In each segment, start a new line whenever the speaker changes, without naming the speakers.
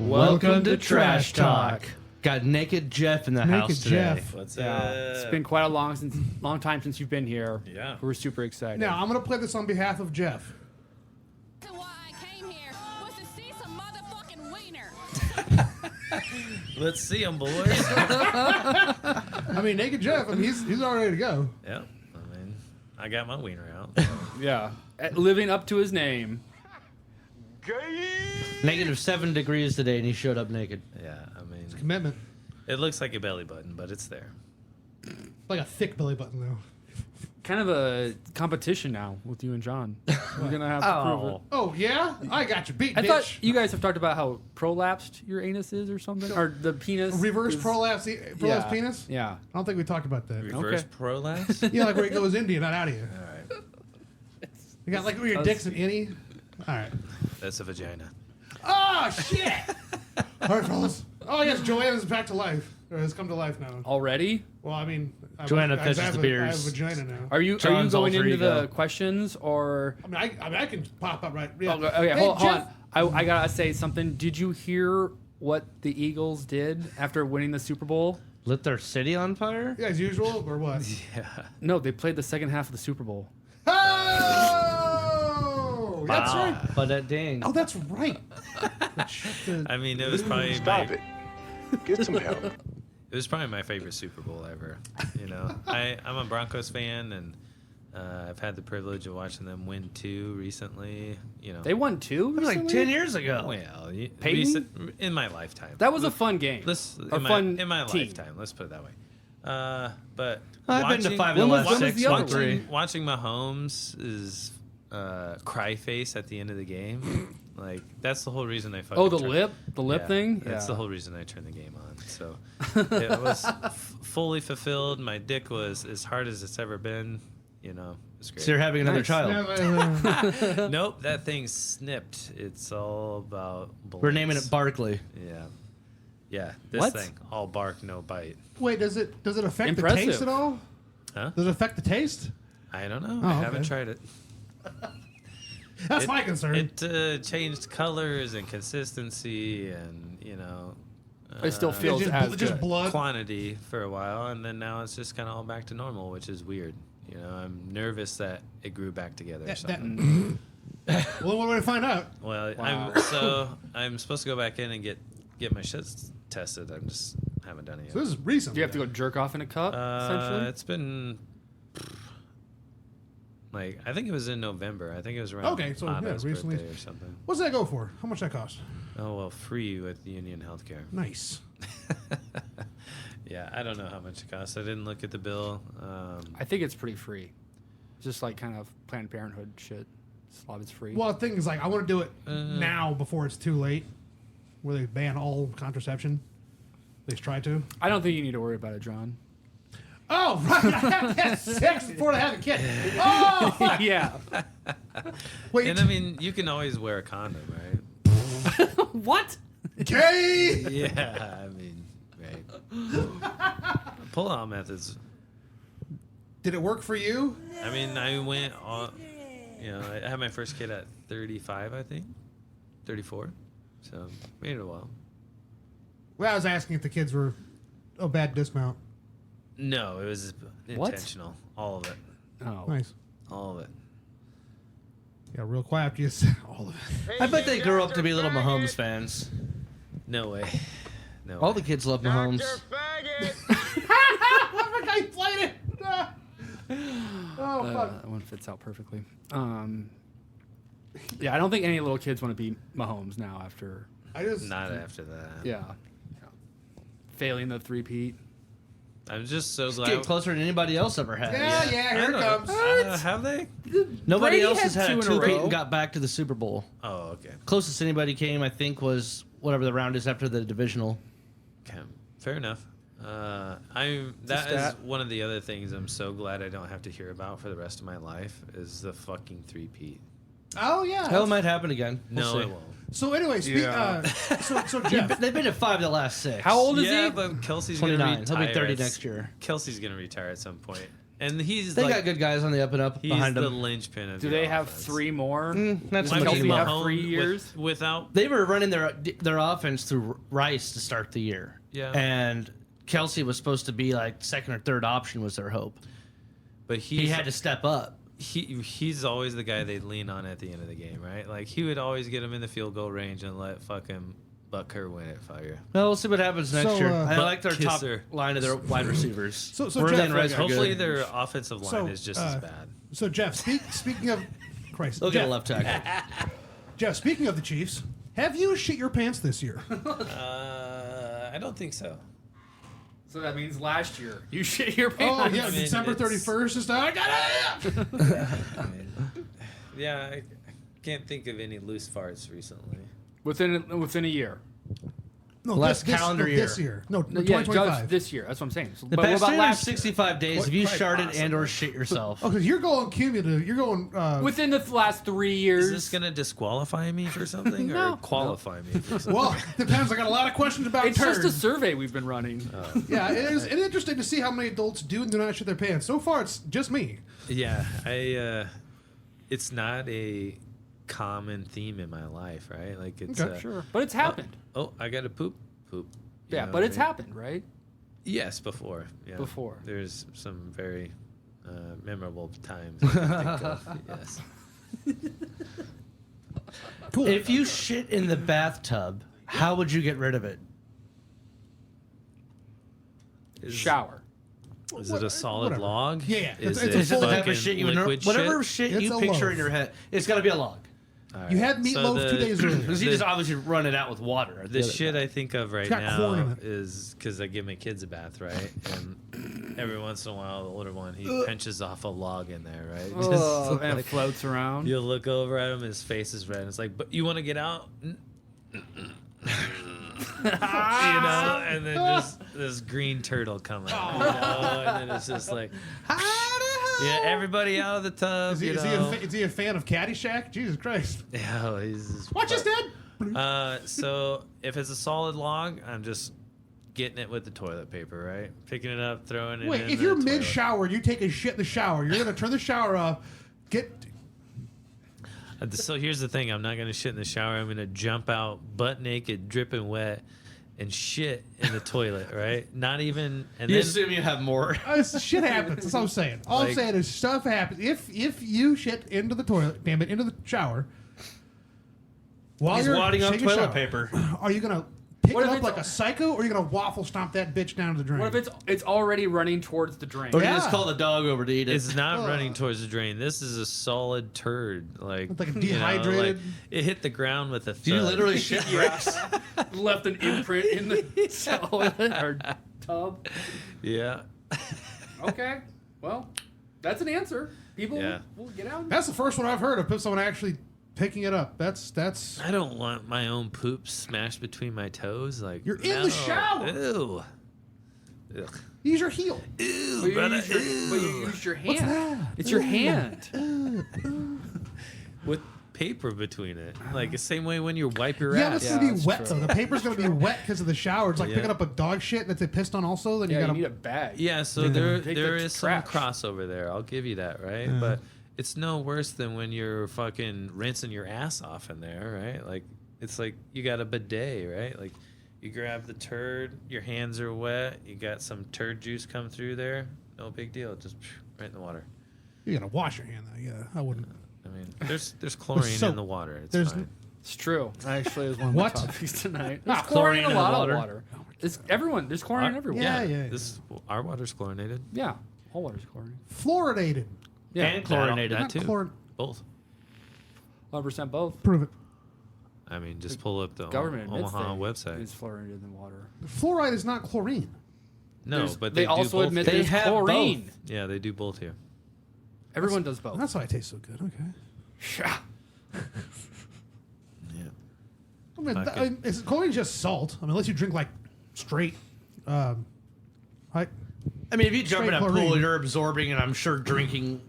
Welcome to Trash Talk. Got Naked Jeff in the house today.
Jeff.
What's
Yeah,
up?
it's been quite a long time since you've been here.
Yeah.
We're super excited.
Now, I'm going to play this on behalf of Jeff.
Why I came here was to see some motherfucking wiener.
Let's see him, boys.
I mean, Naked Jeff, I mean, he's all ready to go.
Yeah, I mean, I got my wiener out.
Yeah, living up to his name.
Negative 7 degrees today, and he showed up naked.
Yeah, I mean,
Commitment.
it looks like a belly button, but it's there.
Like a thick belly button, though.
Kind of a competition now with you and John. We're gonna have to prove it.
Oh, yeah? I got you beat,
I
bitch.
thought you guys have talked about how prolapsed your anus is or something, or the penis.
Reverse
is-
prolapse
Yeah.
penis?
Yeah.
I don't think we talked about that.
Reverse
Okay.
prolapse?
Yeah, like where it goes Indian, not out of you.
All right,
You got like where your dick's an innie? All right.
that's a vagina.
Oh, shit! All right, fellas. Oh, yes, Joanna's back to life. Or has come to life now.
Already?
Well, I mean...
Joanna
I
fishes
have
the
a-
beers.
I have a vagina now.
Are you
John's
going
alter
into the
ego.
questions or?
I mean, I can pop up right... Yeah.
Okay,
Hey,
hold
Jeff.
on. I gotta say something. Did you hear what the Eagles did after winning the Super Bowl?
Lit their city on fire?
Yeah, as usual, or what?
Yeah.
No, they played the second half of the Super Bowl.
Oh! That's right.
But that dang.
Oh, that's right.
I mean, it was probably
Stop it. Get some help.
It was probably my favorite Super Bowl ever. You know, I'm a Broncos fan, and I've had the privilege of watching them win 2 recently. You know,
They won 2.
It was like
recently?
10 years ago.
well,
Peyton?
in my lifetime.
That was a fun game.
In my
team.
lifetime, let's put it that way. But
I've been to
watching-
5 of the
when was
last
the
6,
other
won
one?
3.
Watching Mahomes is cry face at the end of the game. Like, that's the whole reason I fucking
Oh, the
turned-
lip
Yeah,
thing.
That's
Yeah.
the whole reason I turned the game on. So it was fully fulfilled. My dick was as hard as it's ever been. You know, it's great.
So you're having another
Nice.
child.
Nope, that thing's snipped. It's all about bullets.
We're naming it Barkley.
Yeah. Yeah, this
What?
thing. All bark, no bite.
Wait, does it affect
Impressive.
the taste at all?
Huh?
Does it affect the taste?
I don't know.
Oh,
I
okay.
haven't tried it.
That's my concern.
It changed colors and consistency and, you know,
It still feels
just,
as
just
good.
blood.
quantity for a while, and then now it's just kind of all back to normal, which is weird. You know, I'm nervous that it grew back together or something.
Well, what do we find out?
Well,
Wow.
I'm supposed to go back in and get my shit tested. I just haven't done it yet.
So this is recent.
Do you have to go jerk off in a cup? Essentially.
It's been like, I think it was in November. I think it was around
Okay, so, yeah,
Anna's
recently.
birthday or something.
What's that go for? How much that cost?
Oh well, free with Union Healthcare.
Nice.
Yeah, I don't know how much it costs. I didn't look at the bill.
I think it's pretty free. Just like kind of Planned Parenthood shit. A lot of it's free.
Well, the thing is, like, I want to do it now before it's too late, where they ban all contraception. At least try to.
I don't think you need to worry about it, John.
Oh, right. I have to have sex before I have a kid. Oh, fuck.
Yeah.
Wait.
And I mean, you can always wear a condom, right?
What?
Gay.
Yeah, I mean, right. Pull-out methods.
Did it work for you?
I mean, I went on, you know, I had my first kid at 35, I think. 34. So, made it a while.
Well, I was asking if the kids were a bad dismount.
No, it was
What?
intentional. All of it.
Oh.
Nice.
All of it.
Yeah, real quiet after you said all of it.
I bet they grew up to be little Mahomes fans.
No way. No
All
way.
the kids love Mahomes.
I forgot you played it. Oh, fuck.
That one fits out perfectly. Yeah, I don't think any little kids want to be Mahomes now after,
I just.
Not after that.
yeah. Failing the three-peat.
I'm just so
Get
glad.
closer than anybody else ever has.
Yeah, here it comes.
Have they?
Nobody
Brady
else has
had
had a
2 in a
two-peat
row.
and got back to the Super Bowl.
Oh, okay.
Closest anybody came, I think, was whatever the round is after the divisional.
Okay. Fair enough. That is one of the other things I'm so glad I don't have to hear about for the rest of my life is the fucking three-peat.
Oh, yeah.
Hell, it might happen again. We'll
No,
see.
it won't.
So, anyway,
Yeah.
so Jeff.
They've been to 5 of the last 6.
How old is
Yeah,
he?
but Kelsey's gonna
29.
retire.
He'll be 30
at-
next year.
Kelsey's gonna retire at some point. And he's
They
like,
got good guys on the up and up
he's
behind
the
them.
linchpin of
Do
the
they have
offense.
3 more?
That's
Does
much
Kelsey
anymore.
have 3 years?
Without
They were running their offense through Rice to start the year.
Yeah.
And Kelsey was supposed to be like second or third option was their hope.
but
He had to step up.
he's always the guy they'd lean on at the end of the game, right? Like he would always get him in the field goal range and let fucking Buck Kerr win it for you.
Well, we'll see what happens next
So,
year.
uh,
I like their top
Kisser.
line of their wide receivers.
So
Worthy
Jeff,
and Rice are
Hopefully
good.
their offensive line
So,
is just as bad.
So Jeff, speaking of Christ,
They'll get a
Jeff,
left tackle.
Jeff, speaking of the Chiefs, have you shit your pants this year?
I don't think so.
So that means last year you shit your
Oh
pants.
yeah,
I mean,
December
it's-
31st is I got it.
I mean, yeah, I can't think of any loose farts recently.
Within a year.
No,
Last calendar year.
This year. No,
No, yeah,
2025.
just this year. That's what I'm saying. So,
The
but what
past
about last year?
365 days, have you
Quite
sharted and or shit yourself?
Oh, because you're going cumulative. You're going.
Within the last 3 years.
Is this gonna disqualify me for something or qualify me for something?
well, depends. I got a lot of questions about
It's just a
turds.
survey we've been running.
Yeah, it is interesting to see how many adults do and do not shit their pants. So far, it's just me.
Yeah, it's not a common theme in my life, right? Like it's
Okay,
Sure. But it's happened.
Oh, I got to poop. You
Yeah,
know
but
what
it's
I mean?
happened, right?
Yes, before. Yeah.
Before.
There's some very memorable times. I can think of, yes.
Cool.
If you shit in the bathtub, how would you get rid of it?
Shower.
Is it a solid
Whatever.
log?
Yeah,
Is
it's a
Is it the
full-
type
fucking
of shit you
liquid
whatever
shit?
shit
It's
you
a
picture
loaf.
in your head? It's got to be a log.
All right.
You had meatloaf 2 days earlier.
Because you just obviously run it out with water.
The shit I think of right
got corn in
now
it.
is because I give my kids a bath, right? And every once in a while, the older one, he pinches off a log in there, right?
Oh, and it
like,
floats around.
you'll look over at him, his face is red. And it's like, but you want to get out? You know, and then just this green turtle coming out, you know, and then it's just like, yeah, everybody out of the tub,
Is he,
you
is,
know.
is he a fan of Caddyshack? Jesus Christ.
Yeah, he's just,
Watch his dad.
so if it's a solid log, I'm just getting it with the toilet paper, right? Picking it up, throwing it
Wait,
in
if
the
you're
toilet.
mid shower, you take a shit in the shower. You're gonna turn the shower off.
So here's the thing: I'm not gonna shit in the shower. I'm gonna jump out butt naked, dripping wet, and shit in the toilet, right? Not even. And
You
then
assume you have more.
Shit happens. That's all I'm saying. All I'm
Like-
saying is stuff happens. If you shit into the toilet, damn it, into the shower. While
He's
you're
wadding up
taking a
toilet
shower,
paper.
Are you gonna pick
What
it
if
up
it's-
like a psycho, or are you gonna waffle stomp that bitch down to the drain?
What if it's already running towards the drain?
Or you
Yeah.
just call the dog over to eat it.
it's not running towards the drain. This is a solid turd, like
It's like a
you know,
dehydrated-
like, it hit the ground with a thud.
Do you literally shit bricks?
Left an imprint in the toilet or tub.
Yeah.
Okay, well, that's an answer. People
Yeah.
will get out.
That's the first one I've heard of someone actually picking it up. That's
I don't want my own poop smashed between my toes. Like
You're in the shower.
Ew. Ugh.
use your heel.
Ew,
But you,
brother.
used your, but you
Ew.
used your hand. It's your hand.
With paper between it, like the same way when you wipe your
Yeah, but
ass.
it's gonna be
that's
wet
true.
though. The paper's gonna be wet because of the shower. It's like
Yeah.
picking up a dog shit that they pissed on. Also, then
Yeah,
you
you
gotta.
need a bag.
Yeah, so there
Take
there
the
is some
trash.
crossover there. I'll give you that, right? But it's no worse than when you're fucking rinsing your ass off in there, right? Like it's like you got a bidet, right? Like you grab the turd, your hands are wet, you got some turd juice come through there, no big deal, just right in the water.
You gotta wash your hand though. Yeah, I wouldn't.
I mean, there's chlorine
soap.
in the water. It's
There's
fine.
It's true. Actually, is one of
What?
my topics tonight. There's
chlorine
chlorine in
in
a
the
lot
water.
of water. It's everyone. There's chlorine everywhere.
Yeah, yeah.
This our water's chlorinated.
Yeah. All water's chlorine.
Fluoridated.
Yeah.
And chlorinated.
That too.
Chlor-
Both.
100% both.
Prove it.
I mean, just pull up the
Government admits
Omaha
that
website.
It's fluorinated in water.
Fluoride is not chlorine.
No,
There's-
but
they
do
also
both
admit
here.
They
there's
have
chlorine.
both.
Yeah, they do both here.
Everyone does both.
That's why it tastes so good. Okay.
Yeah.
Yeah.
I mean,
Fucking-
chlorine just salt. I mean, unless you drink like straight. I,
I mean, if you jump in
Straight
a pool,
chlorine.
you're absorbing and I'm sure drinking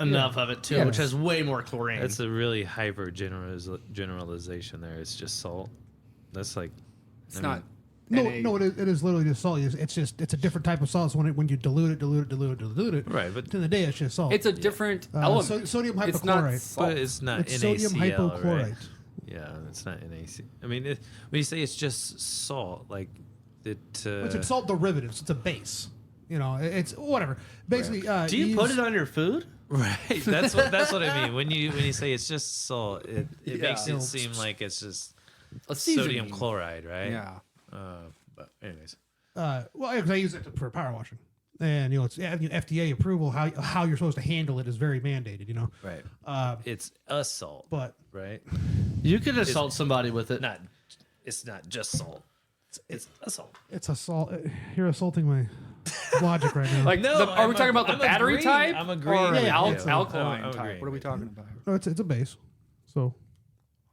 enough of it too,
Yeah.
which has way more chlorine.
That's a really hyper generalization there. It's just salt. That's like
It's not
No,
NA.
no, it is literally just salt. It's a different type of salt. So when you dilute it,
Right, but
at the end of the day, it's just salt.
It's a different element.
Sodium
It's not
hypochlorite.
salt.
but it's not
It's
NaCl,
sodium hypochlorite.
right? Yeah, it's not NaC. I mean, when you say it's just salt, like it.
It's a salt derivatives. It's a base. You know, it's whatever. Basically,
Do you put it on your food?
Right. That's what I mean. When you say it's just salt, it makes it seem like it's just
A
sodium
seasoning.
chloride, right?
Yeah.
But anyways.
well, because I use it for power washing, and it's FDA approval. How you're supposed to handle it is very mandated. You know,
Right. It's a salt,
but
right?
You could assault somebody with it.
It's not just salt. It's a salt.
it's a salt. You're assaulting my logic right now.
Like,
No,
are we talking about the
I'm
battery
agreeing.
type?
I'm agreeing
Or
with you.
alkaline
I'm
type?
agreeing
What are we
with
talking about?
no, it's a base, so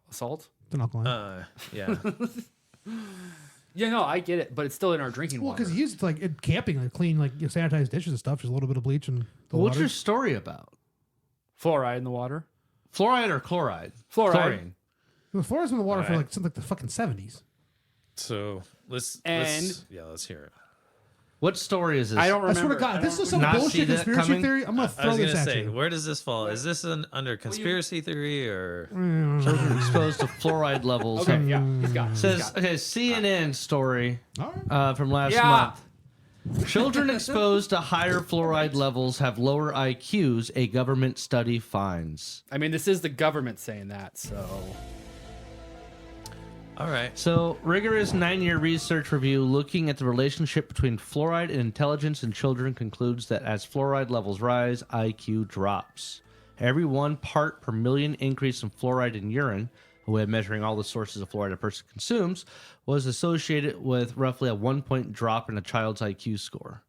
Salt?
it's an alkaline.
Yeah.
Yeah, no, I get it, but it's still in our drinking
Well,
water.
because you use it like in camping, like clean, like sanitize dishes and stuff. Just a little bit of bleach and the
What's
water.
your story about?
Fluoride in the water.
Fluoride or chloride?
Fluoride.
Chlorine.
The floor's in the water for
Alright.
since like the fucking 70s.
So let's
And-
let's hear it.
What story is this?
I don't
I
remember.
swear to God, if this is some
Not see
bullshit
that
conspiracy
coming?
theory, I'm gonna
I
throw
was
this
gonna
at
say,
you.
where does this fall? Is this under conspiracy theory or?
Children exposed to fluoride levels.
Okay, yeah, he's got it.
Says okay, CNN story
All right.
from last
Yeah.
month. Children exposed to higher fluoride levels have lower IQs. A government study finds.
I mean, this is the government saying that, so.
All right.
So, rigorous 9-year research review looking at the relationship between fluoride and intelligence in children concludes that as fluoride levels rise, IQ drops. Every 1 part per million increase in fluoride in urine, a way of measuring all the sources of fluoride a person consumes, was associated with roughly a 1-point drop in a child's IQ score.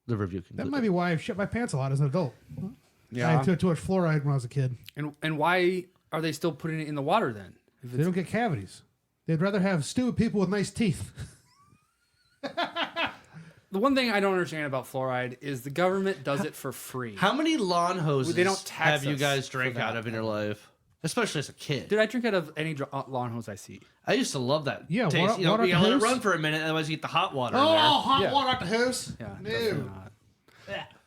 The review concluded.
That might be why I shit my pants a lot as an adult. I
Yeah.
had too much fluoride when I was a kid.
And why are they still putting it in the water then? If
They
it's-
don't get cavities. They'd rather have stupid people with nice teeth.
The one thing I don't understand about fluoride is the government does it for free.
How many lawn hoses
They don't tax
have you
us
guys
for
drank
that.
out of in your life? Especially as a kid.
Did I drink out of any lawn hose I see?
I used to love that.
Yeah,
taste.
water-
You know,
water
you
at
gotta
the
let it
house?
run for a minute, otherwise you get the hot water in
Oh,
there.
hot
Yeah.
water at the house?
Yeah,
No.
definitely not.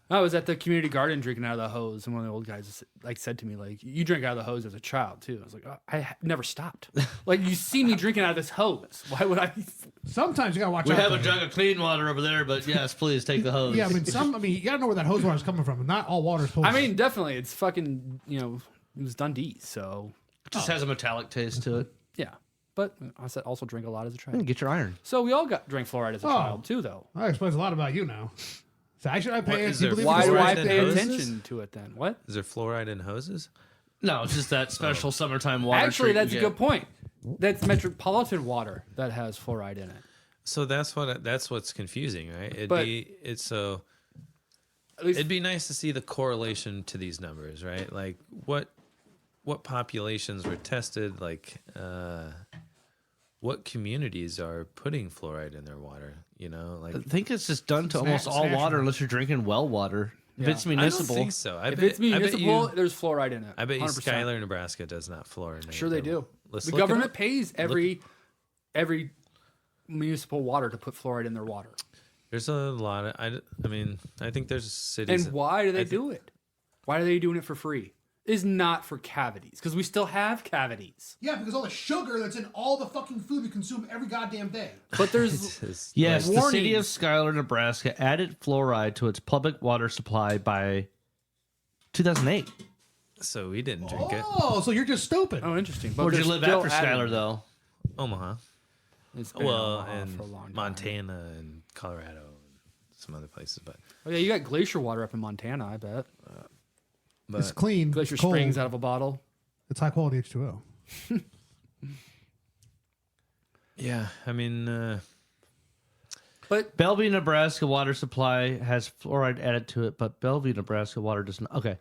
I was at the community garden drinking out of the hose, and one of the old guys said to me, like, "You drink out of the hose as a child too." I was like, never stopped. Like, you see me drinking out of this hose. Why would I?
Sometimes you gotta watch
We
out.
have a
though.
jug of clean water over there, but yes, please take the hose.
Yeah, I mean, you gotta know where that hose water is coming from. Not all water is supposed
I mean, definitely, it's fucking. It was Dundee, so
It just has a metallic taste to it.
yeah. But I said also drink a lot as a child.
Get your iron.
So we all drank fluoride as a child too, though.
That explains a lot about you now. So I should I pay.
is
You
there
believe
Why
in
do
fluoride
I
in
pay
hoses?
attention to it then? What?
Is there fluoride in hoses?
No, it's just that special summertime water.
Actually,
treat
that's a
you
good
get.
point. That's Metropolitan water that has fluoride in it.
So that's what's confusing, right?
But- At least
It'd be nice to see the correlation to these numbers, right? Like what populations were tested, like what communities are putting fluoride in their water, like
I think it's just done to
It's
almost all
natural.
water unless you're drinking well water. If
Yeah.
it's
I don't
municipal,
think so.
if it's municipal, there's fluoride in it.
I bet you
100%.
Schuyler, Nebraska does not fluorinate.
Sure they do.
Let's
The
look it
government
up.
pays every municipal water to put fluoride in their water.
There's a lot of I think there's cities.
And why do they
I thi-
do it? Why are they doing it for free? It is not for cavities, because we still have cavities.
Yeah, because all the sugar that's in all the fucking food we consume every goddamn day.
But there's
It's
yes, the city of
warnings.
Schuyler, Nebraska added fluoride to its public water supply by 2008.
so we didn't drink it.
Oh, so you're just stupid.
oh, interesting. But
Where'd you
they're
live
still
after
adding
Schuyler,
it.
though?
Omaha.
It's been
Well,
Omaha
and
for a long time.
Montana and Colorado and some other places, but
Oh yeah, you got glacier water up in Montana, I bet.
It's clean.
Glacier
it's cold.
Springs out of a bottle.
It's high quality H2O.
yeah,
But
Bellevue, Nebraska water supply has fluoride added to it, but Bellevue, Nebraska water does not. Okay.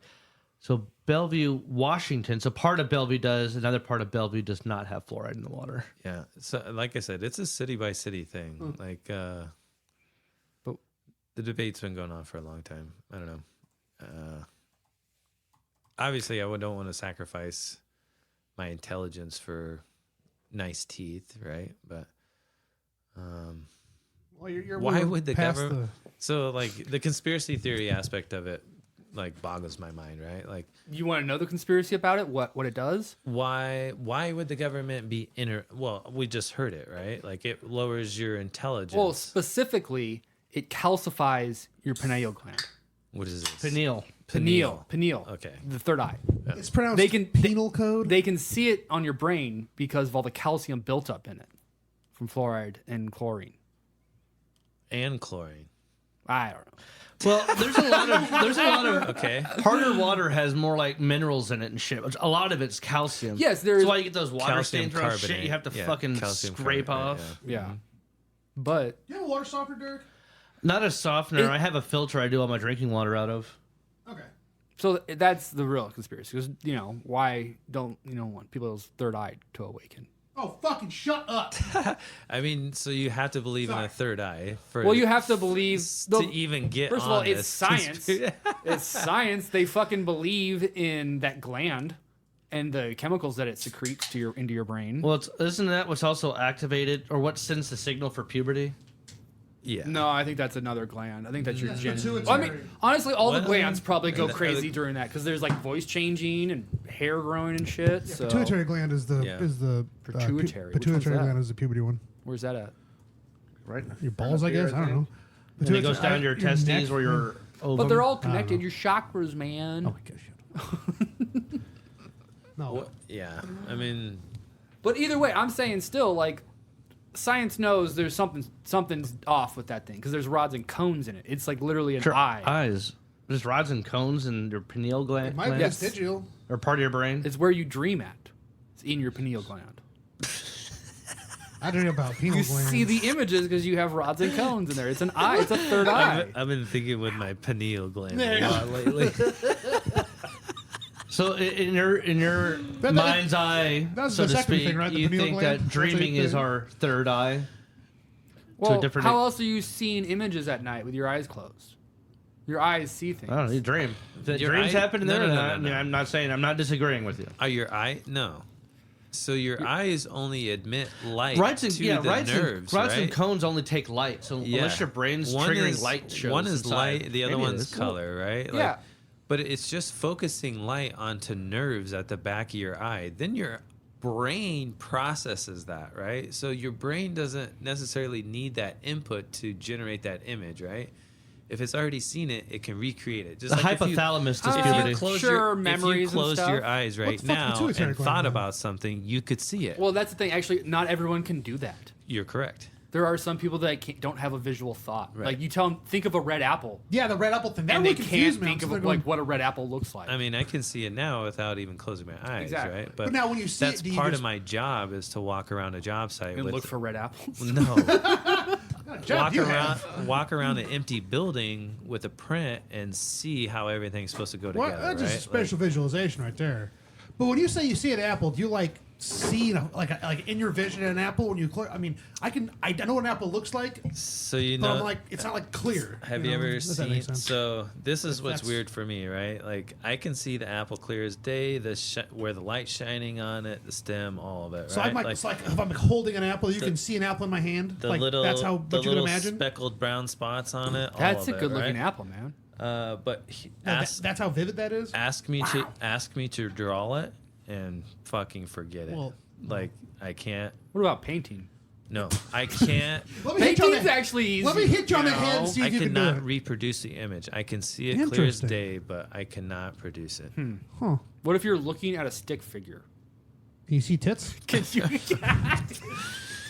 So Bellevue, Washington, so part of Bellevue does, another part of Bellevue does not have fluoride in the water.
yeah. So like I said, it's a city by city thing. Like, but the debate's been going on for a long time. I don't know. Obviously, I don't want to sacrifice my intelligence for nice teeth, right? But
Well, you're
Why
we're
would the
past
government? So like the conspiracy theory aspect of it, like boggles my mind, right? Like
You want to know the conspiracy about it? What it does?
why would the government be Well, we just heard it, right? Like it lowers your intelligence.
Well, specifically, it calcifies your pineal gland.
What is this?
Pineal.
Pineal.
Okay.
The third eye.
It's pronounced
They can-
penal code.
They can see it on your brain because of all the calcium built up in it from fluoride and chlorine.
And chlorine.
I don't know.
Well, there's a lot of
Okay.
harder water has more like minerals in it and shit. A lot of it's calcium.
Yes, there's-
That's why you get those water
Calcium
stains around shit.
carbonate.
You have to
Yeah,
fucking
calcium
scrape
carbonate,
off.
Yeah. But
you have a water softener, Derek?
Not a softener. I have a filter I do all my drinking water out of.
Okay.
so that's the real conspiracy. Because, why don't, want people's third eye to awaken?
Oh, fucking shut up.
I mean, so you have to believe in
Sorry.
a third eye for
Well, you have to believe.
to even get.
First of all,
on
it's
this
science.
conspiracy.
It's science. They fucking believe in that gland and the chemicals that it secretes into your brain.
Well, isn't that what's also activated or what sends the signal for puberty?
Yeah.
No, I think that's another gland. I think that's your
That's
gen.
pituitary.
Well, I mean, honestly, all the
Well,
glands probably go
are
crazy
they-
during that because there's like voice changing and hair growing and shit. So
Pituitary gland is the
Yeah.
Pituitary. Which
pituitary
one's that?
gland is the puberty one.
where's that at?
Right.
Your balls, I guess. I don't know.
And it goes down to your testes
neck.
or your ovum.
But they're all
know.
connected. Your chakras, man.
Oh my gosh. No.
Well, yeah. I mean,
But either way, I'm saying still like science knows there's something's off with that thing because there's rods and cones in it. It's like literally an
Sure,
eye.
eyes. There's rods and cones in your pineal gland,
It might be
Yes.
vestigial.
or part of your brain.
It's where you dream at. It's in your pineal gland.
I don't know about penal
You
glands.
see the images because you have rods and cones in there. It's an eye. It's a third eye.
I've been thinking with my pineal gland
There
a
you
lot lately.
So in your
that-
mind's eye,
that's
so
the
to
second
speak,
thing, right? The
you
pineal
think
gland?
that
That's what
dreaming
you
is
think.
our third eye.
Well,
different-
how else are you seeing images at night with your eyes closed? Your eyes see things.
I don't know. You dream. If
Your
dreams
eye-
happen in
no,
there
no,
or
no,
not,
no,
I mean,
no.
I'm not saying. I'm not disagreeing with you.
Are your eye? No. So your eyes only emit light
Rights and
to
yeah,
the
rights
nerves,
and rods
right?
and cones only take light. So
Yeah.
unless your brain's triggering light shows,
one is
inside,
light, the other
maybe it
one's
is.
color, right? Like,
Yeah.
But it's just focusing light onto nerves at the back of your eye. Then your brain processes that, right? So your brain doesn't necessarily need that input to generate that image, right? If it's already seen it, it can recreate it. Just
The
like if you-
hypothalamus does
Uh,
if you
puberty.
close
Sure,
your,
memories
if you
and
closed
stuff.
your eyes right
What the fuck
now
pituitary
and
gland
thought
does?
about something, you could see it.
Well, that's the thing. Actually, not everyone can do that.
You're correct.
There are some people that don't have a visual thought.
Right.
Like you tell them, think of a red apple,
Yeah, the red apple thing. That
and
really
they
confused
can't
me.
think
I'm
of
sitting
like
there
what a red apple looks like.
I mean, I can see it now without even closing my eyes,
Exactly.
right?
But now when you see it,
that's
do you
part
just-
of my job is to walk around a job site
and
with
look for red apples.
no
going, job you have.
walk around an empty building with a print and see how everything's supposed to go
Well,
together.
that's just a
right?
special visualization right there. But when you say you see an apple, do you like see like in your vision an apple when you I mean, I know what an apple looks like,
So you
but
know,
I'm like it's not like clear.
have you
know?
ever
Does that
seen?
make sense?
So this is what's
that's-
weird for me, right? Like I can see the apple clear as day, where the light's shining on it, the stem, all of it.
So
right?
I'm like, it's like if I'm holding an apple, you can see an apple in my hand.
the
Like
little,
that's how
the
what you can
little
imagine.
speckled brown spots on it.
That's
all
a
of
good
it,
looking
right?
apple, man.
But
That's how vivid that is.
ask me to draw it and fucking forget it.
Well-
like I can't.
What about painting?
No, I can't.
Let me hit you on
Painting's
the,
actually easy.
let me hit you on the
know?
head and see
I
if you can do
cannot
it.
reproduce the image. I can see it clear as
Interesting.
day, but I cannot produce it.
Huh.
What if you're looking at a stick figure?
Can you see tits?
Can you?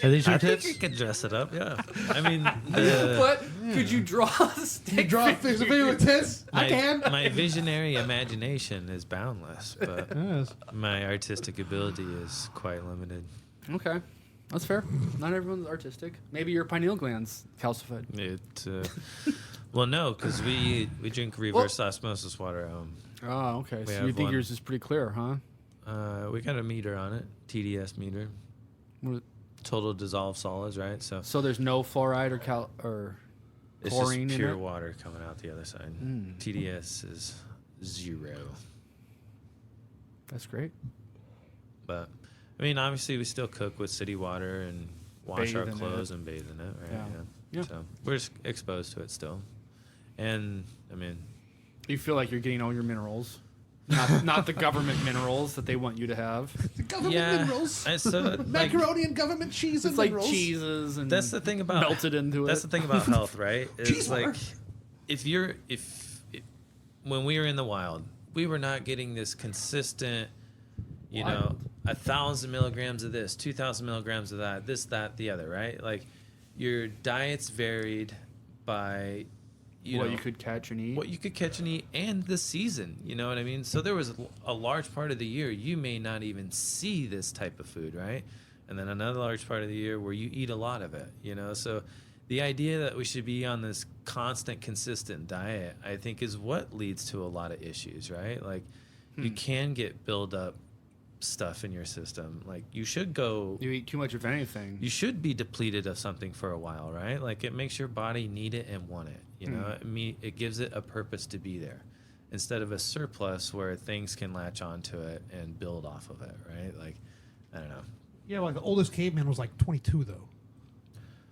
Are these your
I think
tits?
I could dress it up. Yeah, I mean,
But could you draw a stick
You draw a
figure?
figure with tits? I can.
my visionary imagination is boundless, but
Yes.
my artistic ability is quite limited.
Okay, that's fair. Not everyone's artistic. Maybe your pineal glands calcified.
Well, no, because we drink reverse osmosis water at home.
Oh, okay.
We
So
have
you think
one.
yours is pretty clear, huh?
We got a meter on it, TDS meter,
What-
total dissolved solids, right? So
So there's no fluoride or
it's
chlorine
just
in
pure
it?
water coming out the other side.
Mm.
TDS is 0.
That's great.
But I mean, obviously, we still cook with city water and wash
bathe
our
in it.
clothes and bathe in it, right?
Yeah.
Yeah.
Yeah.
So we're just exposed to it still. And I mean,
You feel like you're getting all your minerals, not the government minerals that they want you to have.
The government
yeah.
minerals.
So, like,
Macaroni and government cheese and
It's like
minerals.
cheeses and
that's the thing about
melted into
That's
it.
the thing about health, right?
Cheese
It's
bar.
like when we were in the wild, we were not getting this consistent, you know, 1,000 milligrams of this, 2,000 milligrams of that, this, that, the other, right? Like your diets varied by
what you could catch and eat.
what you could catch and eat and the season, you know what I mean? So there was a large part of the year you may not even see this type of food, right? And then another large part of the year where you eat a lot of it, you know? So the idea that we should be on this constant, consistent diet, I think, is what leads to a lot of issues, right? Like you can get build up stuff in your system. Like you should
You eat too much of anything.
you should be depleted of something for a while, right? Like it makes your body need it and want it. You know, it gives it a purpose to be there, instead of a surplus where things can latch onto it and build off of it, right? Like, I don't know.
Yeah, like the oldest caveman was like 22 though.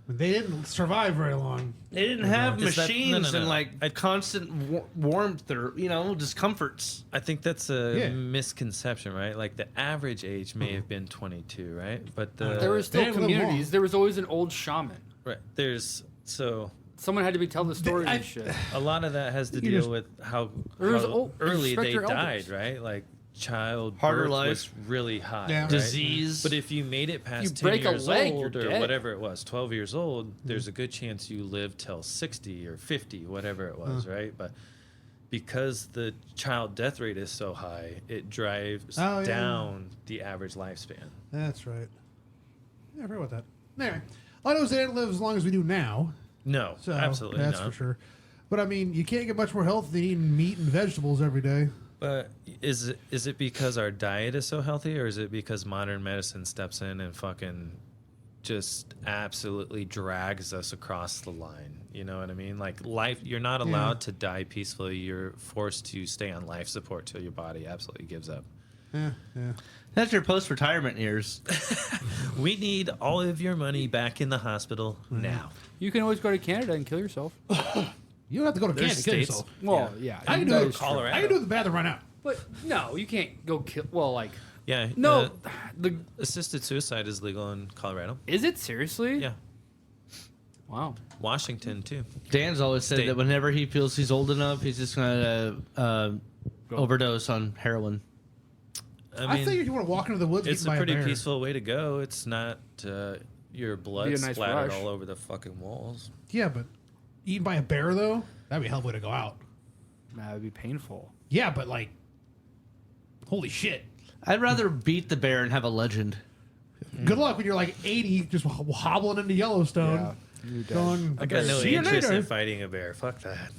And they didn't survive very long.
They didn't have
Is that-
machines
no.
and like constant warmth or discomforts.
I think that's a
Yeah.
misconception, right? Like the average age may have been 22, right? But
there
the
were still
didn't live long.
communities. There was always an old shaman.
right there's so
Someone had to be telling the stories and shit.
a lot of that has to
You
deal
just-
with how
There's old-
early
respect
they
your
died,
elders.
right? Like child
Harder
birth
life.
was really high,
Yeah.
right?
Disease.
But if you made it past
You
10
break a
years
leg,
old
you're
or
dead.
whatever it was, 12 years old, there's a good chance you lived till 60 or 50, whatever it was, right? But because the child death rate is so high, it drives
Oh, yeah.
down the average lifespan.
That's right. Yeah, I forgot about that. Anyway, I know they didn't live as long as we do now.
No,
So
absolutely
that's
not.
for sure. But I mean, you can't get much more healthy than eating meat and vegetables every day.
But is it because our diet is so healthy, or is it because modern medicine steps in and fucking just absolutely drags us across the line? You know what I mean? Like life, you're not allowed to die peacefully. You're forced to stay on life support till your body absolutely gives up.
Yeah.
That's your post-retirement years.
We need all of your money back in the hospital now.
You can always go to Canada and kill yourself.
You don't have to go to
There's
Canada to kill
states-
yourself.
Well, yeah.
I can
that
do it.
is true.
Colorado.
I can do the bathroom right now.
But no, you can't go kill. Well, like
Yeah.
no, the
assisted suicide is legal in Colorado.
is it seriously?
Yeah.
Wow.
Washington too.
Dan's always said
State.
that whenever he feels he's old enough, he's just gonna overdose on heroin.
I think if you want to walk into the woods,
It's
eaten
a
by
pretty
bear.
peaceful way to go. It's not your blood
Be a nice
splattered
rush.
all over the fucking walls.
Yeah, but eaten by a bear though, that'd be a hell of a way to go out.
That would be painful.
Yeah, but like, holy shit.
I'd rather beat the bear and have a legend.
Good luck when you're like 80, just hobbling into Yellowstone.
You dead.
Going,
I got no
"See you
interest
later."
in fighting a bear. Fuck that.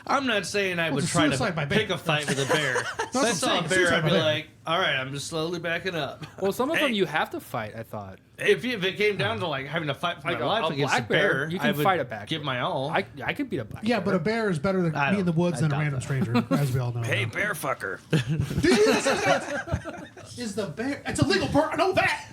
I'm not saying I would
it's a
try to
suicide by bear.
pick a fight with a bear. If
what
I
I'm
saw
saying,
a bear,
suicide
I'd
by
be
bear.
like, all right, I'm just slowly backing up.
Well, some of them
Hey.
you have to fight. I thought.
If it came down to like having to fight for
Like
my
a-
life
a
against a
black bear,
bear,
you can
I would
fight it back.
give my all.
I could beat a black.
Yeah,
bear.
but a bear is better than
I
me in the
don't-
woods
I
than a
doubt
random
that.
stranger, as we all know.
Hey, bear fucker.
Is the bear? It's illegal. I know that.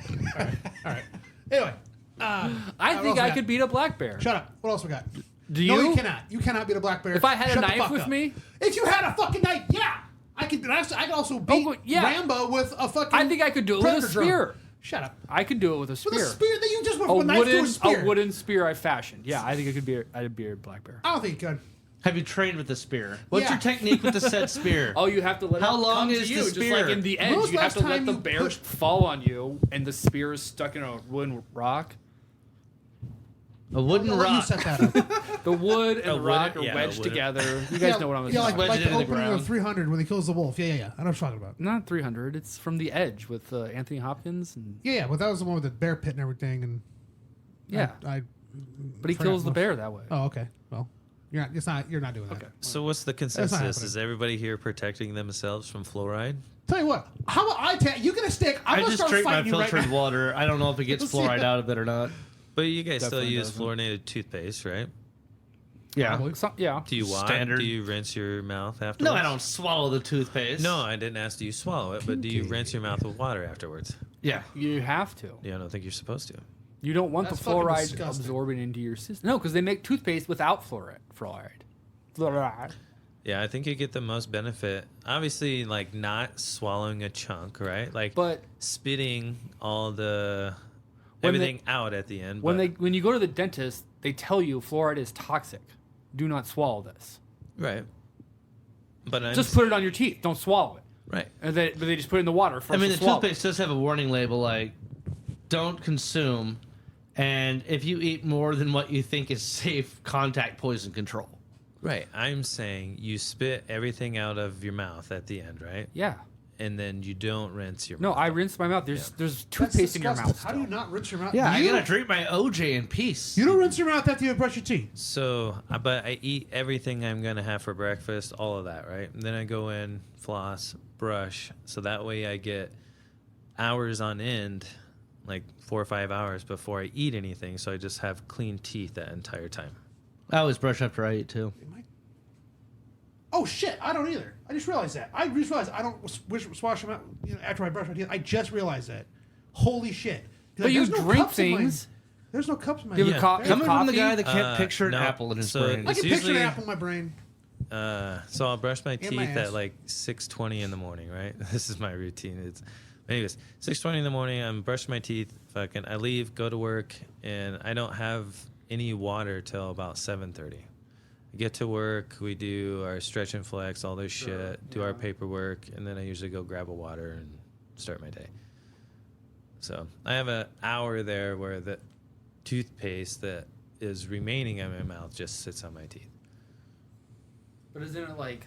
All right. Anyway,
I
what
think
else
I
we got?
could beat a black bear.
shut up. What else we got?
Do
No,
you?
you cannot. You cannot beat a black bear.
If I had a
Shut the
knife
fuck
with
up.
me?
If you had a fucking knife, yeah, I could. I could also beat
well, yeah.
Rambo with a fucking.
I think I could do it with a
predator drone.
spear.
Shut up.
I could do it with a spear.
With a spear, then you just went
A
from a knife to a spear.
wooden spear I fashioned. Yeah, I think I could be. I'd be a black bear.
I don't think you could.
Have you trained with the spear? What's
Yeah.
your technique with the said spear?
Oh, you have to let
How
it
long
come
is
to
the
you. Just
spear?
like in the
When
edge,
was
you have
last
to let
time
the
you
bear
pushed-
fall on you, and the spear is stuck in a wooden rock.
A wooden
I'll let you
rock.
set that up.
The wood and the
wood-
rock are
yeah,
wedged
wood.
together. You guys know what I'm
Yeah,
talking
like,
about.
Wedge
like
it
the
in the
opening
ground.
of 300 when he kills the wolf. Yeah. I know what you're talking about.
Not 300. It's from the edge with Anthony Hopkins. And
Yeah, but that was the one with the bear pit and everything. And
yeah,
I
but he
forgot
kills the
most.
bear that way.
Oh, okay. Well, you're not. It's not. You're not doing that.
Okay.
So what's the
not
consensus?
happening.
Is everybody here protecting themselves from fluoride?
Tell you what. How about I tell you? Get a stick. I'm
I
gonna
just
start
drink my
fighting you right
filtered
now.
water. I don't know if it gets
Let's see
fluoride
that.
out of it or not.
But you guys still
Definitely
use
doesn't.
fluorinated toothpaste, right?
Yeah.
Probably.
Yeah.
Do you wash?
Standard.
Do you rinse your mouth afterwards?
No, I don't swallow the toothpaste.
No, I didn't ask do you swallow it, but do you rinse your mouth with water afterwards?
Yeah.
You have to.
Yeah, I don't think you're supposed to.
You don't want
That's
the
fucking
fluoride
disgusting.
absorbing into your system. No, because they make toothpaste without fluoride. Fluoride.
Yeah, I think you get the most benefit. Obviously, like not swallowing a chunk, right? Like,
But
spitting all the
When
everything out at the end.
when
but,
when you go to the dentist, they tell you fluoride is toxic. Do not swallow this.
right, but I'm
Just put it on your teeth. Don't swallow it.
right.
And but they just put it in the water for
I
us
mean,
to
the
swallow.
toothpaste does have a warning label like, don't consume, and if you eat more than what you think is safe, contact poison control.
Right. I'm saying you spit everything out of your mouth at the end, right?
Yeah.
And then you don't rinse your
No,
mouth.
I rinse my mouth. There's
That's
toothpaste in your
disgusting.
mouth.
How do you
still.
not rinse your mouth?
Yeah, I
you,
gotta drink my OJ in peace.
you don't rinse your mouth after you brush your teeth.
So, but I eat everything I'm going to have for breakfast, all of that, right? And then I go in, floss, brush. So that way I get hours on end, like 4 or 5 hours before I eat anything. So I just have clean teeth that entire time.
I always brush after I eat too.
Oh shit! I don't either. I just realized that. I just realized I don't swash them out after I brush my teeth. I just realized that. Holy shit! 'Cause
But you
there's no
drink
cups in my-
things.
There's no cups in my.
You have
Yeah.
a co- you have
Coming from the
coffee?
guy that can't picture an
no.
apple in his
So
brain.
I
it's
can picture an
usually-
apple in my brain.
So I'll brush my
In
teeth
my
at
ass.
like 6:20 in the morning, right? This is my routine. Anyways, 6:20 in the morning. I'm brushing my teeth. Fucking, I leave, go to work, and I don't have any water till about 7:30. I get to work. We do our stretch and flex, all this shit. Do our paperwork, and then I usually go grab a water and start my day. So I have an hour there where the toothpaste that is remaining in my mouth just sits on my teeth.
But isn't it like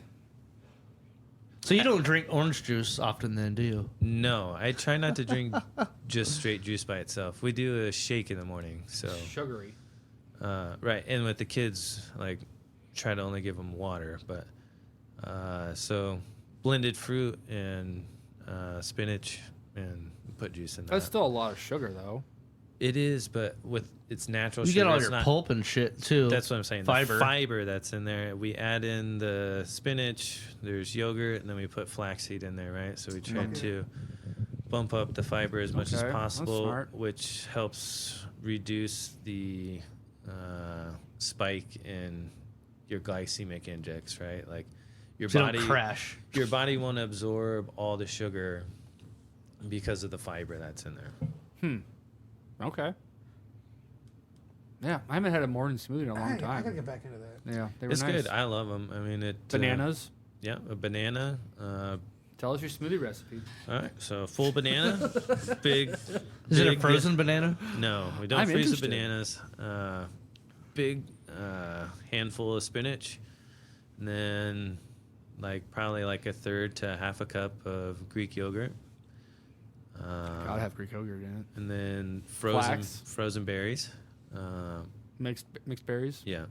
So you don't drink orange juice often then, do you?
No, I try not to drink just straight juice by itself. We do a shake in the morning, so
sugary?
right. And with the kids, like try to only give them water, but so blended fruit and spinach and put juice in that.
That's still a lot of sugar, though.
It is, but with its natural
You
sugar,
get all
it's
your
not-
pulp and shit too.
That's what I'm saying.
Fiber.
The fiber that's in there. We add in the spinach. There's yogurt, and then we put flaxseed in there, right? So we try to bump up the fiber as much as
Okay, that's
possible,
smart.
which helps reduce the spike in your glycemic index, right? Like your
So you
body
don't crash.
Your body won't absorb all the sugar because of the fiber that's in there.
Okay. Yeah, I haven't had a morning smoothie in a long
I gotta
time.
get back into that.
Yeah, they were
It's
nice.
good. I love them. I mean, it
Bananas.
Yeah, a banana.
Tell us your smoothie recipe.
All right, so full banana, big.
Is it a
big-
frozen banana?
No, we don't
I'm
freeze
interested.
the bananas. Big handful of spinach, and then probably like a third to half a cup of Greek yogurt.
Gotta have Greek yogurt in it.
And then
Flax.
frozen berries.
Mixed berries.
Yeah,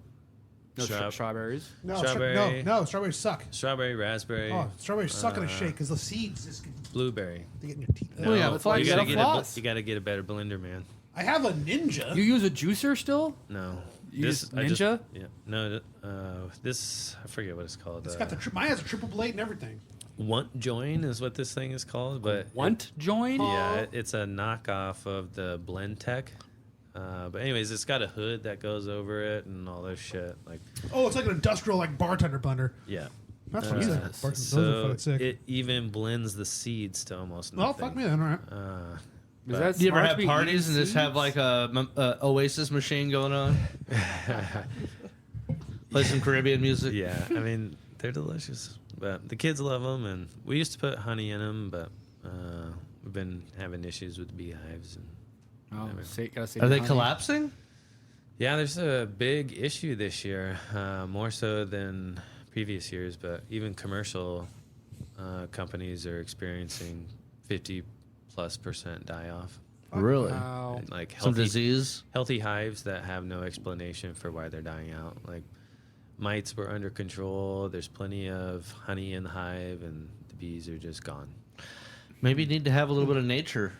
No
Straw-
strawberries.
No,
Strawberry.
no, strawberries suck.
strawberry, raspberry,
Oh, strawberries suck in a shake because the seeds just
blueberry.
they get in your teeth.
No,
yeah, that's why
you
you
gotta
gotta
get
floss.
you gotta get a better blender, man.
I have a ninja.
You use a juicer still?
No.
You use
I
Ninja?
yeah. No. This I forget what it's called.
It's got the mine has a triple blade and everything.
Want join is what this thing is called, but
Want join?
yeah, it's a knockoff of the Blend Tech. But anyways, it's got a hood that goes over it and all this shit. Like,
Oh, it's like an industrial like bartender blender.
yeah.
That's what those are fucking
So
sick.
it even blends the seeds to almost
Well,
nothing.
fuck me then. All right.
Is that
Do you ever
smart to
have
be
parties and
eating
just have
seeds?
like a Oasis machine going on? Play some Caribbean music.
Yeah, I mean they're delicious, but the kids love them, and we used to put honey in them, but we've been having issues with beehives. And
Oh, gotta save
Are
your
they
honey.
collapsing?
yeah, there's a big issue this year, more so than previous years, but even commercial companies are experiencing 50+% die off.
Really?
Wow.
Like
Some
healthy,
disease?
healthy hives that have no explanation for why they're dying out. Like mites were under control. There's plenty of honey in the hive, and the bees are just gone.
Maybe you need to have a little bit of nature.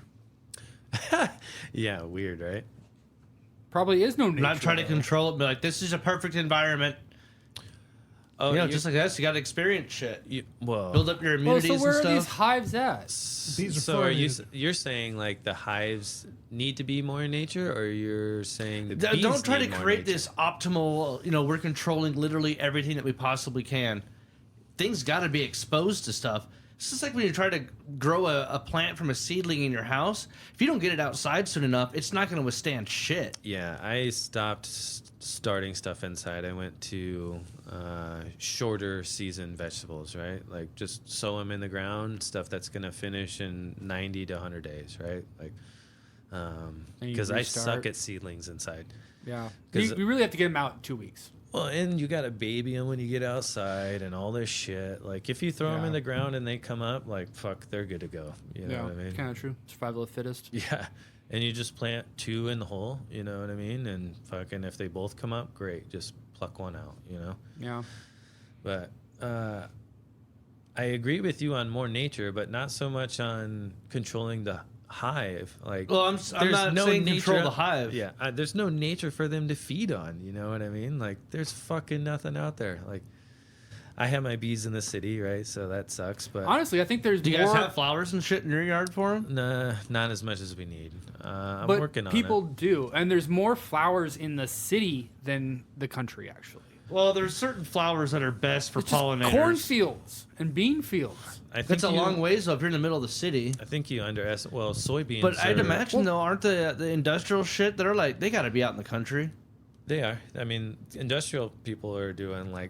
Yeah, weird, right?
Probably is no nature.
Not try to
though.
control it, but like, this is a perfect environment.
Oh,
you know, just like us, you got to experience shit.
Well,
Build up your
Well,
immunities
so where
and
are these
stuff.
hives at?
These are
So are
fluoridated.
you're saying like the hives need to be more in nature, or you're saying the bees
Don't try to
need more
create
nature?
this optimal. You know, we're controlling literally everything that we possibly can. Things got to be exposed to stuff. It's just like when you try to grow a plant from a seedling in your house. If you don't get it outside soon enough, it's not going to withstand shit.
Yeah, I stopped starting stuff inside. I went to shorter season vegetables, right? Like just sow them in the ground, stuff that's gonna finish in 90 to 100 days, right? Like,
you
because I
restart.
suck at seedlings inside.
Yeah.
'Cause-
We really have to get them out in 2 weeks.
Well, and you got to baby them when you get outside and all this shit. Like if you throw them
Yeah.
in the ground and they come up, like fuck, they're good to go. You know what I mean?
Kind of true. Survival of the fittest.
Yeah. And you just plant 2 in the hole, you know what I mean? And fucking if they both come up, great. Just pluck one out, you know?
Yeah.
But I agree with you on more nature, but not so much on controlling the hive. Like,
Well, I'm
there's
not saying control the hive.
Yeah, there's no nature for them to feed on. You know what I mean? Like, there's fucking nothing out there. Like, I have my bees in the city, right? So that sucks. But
Honestly, I think there's
Do you
more.
guys have flowers and shit in your yard for them?
nah, not as much as we need. I'm
but
working on
people
it.
do, and there's more flowers in the city than the country, actually.
Well, there's certain flowers that are best for
It's just
pollinators.
cornfields and bean fields.
I think
That's a
you-
long ways though if you're in the middle of the city.
I think you underestimate. Well, soybeans.
But I'd
are-
imagine though, aren't the industrial shit that are like they got to be out in the country?
They are. I mean, industrial people are doing like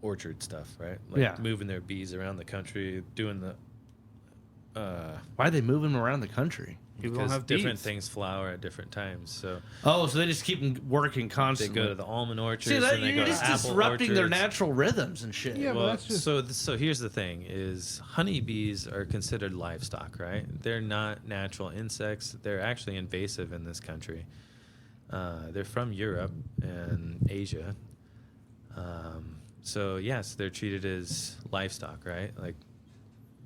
orchard stuff, right? Like
Yeah.
moving their bees around the country, doing the
Why are they moving them around the country?
People don't
because
have
different
bees.
things flower at different times. So
Oh, so they just keep them working
they
constantly.
go to the almond orchards.
See, that,
and they
you're
go
just
to apple
disrupting their
orchards.
natural rhythms and shit.
Yeah, but
Well,
that's just-
so here's the thing: is honeybees are considered livestock, right? They're not natural insects. They're actually invasive in this country. They're from Europe and Asia. So yes, they're treated as livestock, right? Like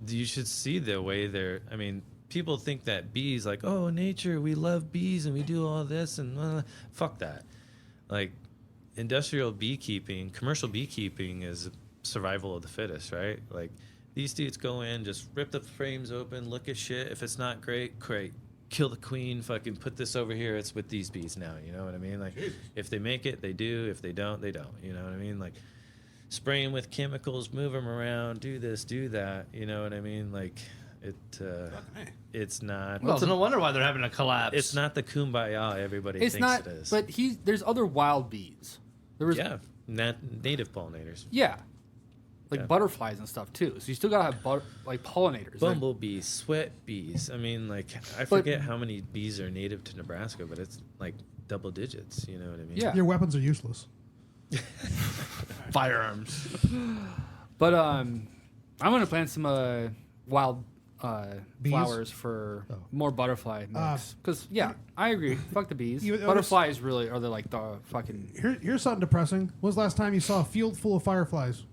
you should see the way they're. I mean, people think that bees, like, oh, nature, we love bees and we do all this and fuck that. Like industrial beekeeping, commercial beekeeping is survival of the fittest, right? Like these dudes go in, just rip the frames open, look at shit. If it's not great, kill the queen, fucking put this over here. It's with these bees now. You know what I mean? Like if they make it, they do. If they don't, they don't. You know what I mean? Like spray them with chemicals, move them around, do this, do that. You know what I mean? Like it's not.
Well, it's no wonder why they're having a collapse.
It's not the kumbaya everybody
It's
thinks
not,
it is.
but there's other wild bees. There was,
yeah, native pollinators.
yeah, like
Yeah.
butterflies and stuff too. So you still gotta have like pollinators. Like,
Bumblebees, sweat bees. I mean, like, I forget how many bees are native to Nebraska, but it's like double digits. You know what I mean?
Yeah.
Your weapons are useless.
firearms.
But I'm gonna plant some wild
Bees?
flowers for more butterfly mix. Because I agree. Fuck the bees.
You-
Butterflies really are like the fucking.
Here's something depressing. When was the last time you saw a field full of fireflies?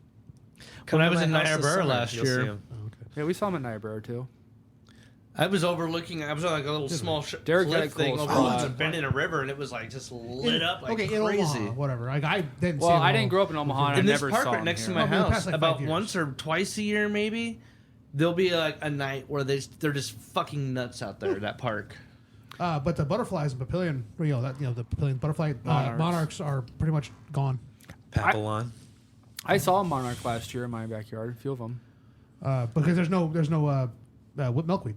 When I
to
was
my
in
house this
Niobrara
summer,
last
you'll see
year,
'em.
Yeah, we saw them in Niobrara too.
I was overlooking. I was on like a little small
Derek got
cliff
a
thing
cool
over
spot.
a bend in a river, and it was like just lit up like
okay,
crazy.
in Omaha, whatever. Like I didn't. see
Well,
it
I
all.
didn't grow up in Omaha. And
In
I
this
never
park
saw
right
them
next to
here.
my
Oh, in the
house,
past, like, 5
about
years.
once or twice a year, maybe there'll be like a night where they're just fucking nuts out there. That park.
But the butterflies and papillion, the papillion butterfly monarchs are pretty much gone.
Papillon.
I saw a monarch last year in my backyard. A few of them.
Because there's no milkweed.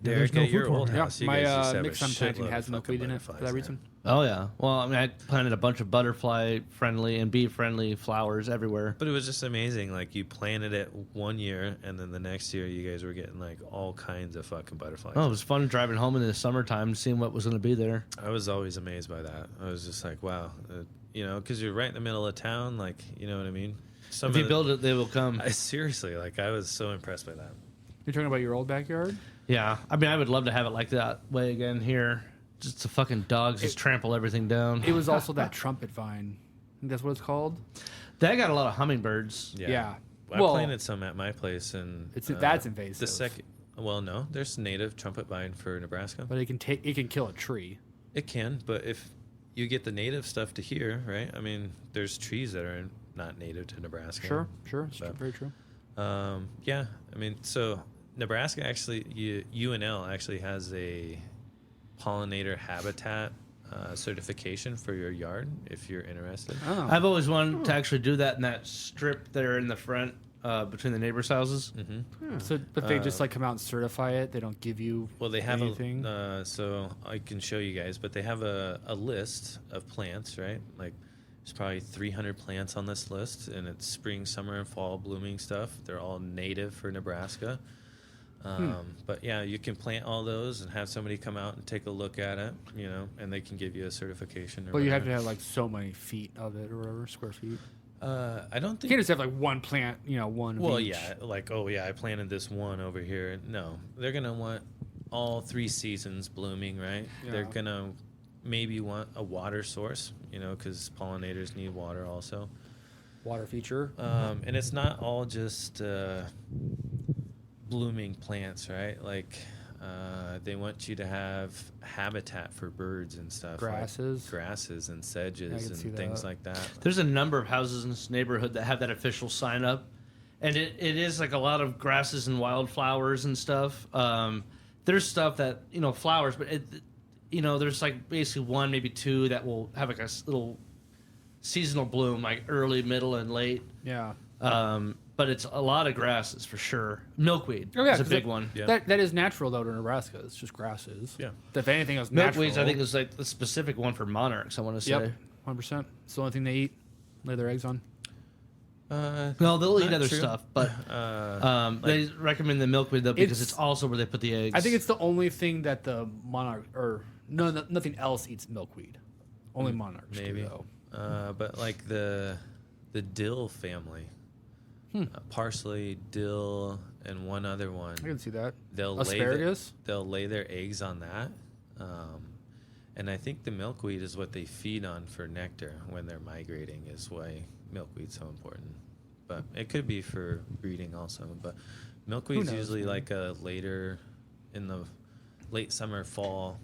Derek,
There's no
at your
food for
old
them.
Yeah,
house, you
my
guys used to have
mix
a
I'm planting
shitload
has
of fucking
milkweed in it for
butterflies
that
there.
reason.
Oh yeah. Well, I mean, I planted a bunch of butterfly friendly and bee friendly flowers everywhere.
But it was just amazing. Like you planted it one year, and then the next year you guys were getting like all kinds of fucking butterflies.
Oh, it was fun driving home in the summertime, seeing what was going to be there.
I was always amazed by that. I was just like, wow, because you're right in the middle of town. Like, you know what I mean? Some
If you build it, they will come.
seriously, like I was so impressed by that.
You're talking about your old backyard?
Yeah, I mean, I would love to have it like that way again here. Just the fucking dogs just trample everything down.
It was also that trumpet vine. I think that's what it's called.
That got a lot of hummingbirds.
Yeah.
I
Well,
planted some at my place, and
that's invasive.
The second, well, no, there's native trumpet vine for Nebraska.
But it can kill a tree.
It can, but if you get the native stuff to here, right? I mean, there's trees that are not native to Nebraska.
Sure. It's
But,
very true.
yeah, I mean, so Nebraska actually, UNL actually has a pollinator habitat certification for your yard if you're interested.
Oh.
I've always wanted to actually do that in that strip there in the front between the neighbors' houses.
So, but they just like come out and certify it. They don't give you
Well, they have
anything.
so I can show you guys, but they have a list of plants, right? Like there's probably 300 plants on this list, and it's spring, summer, and fall blooming stuff. They're all native for Nebraska. But yeah, you can plant all those and have somebody come out and take a look at it, you know, and they can give you a certification. Or
But you have
whatever.
to have like so many feet of it or whatever, square feet.
I don't
You
think.
can't just have like one plant, one. of
Well,
each.
yeah, like I planted this one over here. No, they're gonna want all 3 seasons blooming, right? They're
Yeah.
gonna maybe want a water source, because pollinators need water also.
Water feature.
And it's not all just blooming plants, right? Like they want you to have habitat for birds and stuff,
Grasses.
like grasses and
I
sedges
can see
and things
that.
like that.
There's a number of houses in this neighborhood that have that official sign up, and it is like a lot of grasses and wildflowers and stuff. There's stuff that flowers, but there's like basically 1, maybe 2 that will have like a little seasonal bloom, like early, middle, and late.
Yeah.
But it's a lot of grasses for sure. Milkweed
Oh, yeah,
is a
'cause
big
it-
one.
Yeah.
That is natural though to Nebraska. It's just grasses.
Yeah.
If anything else, natural.
Milkweeds, I think, is like the specific one for monarchs. I want to say.
Yep. 100%. It's the only thing they eat. Lay their eggs on.
No, they'll eat
Not
other
true.
stuff, but they recommend the milkweed though because it's also where they put the eggs.
I think it's the only thing that the monarch or nothing else eats milkweed. Only monarchs do,
maybe.
though.
But like the dill family, parsley, dill, and one other one.
I can see that.
They'll
Asparagus.
they'll lay their eggs on that, and I think the milkweed is what they feed on for nectar when they're migrating. Is why milkweed's so important. But it could be for breeding also. But milkweed's
knows,
usually
man?
like a later in the late summer, fall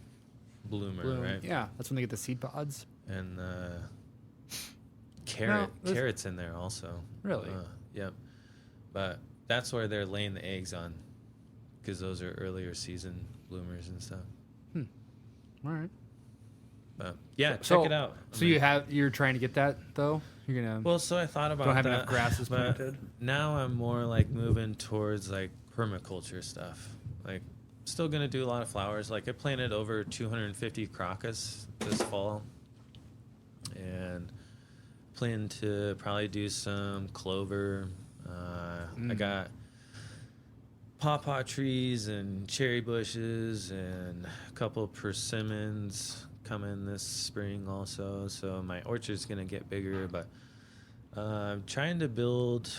bloomer,
Bloom.
right?
Yeah, that's when they get the seed pods.
And
there's-
carrots in there also.
Really?
Yep. But that's where they're laying the eggs on, because those are earlier season bloomers and stuff.
All right.
But yeah,
So-
check it out. I
So
mean,
you're trying to get that though. You're gonna.
well, so I thought about
Don't have
that,
enough grasses
but
planted.
now I'm more like moving towards like permaculture stuff. Like, still gonna do a lot of flowers. Like, I planted over 250 crocus this fall, and plan to probably do some clover. I got pawpaw trees and cherry bushes and a couple of persimmons coming this spring also. So my orchard's gonna get bigger, but I'm trying to build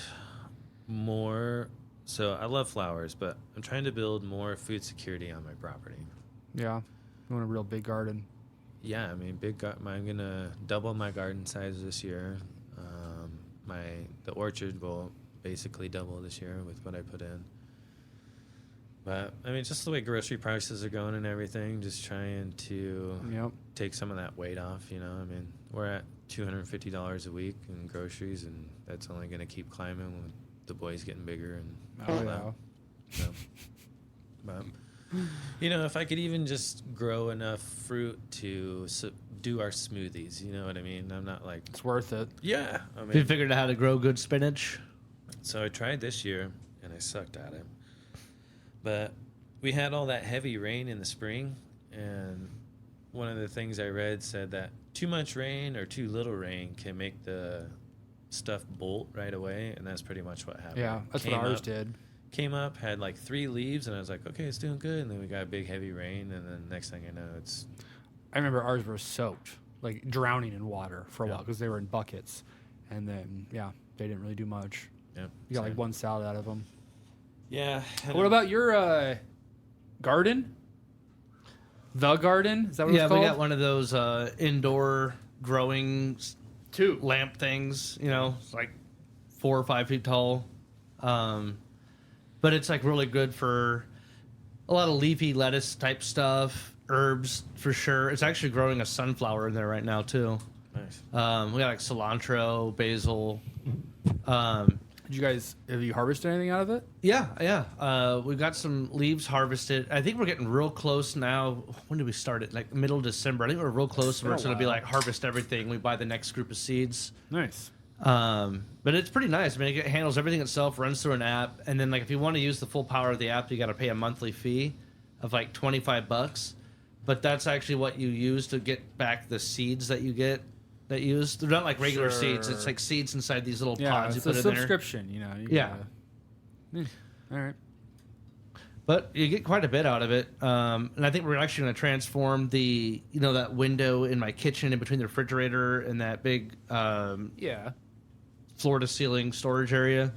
more. So I love flowers, but I'm trying to build more food security on my property.
Yeah. You want a real big garden.
Yeah, I mean, I'm gonna double my garden size this year. The orchard will basically double this year with what I put in. But I mean, just the way grocery prices are going and everything, just trying to
Yep.
take some of that weight off. I mean, we're at $250 a week in groceries, and that's only gonna keep climbing with the boys getting bigger and all
Oh
that.
yeah.
So, but if I could even just grow enough fruit to do our smoothies, you know what I mean? I'm not like,
It's worth it.
yeah. I
Have you
mean,
figured out how to grow good spinach?
so I tried this year and I sucked at it. But we had all that heavy rain in the spring, and one of the things I read said that too much rain or too little rain can make the stuff bolt right away, and that's pretty much what happened.
Yeah, that's what ours did.
Came up, had like 3 leaves, and I was like, okay, it's doing good. And then we got a big heavy rain, and then next thing I know, it's
I remember ours were soaked, like drowning in water for a
Yeah.
while because they were in buckets, and then they didn't really do much.
yeah.
You got like one salad out of them.
Yeah.
What about your garden? The garden? Is that what
Yeah,
it's
we
called?
got one of those indoor growing
Two.
lamp things. It's like 4 or 5 feet tall. But it's like really good for a lot of leafy lettuce type stuff, herbs for sure. It's actually growing a sunflower in there right now too.
Nice.
We got like cilantro, basil,
Have you harvested anything out of it?
Yeah. We've got some leaves harvested. I think we're getting real close now. When did we start it? Like middle of December. I think we're real close where it's going to be like harvest everything. We buy the next group of seeds.
Nice.
But it's pretty nice. I mean, it handles everything itself, runs through an app. And then like if you want to use the full power of the app, you got to pay a monthly fee of like $25. But that's actually what you use to get back the seeds that you get. That use they're not like regular seeds. It's like seeds inside these little pods you
it's
put
a
in there.
subscription, you know. All right.
But you get quite a bit out of it. And I think we're actually going to transform the that window in my kitchen in between the refrigerator and that big floor to ceiling storage area.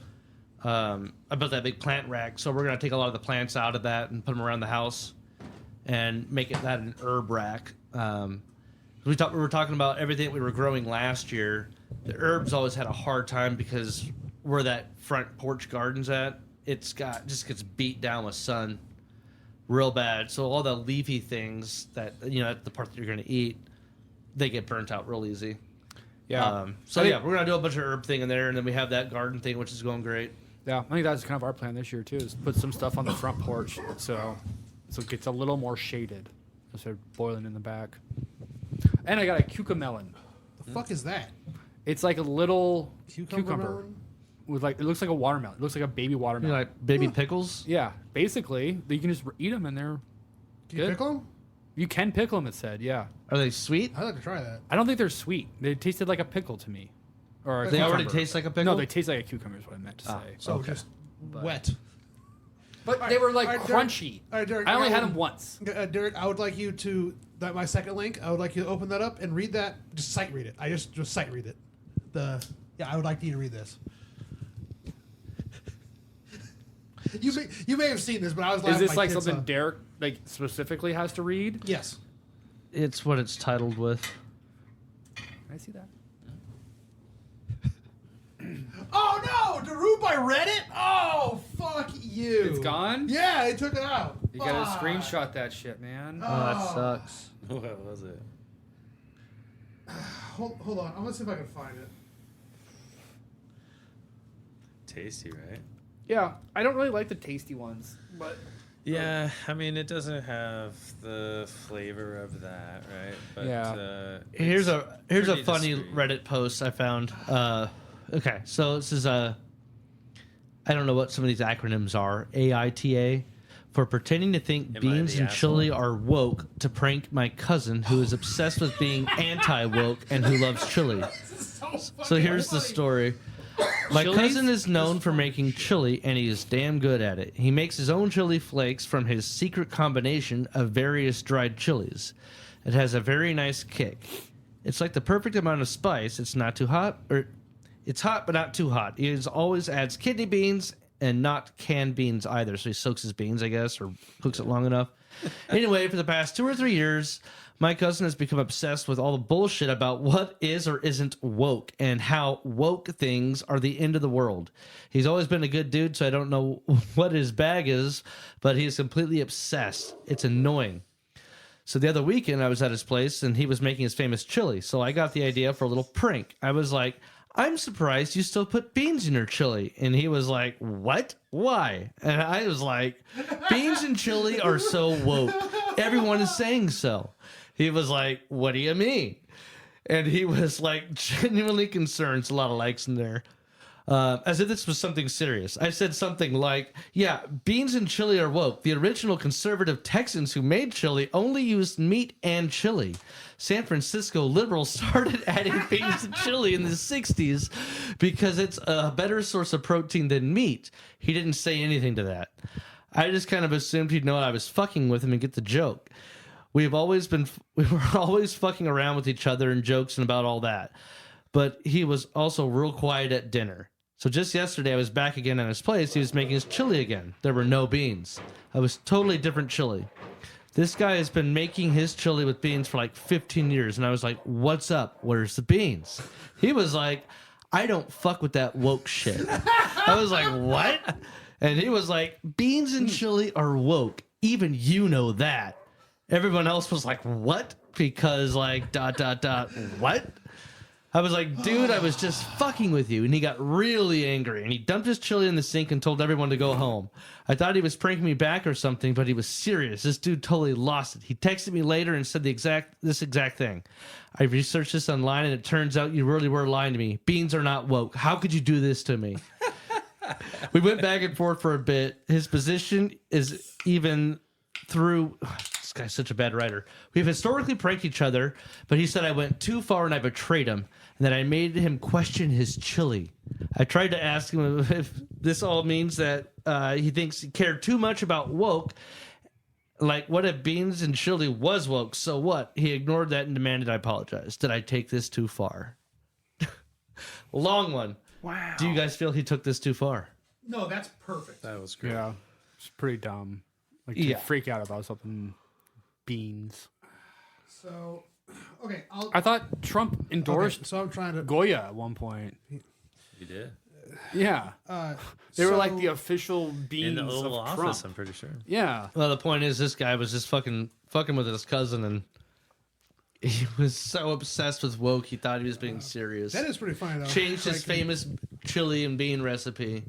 I built that big plant rack, so we're going to take a lot of the plants out of that and put them around the house and make it that an herb rack. We were talking about everything we were growing last year. The herbs always had a hard time because where that front porch garden's at, just gets beat down with sun real bad. So all the leafy things that the part that you're going to eat, they get burnt out real easy.
Yeah.
We're going to do a bunch of herb thing in there, and then we have that garden thing, which is going great.
Yeah, I think that's kind of our plan this year too, is put some stuff on the front porch so it gets a little more shaded instead of boiling in the back. And I got a cucamelon.
The fuck is that?
It's like a little cucumber
melon?
with it looks like a watermelon. It looks like a baby watermelon.
Like baby pickles?
Yeah, basically, you can just eat them and they're
Can you
good.
pickle them?
You can pickle them. It said, yeah.
Are they sweet?
I'd like to try that.
I don't think they're sweet. They tasted like a pickle to me. Or a
They already
cucumber.
taste like a pickle?
No, they taste like a cucumber. Is what I meant to say.
So just wet.
But they were like
all right, Derek.
crunchy.
All right, Derek,
I only
I
had
would-
them once.
Derek, I would like you to my second link. I would like you to open that up and read that. Just sight read it. I just sight read it. I would like you to read this. You may have seen this, but I was
Is
laughing
this
my
like
kids
something
off.
Derek specifically has to read?
Yes.
It's what it's titled with.
Can I see that?
Oh no, Darube, I read it. Oh fuck you.
It's gone?
Yeah, I took it out.
You gotta
Fuck.
screenshot that shit, man.
Oh, that sucks.
What was it?
Hold on, I'm gonna see if I can find it.
Tasty, right?
Yeah, I don't really like the tasty ones, but
Yeah, I mean, it doesn't have the flavor of that, right? But
Yeah.
Here's a
pretty
funny
discreet.
Reddit post I found. Okay, so this is I don't know what some of these acronyms are. AITA for pretending to think
Am I
beans
the
and
asshole?
chili are woke to prank my cousin who is obsessed with being anti-woke and who loves chili. So here's the story. My
Chili's?
cousin is known for making chili, and he is damn good at it. He makes his own chili flakes from his secret combination of various dried chilies. It has a very nice kick. It's like the perfect amount of spice. It's not too hot, or it's hot but not too hot. He always adds kidney beans and not canned beans either. So he soaks his beans, I guess, or cooks it long enough. Anyway, for the past 2 or 3 years, my cousin has become obsessed with all the bullshit about what is or isn't woke and how woke things are the end of the world. He's always been a good dude, so I don't know what his bag is, but he's completely obsessed. It's annoying. So the other weekend, I was at his place, and he was making his famous chili. So I got the idea for a little prank. I was like, I'm surprised you still put beans in your chili. And he was like, what? Why? And I was like, beans and chili are so woke. Everyone is saying so. He was like, what do you mean? And he was like genuinely concerned. It's a lot of likes in there. As if this was something serious. I said something like, yeah, beans and chili are woke. The original conservative Texans who made chili only used meat and chili. San Francisco liberals started adding beans and chili in the 60s because it's a better source of protein than meat. He didn't say anything to that. I just kind of assumed he'd know I was fucking with him and get the joke. We were always fucking around with each other and jokes and about all that. But he was also real quiet at dinner. So just yesterday, I was back again at his place. He was making his chili again. There were no beans. I was totally different chili. This guy has been making his chili with beans for like 15 years. And I was like, what's up? Where's the beans? He was like, I don't fuck with that woke shit. I was like, what? And he was like, beans and chili are woke. Even you know that. Everyone else was like, what? Because like, ... what? I was like, dude, I was just fucking with you. And he got really angry. And he dumped his chili in the sink and told everyone to go home. I thought he was pranking me back or something, but he was serious. This dude totally lost it. He texted me later and said this exact thing. I researched this online, and it turns out you really were lying to me. Beans are not woke. How could you do this to me? We went back and forth for a bit. His position is even through... This guy's such a bad writer. We've historically pranked each other, but he said I went too far and I betrayed him, and that I made him question his chili. I tried to ask him if this all means that he thinks he cared too much about woke. Like, what if beans and chili was woke? So what? He ignored that and demanded I apologize. Did I take this too far? Long one.
Wow.
Do you guys feel he took this too far?
No, that's perfect.
That was great.
Yeah, it's pretty dumb. Like to freak out about something. Beans.
So, okay.
I thought Trump endorsed
So I'm trying to...
Goya at one point.
You did?
Yeah. They were like the official beans
In the Oval
of
Office,
Trump.
I'm pretty sure.
Yeah.
Well, the point is, this guy was just fucking with his cousin, and he was so obsessed with woke, he thought he was being serious.
That is pretty funny, though.
Changed his famous chili and bean recipe.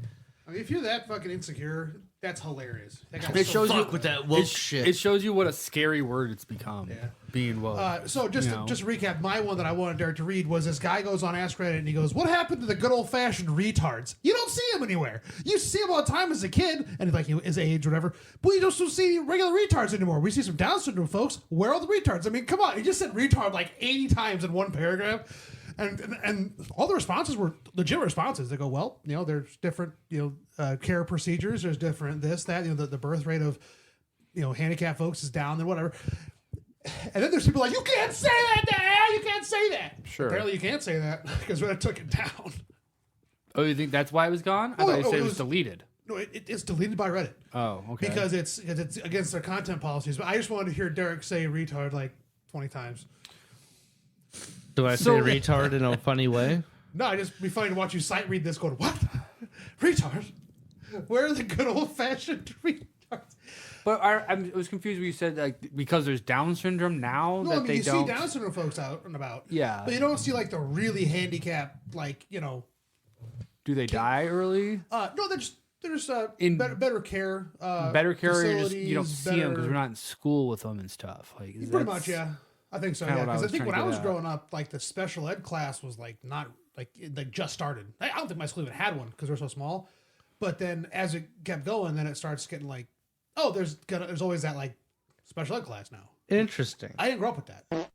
I mean, if you're that fucking insecure, that's hilarious. That guy's
It
so
shows you
Fuck with that woke shit.
It shows you what a scary word it's become.
Yeah.
Being woke.
So just
You know.
just to recap, my one that I wanted Derek to read was this guy goes on Ask Reddit and he goes, "What happened to the good old fashioned retards? You don't see them anywhere. You see them all the time as a kid, and like his age, whatever. But you don't see regular retards anymore. We see some Down syndrome folks. Where are the retards? I mean, come on. He just said retard like 80 times in one paragraph." And all the responses were legitimate responses. They go, well, you know, there's different, care procedures. There's different this, that, the birth rate of, handicapped folks is down and whatever. And then there's people like, you can't say that, Dad. You can't say that.
Sure.
Apparently you can't say that because Reddit took it down.
Oh, you think that's why it was gone? I thought you said it was deleted.
No, it's deleted by Reddit.
Oh, okay.
Because it's against their content policies. But I just wanted to hear Derek say retard like 20 times.
Do I say retard in a funny way?
No, it'd just be funny to watch you sight read this going, what? Retard? Where are the good old fashioned retards?
But I was confused when you said like because there's Down syndrome now
No,
that
I mean,
they
you
don't.
see Down syndrome folks out and about.
Yeah.
But you don't see like the really handicapped,
Do they die early?
no, there's
In
better care.
Better care, you don't see them because
better-
we're not in school with them and stuff. Like
Pretty much, yeah. I think so,
kinda
yeah.
what I
Because I
was
think
trying
when
to
I
get
was
at.
growing up, like the special ed class was like not like it just started. I don't think my school even had one because we're so small. But then as it kept going, then it starts getting like, oh, there's always that like special ed class now.
Interesting.
I didn't grow up with that.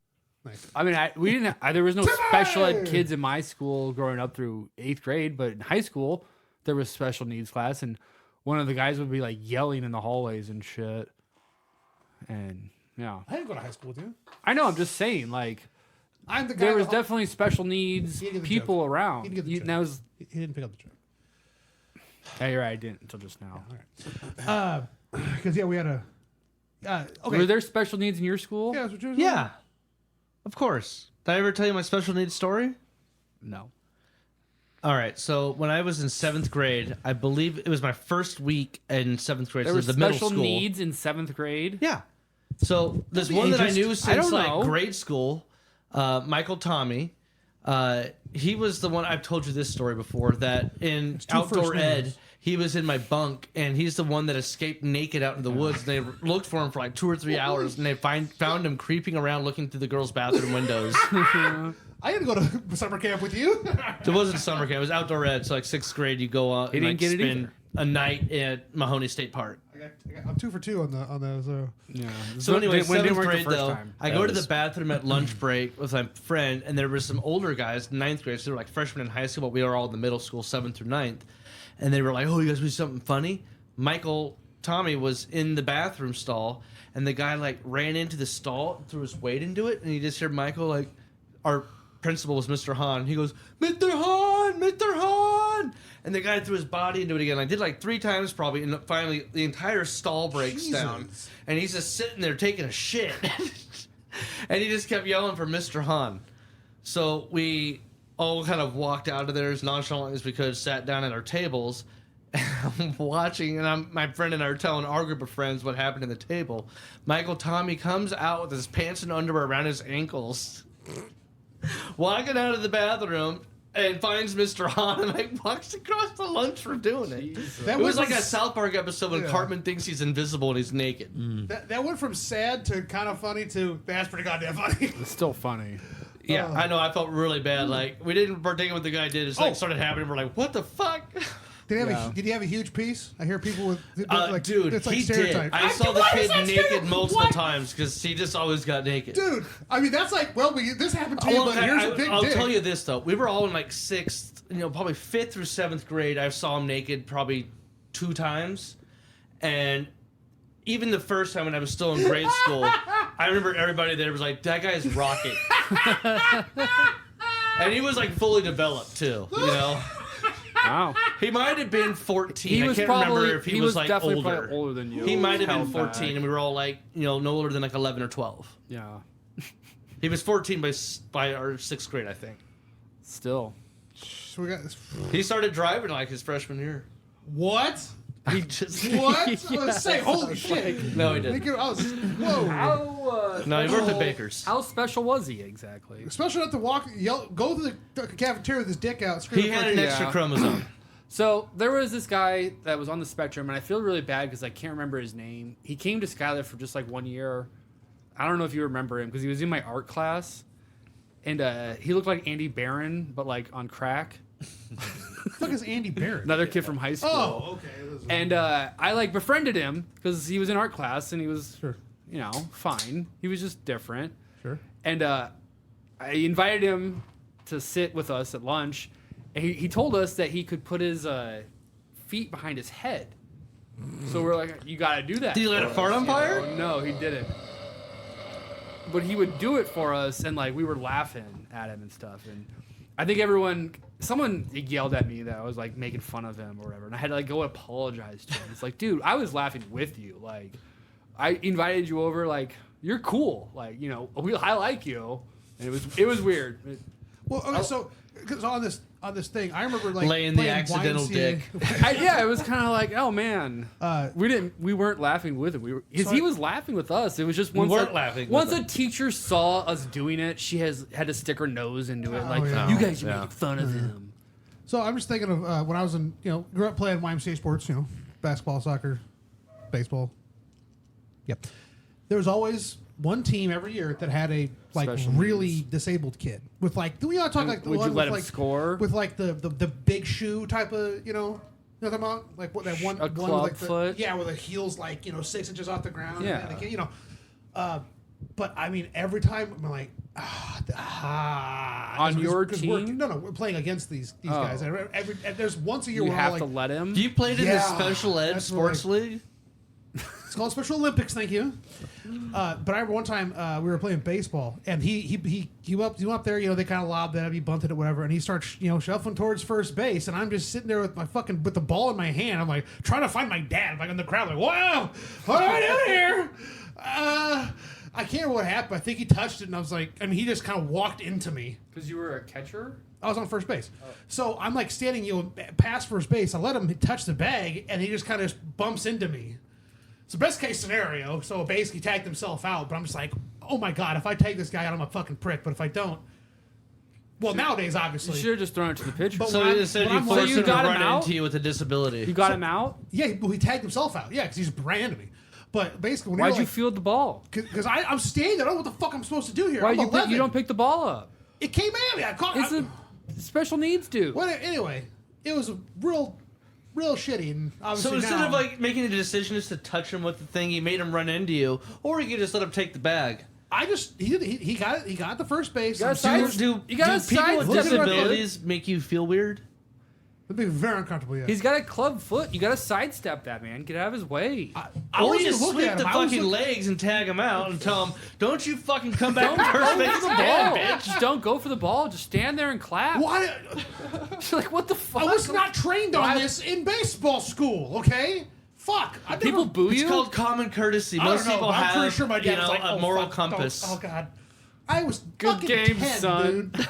Nice.
I mean, we didn't. There was no special ed kids in my school growing up through 8th grade, but in high school there was special needs class, and one of the guys would be like yelling in the hallways and shit. And yeah,
I didn't go to high school with you.
I know. I'm just saying, like
I'm the guy.
there was
that-
definitely special needs
He didn't get the
people
joke.
around.
He didn't get the joke.
That was.
He didn't pick up the joke.
Yeah, you're right. I didn't until just now.
Because we had a. Okay.
Were there special needs in your school?
Yeah, that's what you were
Yeah. Of course. Did I ever tell you my special needs story?
No.
All right. So when I was in 7th grade, I believe it was my first week in 7th grade.
There
so
were
the middle
special
school.
needs in 7th grade.
Yeah. So there's
be
one that I
ageist.
knew
I
since
don't
like
know.
grade school. Michael Tommy. He was the one I've told you this story before. That in
two
outdoor
first
ed,
names.
he was in my bunk, and he's the one that escaped naked out in the woods. And they looked for him for like 2 or 3 hours, and they found him creeping around looking through the girls' bathroom windows.
I had to go to summer camp with you.
It wasn't summer camp; it was outdoor ed. So like 6th grade, you go out
He
and
didn't
like,
get it
spend
either.
a night at Mahoney State Park.
I'm 2 for 2 on those.
Yeah.
So anyway,
when it didn't
7th
work the
grade
first
though,
time.
I
That
go to the
was-
bathroom at lunch break with my friend, and there were some older guys, 9th grade, so they were like freshmen in high school, but we were all in the middle school, 7th through 9th, and they were like, "Oh, you guys want to do something funny?" Michael Tommy was in the bathroom stall, and the guy like ran into the stall, threw his weight into it, and you just hear Michael like, our principal was Mr. Hahn. He goes, "Mr. Hahn, Mr. Hahn," and the guy threw his body into it again. I did like 3 times probably, and finally the entire stall breaks
Jesus.
down, and he's just sitting there taking a shit, and he just kept yelling for Mr. Hahn. So we all kind of walked out of there as nonchalantly as we could, sat down at our tables. I'm watching, and my friend and I are telling our group of friends what happened at the table. Michael Tommy comes out with his pants and underwear around his ankles. walking out of the bathroom and finds Mr. Hahn and like walks across the lunch for doing it.
That
It was
went
like
from
a South Park episode when
Yeah.
Cartman thinks he's invisible and he's naked.
that went from sad to kind of funny to that's pretty goddamn funny.
It's still funny.
Yeah, I know. I felt really bad. Like we didn't partake in what the guy did. It's like started happening. We're like, what the fuck?
Did he have a huge piece? I hear people with
Dude,
it's like
he did.
stereotype.
I saw the
Why is
kid
that
naked
stereotype?
multiple
What?
times because he just always got naked.
Dude, I mean that's like this happened to you,
Well,
but here's a big
I'll
dick.
tell you this though. We were all in like sixth, probably 5th through 7th grade. I saw him naked probably 2 times, and even the first time when I was still in grade school, I remember everybody there was like, "That guy's rocking," and he was like fully developed too.
Wow.
He might have been 14.
He
I
was
can't
probably
remember if he was like
definitely
older.
probably older than you.
He might have been
Held
14,
back.
and we were all like, no older than like 11 or 12.
Yeah.
He was 14 by our 6th grade, I think.
Still.
So we got this.
He started driving like his freshman year.
What?
He just
What? I was gonna say, holy shit.
No, he
I
didn't.
think I was, whoa.
No, he worked at Baker's.
How special was he exactly?
Especially not to go to the cafeteria with his dick out. Scream
He
at
had
fucking-
an extra
Yeah.
chromosome.
So there was this guy that was on the spectrum, and I feel really bad because I can't remember his name. He came to Skylar for just like 1 year. I don't know if you remember him because he was in my art class, and he looked like Andy Barron, but like on crack.
What the fuck is Andy Barrett?
Another kid from high school.
Oh, okay.
And I like befriended him because he was in art class and he was,
Sure.
fine. He was just different.
Sure.
And I invited him to sit with us at lunch. And he told us that he could put his feet behind his head. So we're like, you got to do that.
Did he let
for
it fart
us,
on
you know?
fire?
No, he didn't. But he would do it for us, and like we were laughing at him and stuff. And I think someone yelled at me that I was like making fun of him or whatever, and I had to like go apologize to him. It's like, dude, I was laughing with you. Like, I invited you over. Like, you're cool. Like, I like you. And it was weird.
Well, okay, so because on this thing, I remember like
Laying the
playing
accidental
YMCA.
dick.
Yeah, it was kind of like, oh man, we weren't laughing with him. He was laughing with us. It was just once
weren't laughing with
Once
him.
a teacher saw us doing it, she had to stick her nose into it. Like,
yeah.
you guys are making fun of him.
So I'm just thinking of when I was grew up playing YMCA sports, basketball, soccer, baseball. Yep. There was always one team every year that had a
Special
really
needs.
disabled kid with like. Do we not talk
And
like the
would
one
you let
with
him
like
score?
with like the big shoe type of what I'm about? Like what that one
A
one
club
with like
foot?
yeah, with the heels like 6 inches off the ground.
Yeah.
and the kid, but I mean every time I'm like
On your
'cause we're-
team?
No, we're playing against these guys. And there's once a year
You
where
have
I'm
to
like,
let him.
You played in the
Yeah,
special ed
that's
sports
right.
league?
It's called Special Olympics, thank you. But I remember one time we were playing baseball, and he went up there. They kind of lobbed that, he bunted it, whatever, and he starts shuffling towards first base, and I'm just sitting there with the ball in my hand. I'm like trying to find my dad. I'm like in the crowd, like, wow, what am I doing here? I can't remember what happened. I think he touched it, and I was like, he just kind of walked into me.
Because you were a catcher?
I was on first base. So I'm like standing, past first base. I let him touch the bag, and he just kind of bumps into me. It's the best case scenario. So basically tagged himself out, but I'm just like, oh my God, if I tag this guy out, I'm a fucking prick. But if I don't, well, nowadays,
You
obviously.
should have just thrown it to the pitcher.
But
So
when I'm-
you said
when
you
I'm
forced
like-
you
him to
got him
run
out?
into you with a disability.
You got him out?
Yeah, he tagged himself out. Yeah, because he's ran to me. But basically, when
Why'd
you're
you field the ball?
Because I'm standing there. I don't know what the fuck I'm supposed to do here.
Why
I'm 11.
you don't pick the ball up?
It came at me. I caught
It's a special needs dude.
Well, anyway, it was a real shitty. And obviously
So instead
now,
of like making a decision just to touch him with the thing, he made him run into you, or you could just let him take the bag.
he got it. He got the first base.
You gotta
I'm
side-
still-
Do
You gotta
people with
sidestep him.
disabilities make you feel weird?
It'd be very uncomfortable. Yeah.
He's got a club foot. You got to sidestep that man. Get out of his way.
I
Or
wasn't
you
looking
sweep
at
the
him. I was
fucking
looking-
legs and tag him out and tell him, "Don't you fucking come back to
Don't
first
go
base
for the
again,
ball.
bitch."
Just don't go for the ball. Just stand there and clap.
Why?
Like what the fuck?
I was not trained on this in baseball school. Okay. Fuck. I
People
never,
boo
It's
you.
called common courtesy.
I don't
Most
know,
people
but I'm
have,
pretty sure my dad was like,
a
oh,
moral
fuck,
compass.
Oh God. I was
Good
fucking
game,
10,
son.
dude.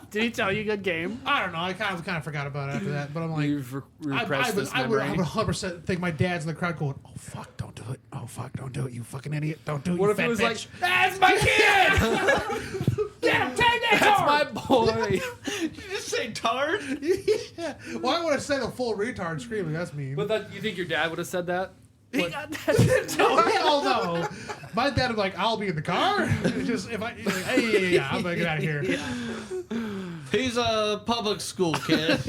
Did he tell you good game?
I don't know. I kind of forgot about it after that, but I'm like,
You've repressed this
I would
memory.
100% think my dad's in the crowd going, "Oh fuck, don't do it! Oh fuck, don't do it! You fucking idiot! Don't do it!
What
you
if it
fat
was
bitch.
like, that's my kid?
Get him, take that
That's
tard!
my boy.
You just say tard?
Yeah. Well, I want to say the full retard screaming. That's mean.
But that, you think your dad would have said that? He got that.
Oh, hell no. My dad would be like, I'll be in the car. Just if I, he's like, hey, yeah, I'm gonna get out of here.
He's a public school kid.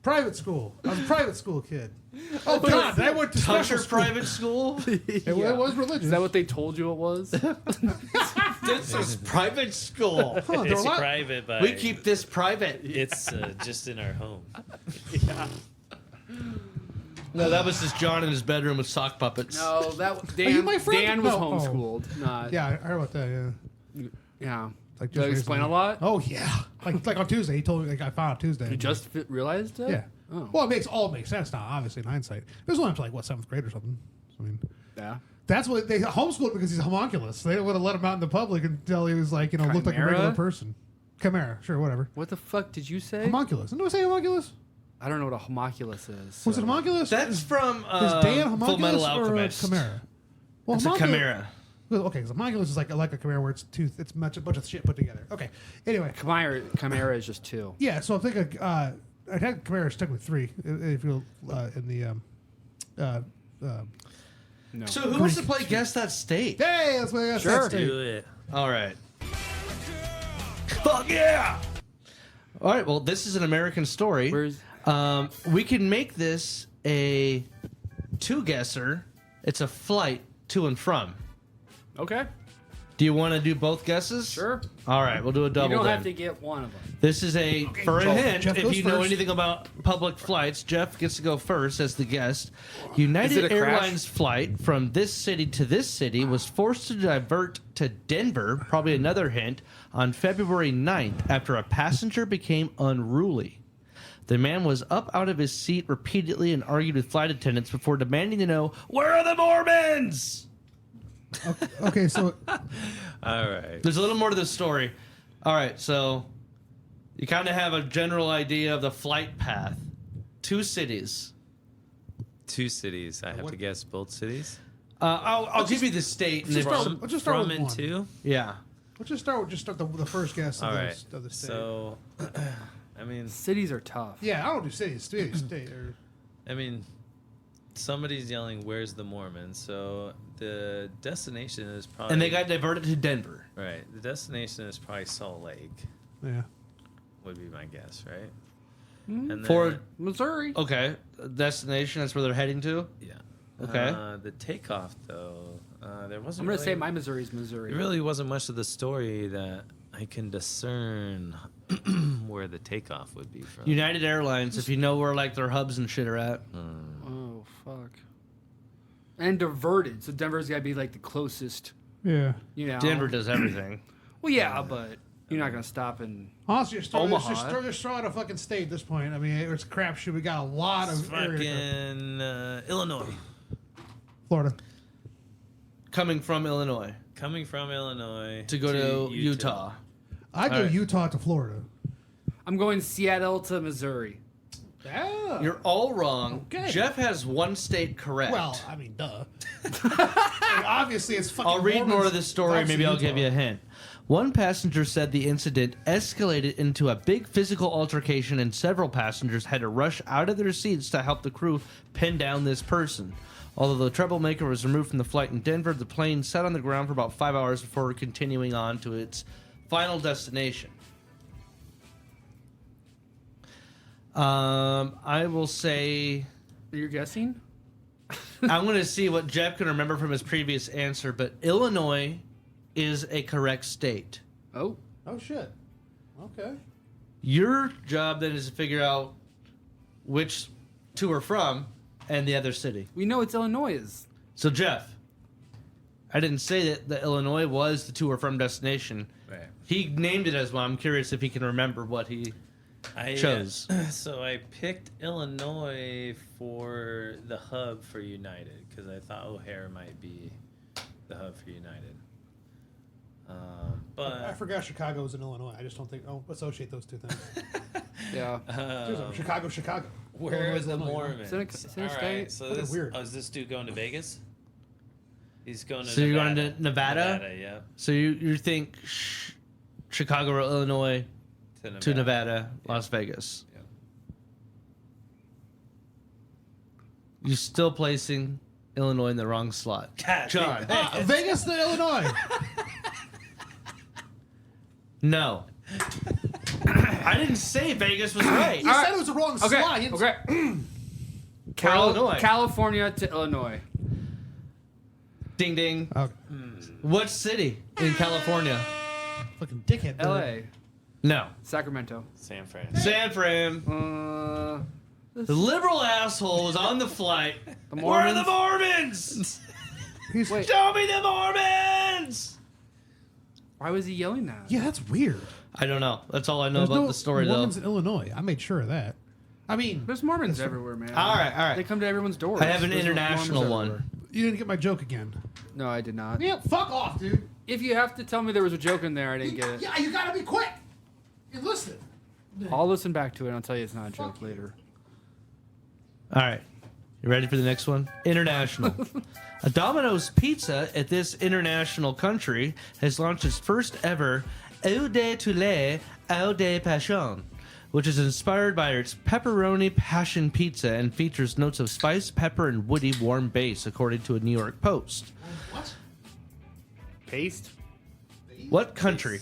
Private school. I was a private school kid. Oh God, I went to special
Tucker
school.
private school?
It was religious.
Is that what they told you it was?
This is private school.
Huh, there were
It's
a lot-
private, but
We keep this private.
it's just in our home.
No, that was just John in his bedroom with sock puppets.
No, that
you
Dan.
my friend?
Dan was
No. Oh.
homeschooled. Not.
Yeah, I heard about that. Yeah.
Yeah.
Like
Did I
just
explain
recently.
a lot?
Oh yeah, like on Tuesday. He told me like I found out Tuesday.
You just realized it?
yeah.
Oh.
Well, it makes sense now. Obviously, in hindsight, it was only up to like what 7th grade or something. I mean,
Yeah.
that's what they homeschooled because he's a homunculus. They would have let him out in the public until he was like looked like a
Chimera?
regular person. Chimera, sure, whatever.
What the fuck did you say?
Homunculus. Didn't I say homunculus?
I don't know what a homunculus is.
Was it homunculus?
That's from
Is Dan
Full
homunculus
Metal
or a
Alchemist.
chimera? Well,
It's a chimera.
Well, okay, because homunculus is like a chimera where it's a bunch of shit put together. Okay. Anyway,
Chimera is just two.
yeah. So I think I had chimera stuck with 3. If you in the
No.
So who wants to play Guess That State?
hey, that's what I got.
Sure.
Do it.
All right. Fuck yeah! All right, well, this is an American story.
Where's
We can make this a two-guesser. It's a flight to and from.
okay?
Do you want to do both guesses?
Sure.
All right, we'll do a double
You don't
then.
have to get one of them.
This is for a hint,
Jeff
if
goes
you know
first.
anything about public flights, Jeff gets to go first as the guest. United
Is it a crash?
Airlines flight from this city to this city was forced to divert to Denver, probably another hint, on February 9th after a passenger became unruly. The man was up out of his seat repeatedly and argued with flight attendants before demanding to know, "Where are the Mormons?"
Okay, so
All right.
There's a little more to this story. All right, so you kind of have a general idea of the flight path. 2 cities.
2 cities. I have to guess both cities.
I'll give you the state. And
Let's
if-
just start- let's just start
From
with
and
one.
to.
yeah.
let's just start the first guess
All
of,
right.
of the state.
So, I mean,
Cities are tough.
Yeah, I don't do cities. State or
somebody's yelling, "Where's the Mormons?" So the destination is probably
And they got diverted to Denver.
right. The destination is probably Salt Lake.
yeah.
Would be my guess, right? And then,
For
Missouri.
okay, destination. That's where they're heading to.
yeah.
Okay.
The takeoff though, there wasn't.
I'm gonna
really,
say my Missouri's Missouri.
There really wasn't much of the story that I can discern where the takeoff would be from.
United Airlines. If you know where like their hubs and shit are at.
Oh fuck. And diverted, so Denver's gotta be like the closest.
Yeah.
You know.
Denver does everything.
Well, yeah, but you're not gonna stop in.
Honestly, just
Omaha.
just throw out a fucking state at this point. I mean, it's a crapshoot. We got a lot
It's
of area.
fucking Illinois.
Florida.
Coming from Illinois
Coming from Illinois
to go to Utah.
I go
All right.
Utah to Florida.
I'm going Seattle to Missouri.
Yeah.
You're all wrong.
Okay.
Jeff has one state correct.
Well, I mean, duh. I mean, obviously, it's fucking.
I'll read more
Mormons.
of the story.
It's
Maybe I'll
obviously
give you a hint. One passenger said the incident escalated into a big physical altercation, and several passengers had to rush out of their seats to help the crew pin down this person. Although the troublemaker was removed from the flight in Denver, the plane sat on the ground for about 5 hours before continuing on to its final destination. I will say
You're guessing?
I'm going to see what Jeff can remember from his previous answer, but Illinois is a correct state.
Oh.
Oh shit. Okay.
Your job then is to figure out which two are from and the other city.
We know it's Illinois.
So Jeff, I didn't say that the Illinois was the to or from destination.
Right.
He named it as one. I'm curious if he can remember what he chose.
So I picked Illinois for the hub for United because I thought O'Hare might be the hub for United.
I
But
forgot Chicago was in Illinois. I just don't think. Oh, associate those two things.
Yeah.
Chicago.
where
Illinois
are
is
the
Illinois.
Mormons?
It's in a
All right,
state.
so
Fucking
this
weird.
is this dude going to Vegas? He's going to
So you're going to Nevada?
Nevada, yeah.
So you think Chicago or Illinois to Nevada, Las Vegas.
Yeah.
You're still placing Illinois in the wrong slot.
God,
John.
Vegas to Illinois.
No. I didn't say Vegas was right.
You said it was the wrong
Okay.
slot. You didn't-
Okay.
Illinois.
California to Illinois.
Ding ding.
Okay.
What city in California?
Fucking dickhead.
L.A.
No.
Sacramento.
San Fran.
San Fran. The liberal asshole was on the flight.
The
Where are
Mormons.
the Mormons?
He's-
Wait.
Show me the Mormons!
Why was he yelling that?
Yeah, that's weird.
I don't know. That's all I know
There's
about
no
the story,
Mormons
though.
in Illinois. I made sure of that. I mean,
There's Mormons everywhere, man.
All right.
They come to everyone's doors.
I have an
There's
international
Mormons
one.
everywhere.
you didn't get my joke again.
No, I did not.
Yeah, fuck off, dude.
If you have to tell me there was a joke in there, I didn't get it.
Yeah, you gotta be quick and listen.
I'll listen back to it and I'll tell you it's not a joke
Fuck you.
later.
All right. You ready for the next one? International. A Domino's Pizza at this international country has launched its first ever Eau de Toulet Eau de Passion, which is inspired by its pepperoni passion pizza and features notes of spice, pepper, and woody warm base, according to a New York Post.
What?
Paste?
What country?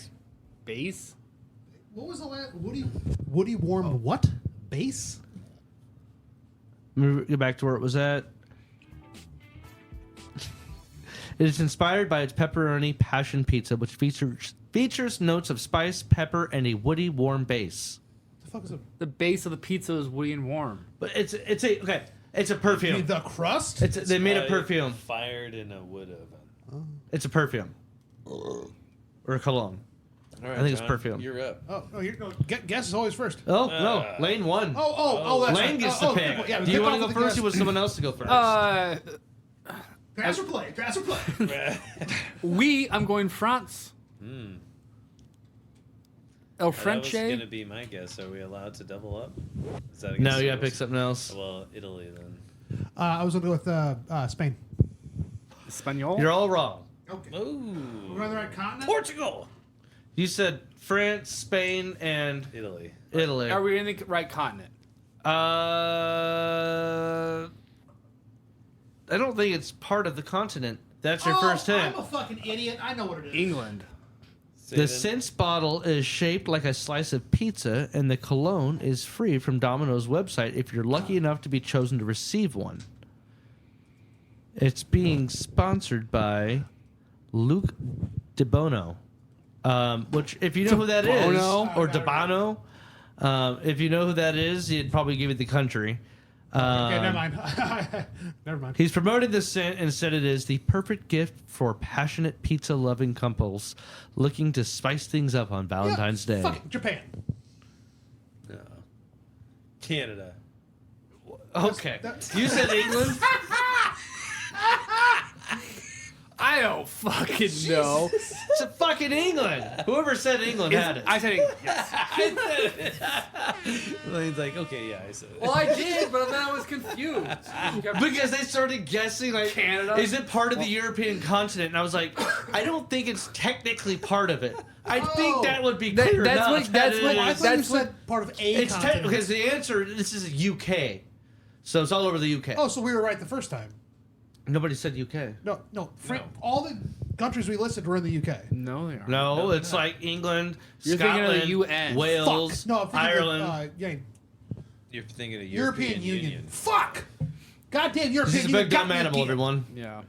Base?
What was the last Woody warmed what? Base?
Let me get back to where it was at. It is inspired by its pepperoni passion pizza, which features notes of spice, pepper, and a woody warm base.
The fuck is it?
The base of the pizza is woody and warm.
But it's a perfume.
The crust?
They made a perfume.
Fired in a wood oven.
It's a perfume or a cologne.
All right,
I think it's
John,
perfume.
You're up.
Guess is always first.
Oh no, Lane won.
That's
Lane
right.
gets
Oh,
to
good
pick.
point. Yeah,
Do you
pick
want
off
to go
the
first,
guess.
or was someone else to go first?
Grass or play? Grass or play?
I'm going France. El
That was
French.
going to be my guess. Are we allowed to double up? Is that
No,
against
you gotta
rules?
pick something else.
Well, Italy then.
I was gonna go with Spain.
Espanol.
You're all wrong.
Okay.
Ooh.
We're on the right continent?
Portugal.
You said France, Spain, and
Italy.
Italy.
Are we in the right continent?
I don't think it's part of the continent. That's your first hint.
I'm a fucking idiot. I know what it is.
England.
Say
The
it
Sense bottle is shaped like a slice of pizza, and the cologne is free from Domino's website if you're lucky enough to be chosen to receive one. It's being sponsored by Luke DeBono, which, if you know who that is,
DeBono?
or DeBono, if you know who that is, he'd probably give you the country.
Okay, never mind. Never mind.
He's promoted this scent and said it is the perfect gift for passionate pizza-loving couples looking to spice things up on Valentine's Day.
Fuck it, Japan.
No. Canada.
Okay. You said England?
I don't fucking know.
It's a fucking England. Whoever said England had it.
I said England. Yes.
Lane's like, okay, yeah, I said it.
Well, I did, but then I was confused.
Because they started guessing, like,
Canada?
is it part of the European continent? And I was like, I don't think it's technically part of it. I think that would be clear
that's
enough.
what- that's
that
what-
it
I
is.
thought
That's
you said part of a
It's
continent.
because the answer, this is UK. So it's all over the UK.
Oh, so we were right the first time.
Nobody said UK.
No. All the countries we listed were in the UK.
No, they aren't.
No, it's like England,
You're thinking of
Scotland,
the UN.
Wales,
Fuck. No, I'm thinking
Ireland.
of,
You're thinking of
European Union. Fuck! Goddamn European
This is a
Union.
big
got
dumb
me
animal,
again.
everyone.
Yeah.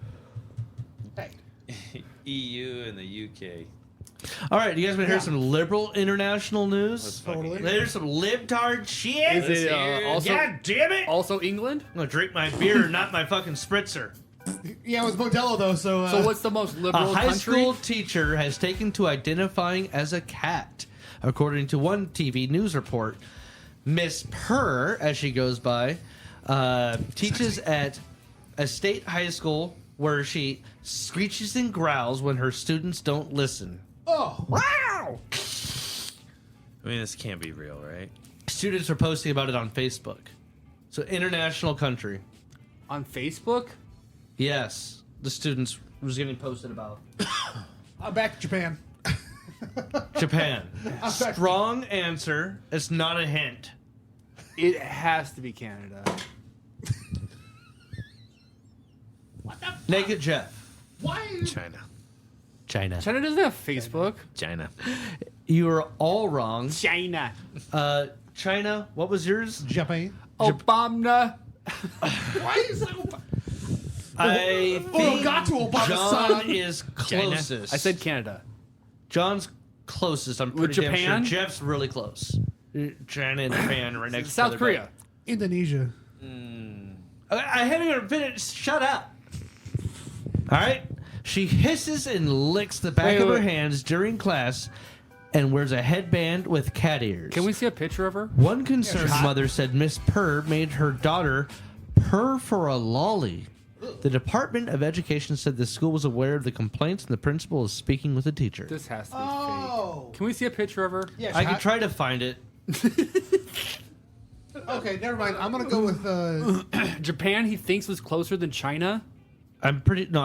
Hey.
EU and the UK.
All right, you guys want to hear some liberal international news?
Let's fucking
Totally.
There's some libtard shit.
Is it also
God damn it!
also England?
I'm gonna drink my beer, not my fucking spritzer.
Yeah, it was Modelo though, so...
So what's the most
A
liberal
high
country?
school teacher has taken to identifying as a cat, according to one TV news report. Miss Purr, as she goes by, teaches at a state high school where she screeches and growls when her students don't listen.
Oh!
Wow!
I mean, this can't be real, right?
Students are posting about it on Facebook. So international country.
On Facebook?
Yes, the students was getting posted about.
I'm back to Japan.
Japan.
I'm back.
Strong answer. It's not a hint.
It has to be Canada.
Naked Jeff.
Why?
China.
China.
China doesn't have Facebook.
China.
You are all wrong.
China.
China. What was yours?
Japan.
Obama.
Why is that?
I think
got to Obama's
John
son.
is closest.
I said Canada.
John's closest. I'm
With
pretty damn
Japan?
sure. Jeff's really close. China and Japan right next to
South
each other.
Korea.
Indonesia.
I haven't even finished. Shut up. All right. She hisses and licks the back of her hands during class and wears a headband with cat ears.
Can we see a picture of her?
One concerned mother said Miss Purr made her daughter purr for a lolly. The Department of Education said the school was aware of the complaints and the principal is speaking with the teacher.
This has to be
Oh.
fake. Can we see a picture of her?
Yeah,
I can try to find it.
Okay, never mind. I'm gonna go with.
Japan, he thinks was closer than China.
I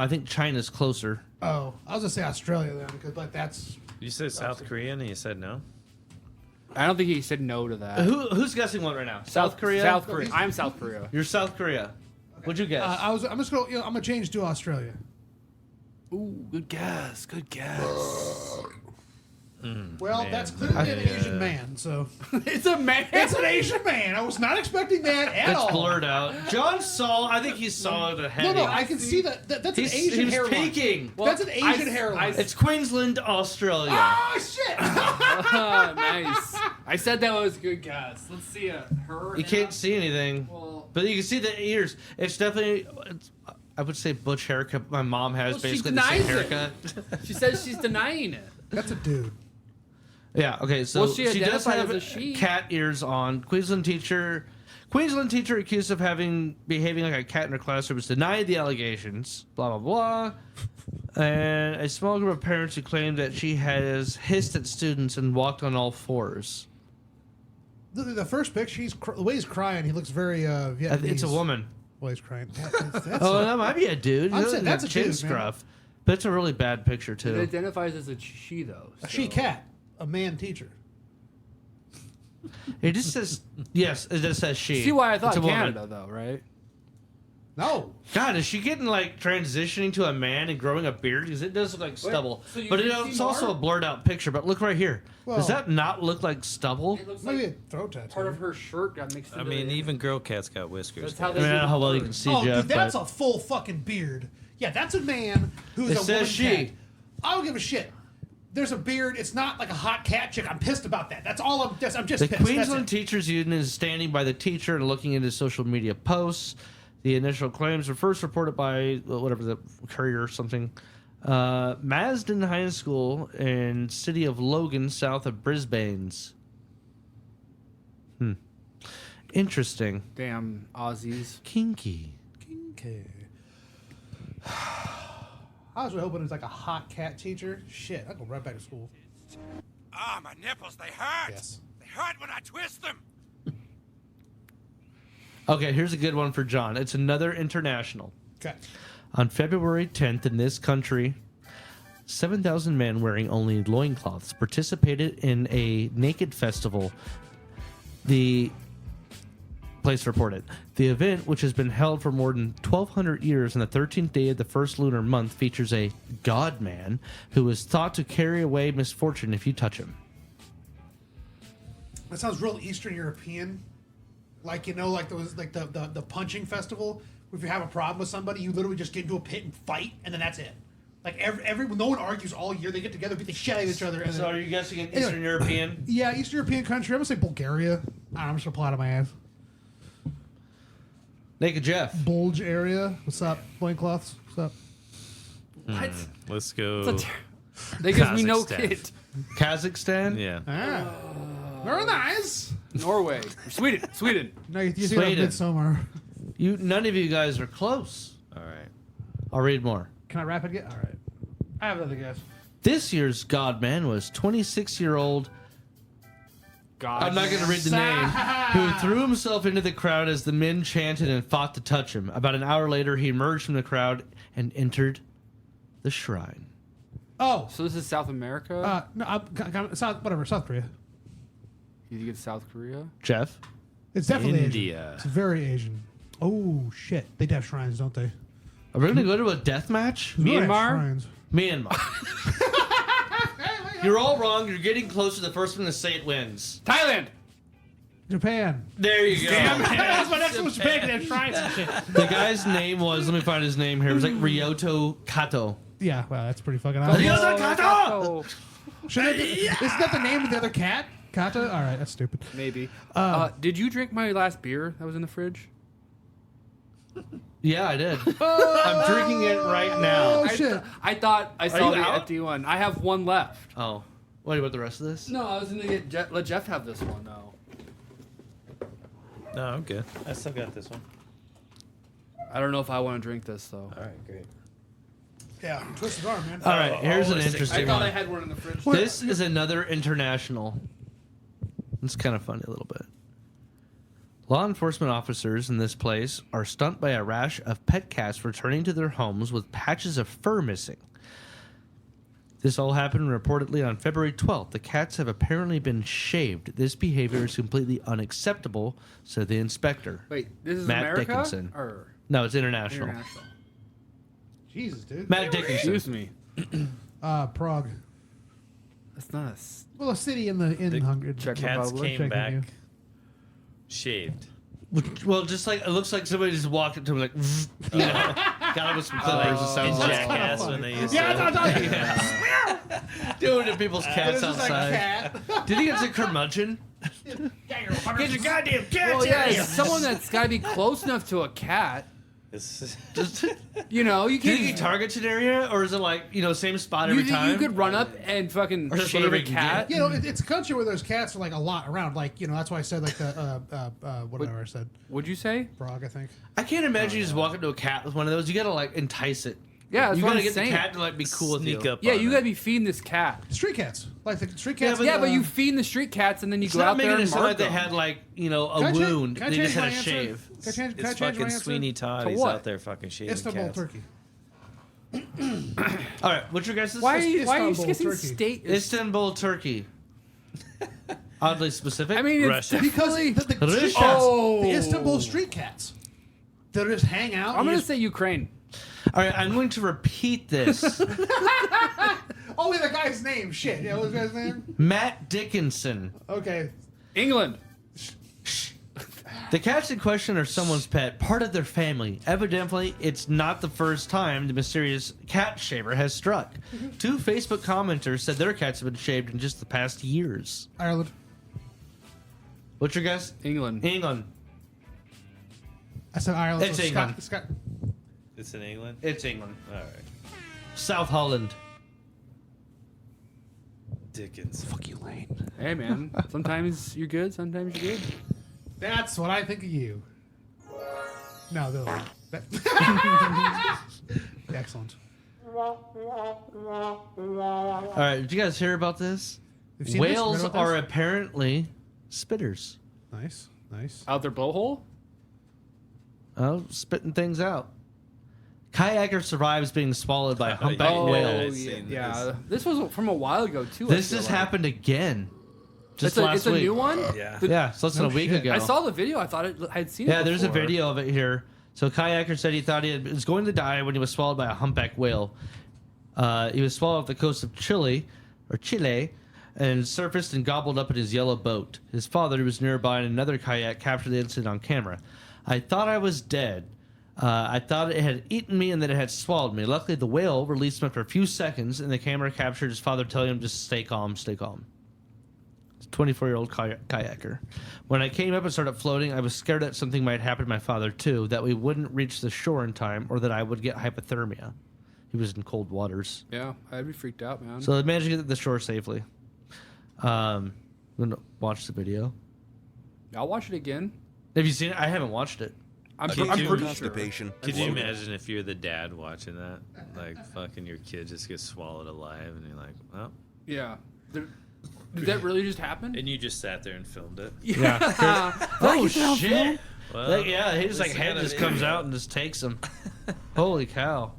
think China's closer.
Oh, I was gonna say Australia then, because like that's.
You said South Korea and you said no?
I don't think he said no to that.
Who's guessing what right now? South Korea?
South Korea. I'm South Korea.
You're South Korea. What'd you guess?
I'm just gonna. I'm gonna change to Australia.
Ooh, good guess. Good guess.
Well, that's clearly an Asian man. So
It's a man.
it's an Asian man. I was not expecting that at
It's
all.
blurred out. John saw. I think he saw the
No,
heading.
no, I can see that. That's an
he
Asian
was
hairline.
peeking.
That's an Asian hairline.
It's Queensland, Australia.
Oh shit!
Ah, nice. I said that was a good guess. Let's see her.
You can't see anything,
Well,
but you can see the ears. It's definitely. I would say butch haircut. My mom has
Well, she
basically the same
denies it.
haircut.
she says she's denying it.
That's a dude.
Yeah. Okay. So
Well, she
she does
identified
have
as a she.
cat ears on. Queensland teacher accused of behaving like a cat in her classroom has denied the allegations. Blah blah blah. And a small group of parents who claim that she has hissed at students and walked on all fours.
The first picture, the way he's crying, he looks very Vietnamese.
It's a woman.
Well, he's crying.
That might be a dude.
I'm saying that's a
chin
dude, man.
scruff. But it's a really bad picture
It
too.
identifies as a she though.
a she cat, a man teacher.
It just says yes. It just says she.
See why I thought
It's a woman.
Canada though, right?
No,
God, is she getting like transitioning to a man and growing a beard? Because it does look like stubble.
so you
But
can
it's
see
also
more?
a blurred out picture. But look right here.
Well-
Does that not look like stubble?
It looks
maybe
like
a throat tattoo.
part of her shirt got mixed.
I
into
mean,
the-
even girl cats got whiskers.
That's how
I
they
mean, I don't know how well you
bird.
can see,
Oh,
Jeff.
dude, that's
but
a full fucking beard. Yeah, that's a man who's
It
a
says
woman
she.
cat. I don't give a shit. There's a beard. It's not like a hot cat chick. I'm pissed about that. That's all I'm just
the
pissed. That's
Queensland
it.
Teachers Union is standing by the teacher and looking into social media posts. The initial claims were first reported by whatever the Courier or something. Masden High School in city of Logan, south of Brisbane's. Interesting.
Damn Aussies.
Kinky.
Okay. I was really hoping it was like a hot cat teacher. Shit, I'd go right back to school.
Ah, my nipples, they hurt.
Yes.
They hurt when I twist them.
Okay, here's a good one for John. It's another international.
Okay.
On February 10th in this country, 7,000 men wearing only loincloths participated in a naked festival. The place reported. The event, which has been held for more than 1,200 years on the 13th day of the first lunar month, features a god man who is thought to carry away misfortune if you touch him.
That sounds real Eastern European. Like, you know, like those, like the punching festival. If you have a problem with somebody, you literally just get into a pit and fight, and then that's it. Like no one argues all year. They get together, beat the shit out of each other. And
So
then,
are you guessing an Eastern European?
yeah, Eastern European country. I'm gonna say Bulgaria. I don't know, I'm just gonna pull out of my ass.
Naked Jeff.
Bulge area. What's up? Loincloths. What's up?
What?
Let's go.
It's a They gives me no
Kazakhstan.
kid.
Oh.
Kazakhstan?
Yeah.
Ah. Very nice.
Norway. Sweden.
No, you think
Sweden.
of Midsommar.
None of you guys are close.
All right.
I'll read more.
Can I rapid get? All right. I have another guess.
This year's God Man was 26-year-old.
God.
I'm not going to read the name. Who threw himself into the crowd as the men chanted and fought to touch him. About an hour later, he emerged from the crowd and entered the shrine.
Oh,
So this is South America.
no, South Korea.
You think it's South Korea?
Jeff?
It's definitely Asian.
India.
It's very Asian. Oh shit, they have shrines, don't they?
Are we going to go to a death match?
They have
Myanmar?
shrines.
Myanmar. You're all wrong. You're getting closer. The first one to say it wins.
Thailand.
Japan.
There you go.
That's my next one was Japan. They have shrines and shit.
The guy's name was, let me find his name here. It was like Ryoto Kato.
Yeah, well, that's pretty fucking obvious.
Ryoto Kato!
Isn't that the name of the other cat? Kata? All right, that's stupid.
Maybe. Did you drink my last beer that was in the fridge?
Yeah, I did. I'm drinking it right now.
Oh shit!
I thought I saw
you
the
out?
empty one. I have one left.
Oh. What about the rest of this?
No, I was gonna let Jeff have this one though.
No, I'm good. I still got this one.
I don't know if I want to drink this though.
All right, great.
Yeah, twisted arm, man.
All right, here's an
I
I
interesting
thought I
one.
had one in the fridge.
This is another international. It's kind of funny a little bit. Law enforcement officers in this place are stunned by a rash of pet cats returning to their homes with patches of fur missing. This all happened reportedly on February 12th. The cats have apparently been shaved. This behavior is completely unacceptable, said the inspector.
Wait, this is
Matt
America
Dickinson.
or
No, it's international.
international?
Jesus, dude.
Matt Dickinson.
Excuse me.
Prague.
That's not a. s-
Well, a city in Hungary.
Czech
Cats
Republic.
came
Checking
back
you.
shaved.
Well, just like it looks like somebody just walked up to him like, you know, got him with some clippers. It sounds
In
like
Jackass when they used
Yeah,
to.
doing it to people's cats
This is like a
outside.
cat.
Did he get a curmudgeon? Get your goddamn cats
Well, yeah,
out of here.
it's someone that's got to be close enough to a cat.
This-
Just,
You know, you
do you think he
can.
targets an area, or is it like, you know, same spot every time?
You could run up and fucking
Or just
shave
whatever
a
you can
cat.
You know, it's a country where there's cats are like a lot around. Like, you know, that's why I said like the whatever I said.
What'd you say?
Prague, I think.
I can't imagine you just walk up to a cat with one of those. You gotta like entice it.
Yeah, that's
you
what
gotta
I'm
get
saying.
the cat to like be cool with you.
Sneak up.
Yeah,
on
you
it.
gotta be feeding this cat.
Street cats, like the street
Yeah,
cats.
but-
Yeah, but you feed the street cats and then you
It's
go
not
out
making
there
it
and
sound
mark
like they
them.
had like, you know, a
Can I change-
wound.
can I
They just
change
had a
my answer?
shave.
Can I change
It's
my
fucking
answer?
Sweeney Todd.
To
He's
what?
out there fucking shaving
Istanbul,
cats.
Turkey.
All right, what's your guys'
Why are you
Istanbul,
guessing
Turkey.
state?
Istanbul, Turkey. Oddly specific.
I mean, it's
Russia.
Because
definitely.
the street
Russia.
cats,
Oh.
the Istanbul street cats, they just hang out.
I'm
you
gonna
just-
say Ukraine.
All right, I'm going to repeat this.
Oh, wait, the guy's name. Shit. Yeah, what's the guy's name?
Matt Dickinson.
Okay.
England.
The cats in question are someone's pet, part of their family. Evidently, it's not the first time the mysterious cat shaver has struck. Two Facebook commenters said their cats have been shaved in just the past years.
Ireland.
What's your guess?
England.
England.
I said Ireland.
It's
so
England.
Scott.
It's in England.
It's England.
All right.
South Holland.
Dickens.
Fuck you, Lane.
Hey man, sometimes you're good, sometimes you're good.
That's what I think of you. No, the excellent.
All right, did you guys hear about this?
You've seen
Whales
this? Read about
are
this?
apparently spitters.
Nice, nice.
Out their blowhole?
Oh, spitting things out. Kayaker survives being swallowed by a humpback
Oh,
whale.
I've seen
yeah. This was from a while ago too. I
This
feel
has
like.
happened again. Just
It's
last
it's a
week.
new one.
Yeah.
Yeah, it's less than
No
a week
shit.
ago.
I saw the video. I thought I'd seen it.
Yeah, there's a
before.
video of it here. So Kayaker said he thought he was going to die when he was swallowed by a humpback whale. He was swallowed off the coast of Chile, and surfaced and gobbled up in his yellow boat. His father, who was nearby in another kayak, captured the incident on camera. I thought I was dead. I thought it had eaten me and that it had swallowed me. Luckily, the whale released him after a few seconds, and the camera captured his father telling him just stay calm, stay calm. 24-year-old kayaker. When I came up and started floating, I was scared that something might happen to my father too, that we wouldn't reach the shore in time, or that I would get hypothermia. He was in cold waters.
Yeah, I'd be freaked out, man.
So they managed to get to the shore safely. I'm gonna watch the video.
I'll watch it again.
Have you seen it? I haven't watched it.
I'm
Could you-
pretty sure.
Constipation.
Could you imagine if you're the dad watching that? Like, fucking your kid just gets swallowed alive, and you're like, well.
Yeah. Did that really just happen?
And you just sat there and filmed it.
Yeah.
Oh shit!
Well,
Yeah, he just like
this
head
is
just
gonna
comes
be-
out and just takes him. Holy cow!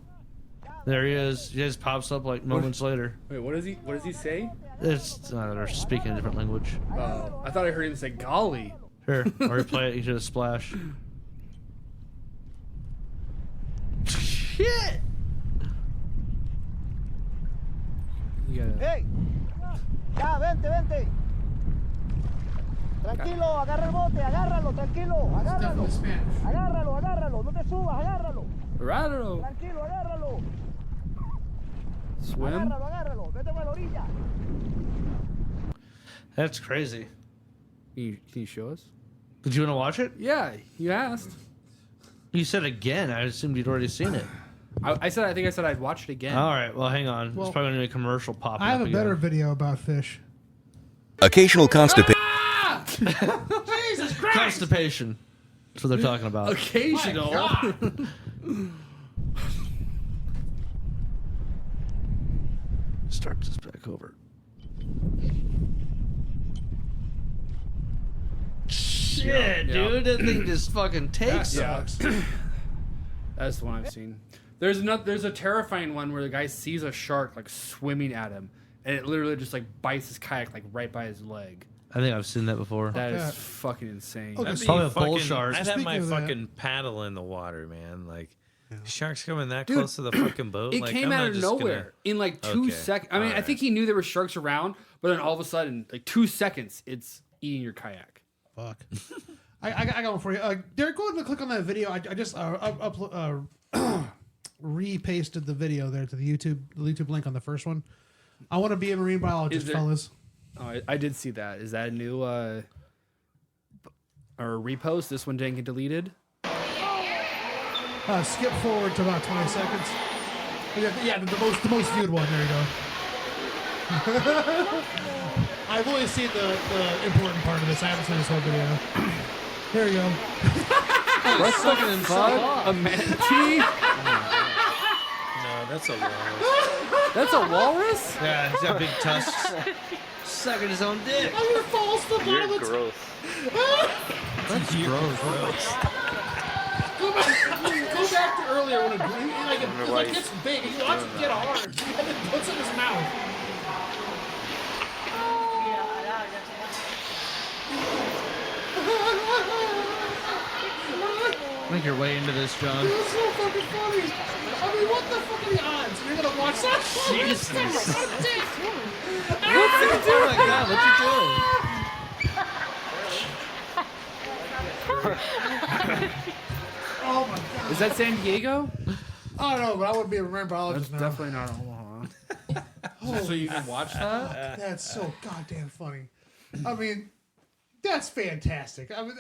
There he is. He just pops up like moments later.
Wait, what does he say?
It's they're speaking a different language.
I thought I heard him say golly.
Here, I'll replay it. You should splash. Shit!
You gotta...
¡Ey! Ya, vente. Tranquilo, agarra el bote, agárralo, tranquilo, agárralo.
Definitely Spanish.
Agárralo, no te subas, agárralo.
Rado.
Tranquilo, agárralo.
Swim?
Agárralo, vete para la orilla.
That's crazy.
Can you show us?
Did you want to watch it?
Yeah, you asked.
You said again. I assumed you'd already seen it.
I think I said I'd watch it again.
All right. Well, hang on.
Well,
it's probably going to be a commercial pop.
I have a better video about fish.
Occasional constipation.
Jesus Christ!
Constipation. That's what they're talking about.
Occasional.
Start this back over. Shit,
Yeah.
dude. That thing just fucking takes
Yeah.
us.
That's the one I've seen. There's a terrifying one where the guy sees a shark like swimming at him, and it literally just like bites his kayak like right by his leg.
I think I've seen that before.
That is
that.
fucking insane.
Okay,
That'd be
probably a bull
fucking-
shark.
I'd have my
Speaking of that-
fucking paddle in the water, man. Like, sharks coming that close to the fucking boat.
It
like,
came
I'm
out
not
of
just
nowhere
gonna-
in like 2
Okay,
seconds. I mean, I
alright.
think he knew there were sharks around, but then all of a sudden, like 2 seconds, it's eating your kayak.
Fuck. I got one for you. Derek, go ahead and click on that video. I just repasted the video there to the YouTube link on the first one. I want to be a marine biologist,
Is there-
fellas.
Oh, I did see that. Is that a new or repost? This one didn't get deleted.
Skip forward to about 20 seconds. Yeah, the most viewed one. There you go. I've only seen the important part of this. I haven't seen this whole video. Here we go.
What's fucking fuck? A manatee?
No, that's a walrus.
That's a walrus?
Yeah, he's got big tusks. Sucking his own dick.
I'm gonna fall off the bottom of the
gross.
That's gross.
Go back to earlier when it gets big. He wants to get hard, and then puts it in his mouth.
I think you're way into this, John.
That's so fucking funny. I mean, what the fuck are the odds? You're gonna watch that?
Jesus.
Oh
Oh my god, what you doing?
Oh my god.
Is that San Diego?
I don't know, but I wouldn't be a marine biologist now.
Definitely not Omaha. So you can watch that?
That's so goddamn funny. I mean, that's fantastic. I mean,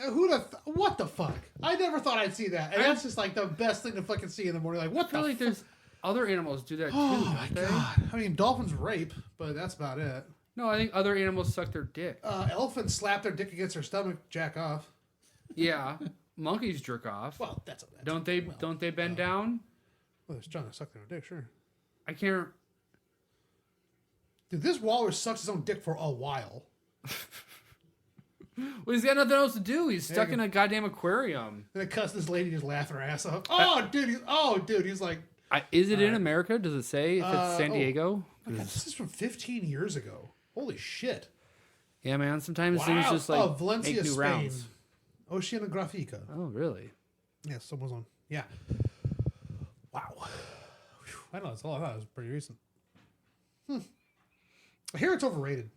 what the fuck? I never thought I'd see that. And that's just like the best thing to fucking see in the morning. Like, what
I feel
the
like
fuck?
there's other animals do that too.
Oh my
don't they?
god. I mean, dolphins rape, but that's about it.
No, I think other animals suck their dick.
Elephants slap their dick against their stomach, jack off.
Yeah. Monkeys jerk off.
Well, that's
Don't they bend down?
Well, they're trying to suck their dick, sure.
I can't.
Dude, this walrus sucks his own dick for a while.
Well, he's got nothing else to do. He's stuck in a goddamn aquarium.
And it cuts this lady just laughing her ass off. Dude, he's like,
Is it in America? Does it say if it's San
oh.
Diego?
this is from 15 years ago. Holy shit.
Yeah, man. Sometimes things just like
Valencia,
make new
Spain.
rounds.
Oceanographica.
Oh, really?
Yeah, someone's on. Yeah. Wow. Whew. I know, that's all I thought. It was pretty recent. I hear it's overrated.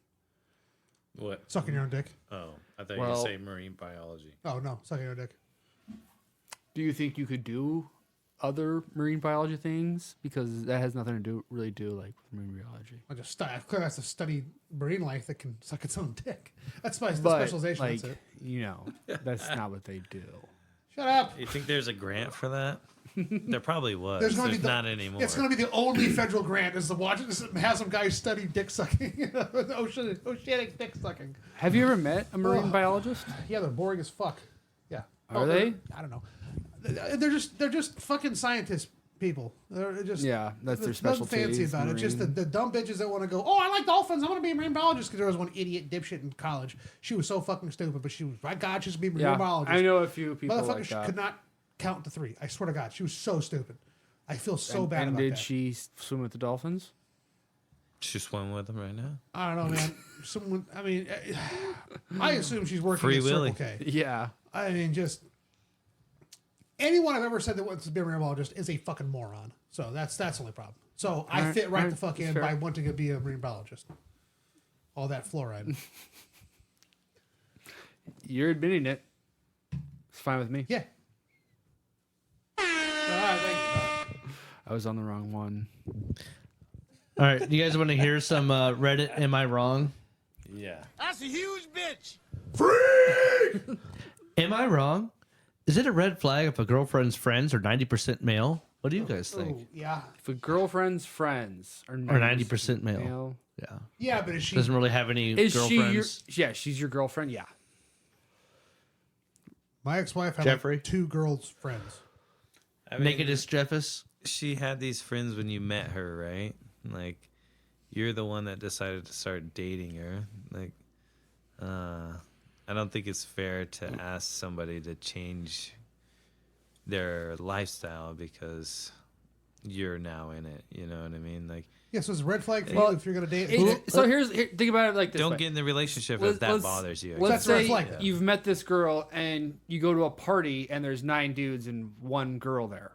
What?
Sucking your own dick.
Oh, I thought you were
Well-
going to say marine biology.
Oh, no. Sucking your own dick.
Do you think you could do other marine biology things? Because that has nothing to do like with marine biology.
I just clearly has to study marine life that can suck its own dick. That's my
But
specialization.
like,
That's it.
that's not what they do.
Shut up.
You think there's a grant for that? There probably was.
There's
There's,
gonna be
not anymore.
It's going to be the only federal grant is to watch it and have some guy study dick sucking. Oceanic dick sucking.
Have you ever met a marine biologist?
Yeah, they're boring as fuck. Yeah.
Are they?
I don't know. They're just fucking scientist people. They're just
Yeah, that's their
there's nothing
specialty.
fancy
is
about it. Just the
marine.
dumb bitches that want to go. Oh, I like dolphins. I want to be a marine biologist because there was one idiot dipshit in college. She was so fucking stupid, but she was. My God, she's be a marine
Yeah,
biologist.
I know a few people
Motherfucker
like that.
could not count to 3. I swear to God, she was so stupid. I feel so bad
and
about
did
that.
she swim with the dolphins?
She's swimming with them right now.
I don't know, man. Someone. I mean, I assume she's working
Free
at Circle
Willy.
K.
Yeah.
I mean, just anyone I've ever said that wants to be a marine biologist is a fucking moron. So that's the only problem. So I fit right the fuck in
fair.
by wanting to be a marine biologist. All that fluoride.
You're admitting it. It's fine with me.
Yeah.
I was on the wrong one.
All right, you guys want to hear some Reddit? Am I wrong?
Yeah.
That's a huge bitch.
Am I wrong? Is it a red flag if a girlfriend's friends are 90% male? What do you guys think?
Oh, yeah.
If a girlfriend's friends are
90% male. Yeah.
Yeah, but is she?
Doesn't really have any
Is she
girlfriends.
your? Yeah, she's your girlfriend. Yeah.
My ex-wife had
Jeffrey?
like 2 girls' friends.
I mean,
Nakedest Jeffus.
she had these friends when you met her, right? Like, you're the one that decided to start dating her. Like, I don't think it's fair to ask somebody to change their lifestyle because you're now in it. You know what I mean? Like,
Yeah, so it's a red flag for you if you're going to date.
Think about it like this.
don't
way.
get in the relationship
Let's-
if that
let's-
bothers you.
Let's
That's a red
say
flag.
you've met this girl and you go to a party and there's 9 dudes and 1 girl there,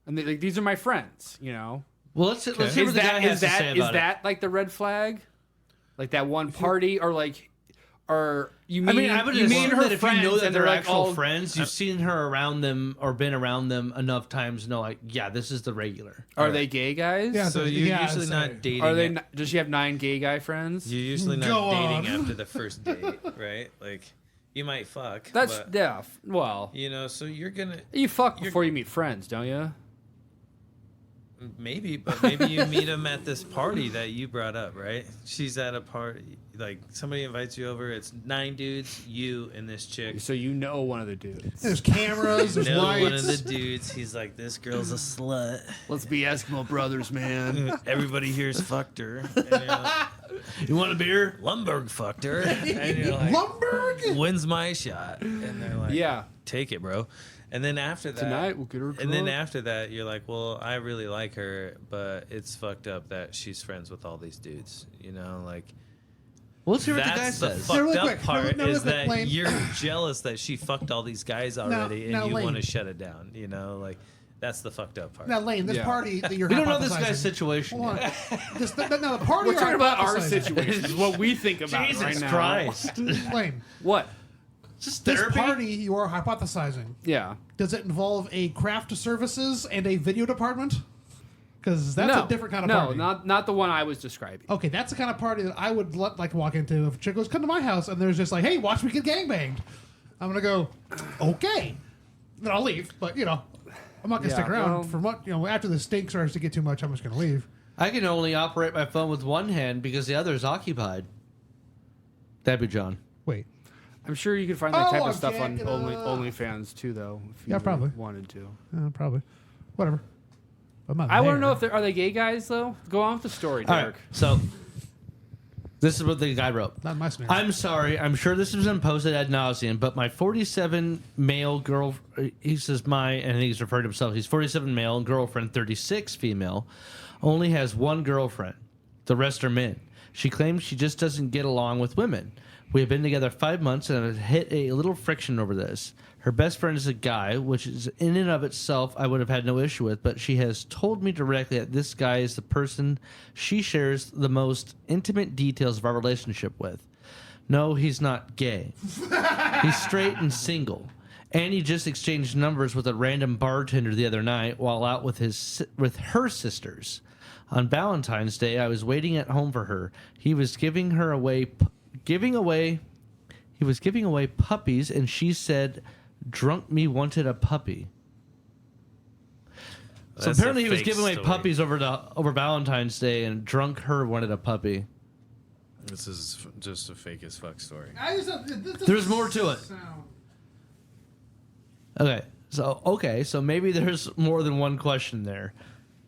and like these are my friends. You know,
Well, let's hear what the guy has to say
is
about it.
that like the red flag? Like that one party, or like, or you mean?
I would
you mean
assume
her
that if you
friends
know that
and
they're
like
actual
all
friends, you've seen her around them or been around them enough times to know, like, yeah, this is the regular.
Are they gay guys?
Yeah,
So
Yeah,
you're
I'd
usually
say.
not dating.
Are they?
it-
Not, does she have 9 gay guy friends?
You're usually not
Go
dating
on.
after the first date, right? Like, you might fuck.
That's
but,
yeah. Well,
You know, so you're gonna
you fuck before you meet friends, don't you?
maybe, but maybe you meet them at this party that you brought up, right? She's at a party, like somebody invites you over. It's 9 dudes, you and this chick.
So you know one of the dudes.
There's cameras, there's
No,
lights.
one of the dudes. He's like, this girl's a slut.
Let's be Eskimo brothers, man.
Everybody here's fucked her. And you're like,
You want a beer?
Lumberg fucked her. And you're like,
Lumberg?
when's my shot? And they're like,
Yeah.
take it, bro. And then after that,
Tonight we'll get her.
and then
drunk.
after that, you're like, well, I really like her, but it's fucked up that she's friends with all these dudes. You know, like,
Well, let's hear what the guy
that's the
says.
Yeah, really
fucked up
quick.
part
No, really
is
quick,
that
Lane.
you're jealous that she fucked all these guys already,
now,
and you
Lane.
want to shut it down. You know, like, that's the fucked up part.
Now, Lane, this
Yeah.
party that you're
We don't know this guy's
hypothesizing-
situation
Hold
yet.
on. Now, the party
We're
you're
talking about our
hypothesizing-
situation. This is what we think about
Jesus
right now.
Christ.
Lane,
What?
Just
this
therapy?
party you are hypothesizing,
Yeah.
does it involve a craft services and a video department? Because that's a different kind of party.
No, not the one I was describing.
Okay, that's the kind of party that I would like to walk into. If a chick goes, come to my house, and there's just like, hey, watch me get gangbanged. I'm going to go, okay. Then I'll leave. But, I'm not going to
Yeah,
stick around
well-
for much. After the stink starts to get too much, I'm just going to leave.
I can only operate my phone with one hand because the other is occupied. That'd be John.
Wait.
I'm sure you could find that type
I'm
of stuff on
jacking up.
OnlyFans too, though. If you
Yeah, probably.
wanted to.
Probably. Whatever. I'm not
I want to
there.
know if are they gay guys though. Go on with the story,
All
Derek.
right, so this is what the guy wrote.
Not my scenario.
I'm sorry. I'm sure this has been posted ad nauseum, but my 47 male girl, he says and he's referred to himself. He's 47 male and girlfriend, 36 female, only has one girlfriend. The rest are men. She claims she just doesn't get along with women. We have been together 5 months and have hit a little friction over this. Her best friend is a guy, which is in and of itself I would have had no issue with, but she has told me directly that this guy is the person she shares the most intimate details of our relationship with. No, he's not gay. He's straight and single. And he just exchanged numbers with a random bartender the other night while out with her sisters. On Valentine's Day, I was waiting at home for her. He was giving away puppies, and she said, "Drunk me wanted a puppy." So
That's a
apparently he was
fake
giving away
story.
puppies over Valentine's Day, and drunk her wanted a puppy.
This is just a fake as fuck story.
There's more to it. Okay, so maybe there's more than one question there.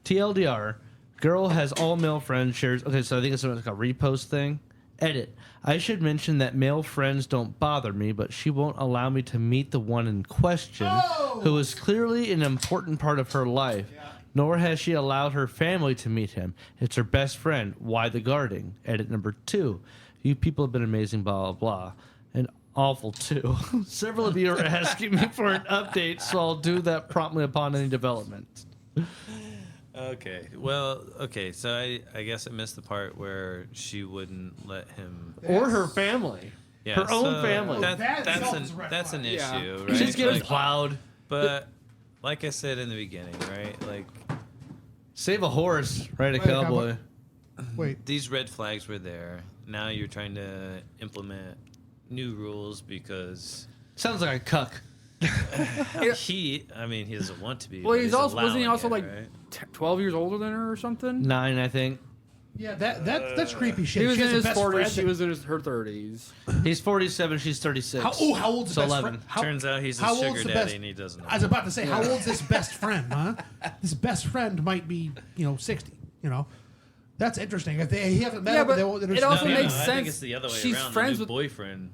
TLDR, girl has all male friends, shares... Okay, so I think it's like a repost thing. Edit. I should mention that male friends don't bother me, but she won't allow me to meet the one in question, who is clearly an important part of her life. nor has she allowed her family to meet him. It's her best friend. Why the guarding? Edit number 2. You people have been amazing, blah, blah, blah. And awful, too. Several of you are asking me for an update, so I'll do that promptly upon any development.
Okay. Well, okay. So I guess I missed the part where she wouldn't let him.
Or her family.
Yeah,
her own
so
family.
That's an
Yeah.
issue, right?
She's getting
Like,
plowed.
but like I said in the beginning, right? Like
Save a horse, right? A
Wait,
cowboy.
Wait.
these red flags were there. Now you're trying to implement new rules because
Sounds like a cuck.
he doesn't want to be.
Well,
but
he's also wasn't he
allowing
also
it,
like
right?
12 years older than her or something?
9, I think.
Yeah, that's creepy shit.
He was
She has
in
a
his
best
40s.
friend
She
that-
was in her 30s.
He's 47, she's 36.
How old's
So
the best
11.
friend? How,
Turns out he's a
how old's
sugar
the
daddy
best-
and he doesn't know.
I was about to say, how old's this best friend, huh? This best friend might be, 60, That's interesting. If he hasn't met
Yeah,
her,
but
they won't,
it also
No,
makes
I
sense.
think it's the other way
She's
around.
friends
the new
with-
boyfriend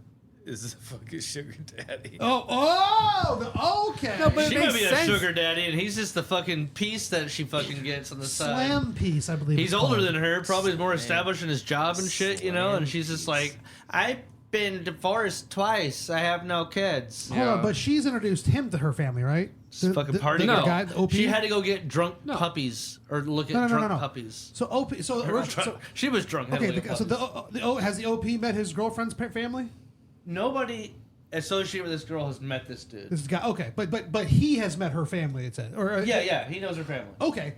is a fucking sugar daddy.
Okay.
No, but
She
it
might
makes
be
sense.
a sugar daddy, and he's just the fucking piece that she fucking gets on the side.
Slam piece, I believe.
He's
it's
older
called.
than her, probably more established in his job and shit, and she's just like, I've been divorced twice. I have no kids.
Hold on, but she's introduced him to her family, right?
Fucking party
the
girl.
guy, the OP?
She had to go get drunk puppies or look at drunk puppies.
So OP,
She was drunk.
okay.
heavily at
So
puppies.
has the OP met his girlfriend's family?
Nobody associated with this girl has met this dude.
This guy. Okay, but he has met her family. It said.
Yeah, he knows her family.
Okay.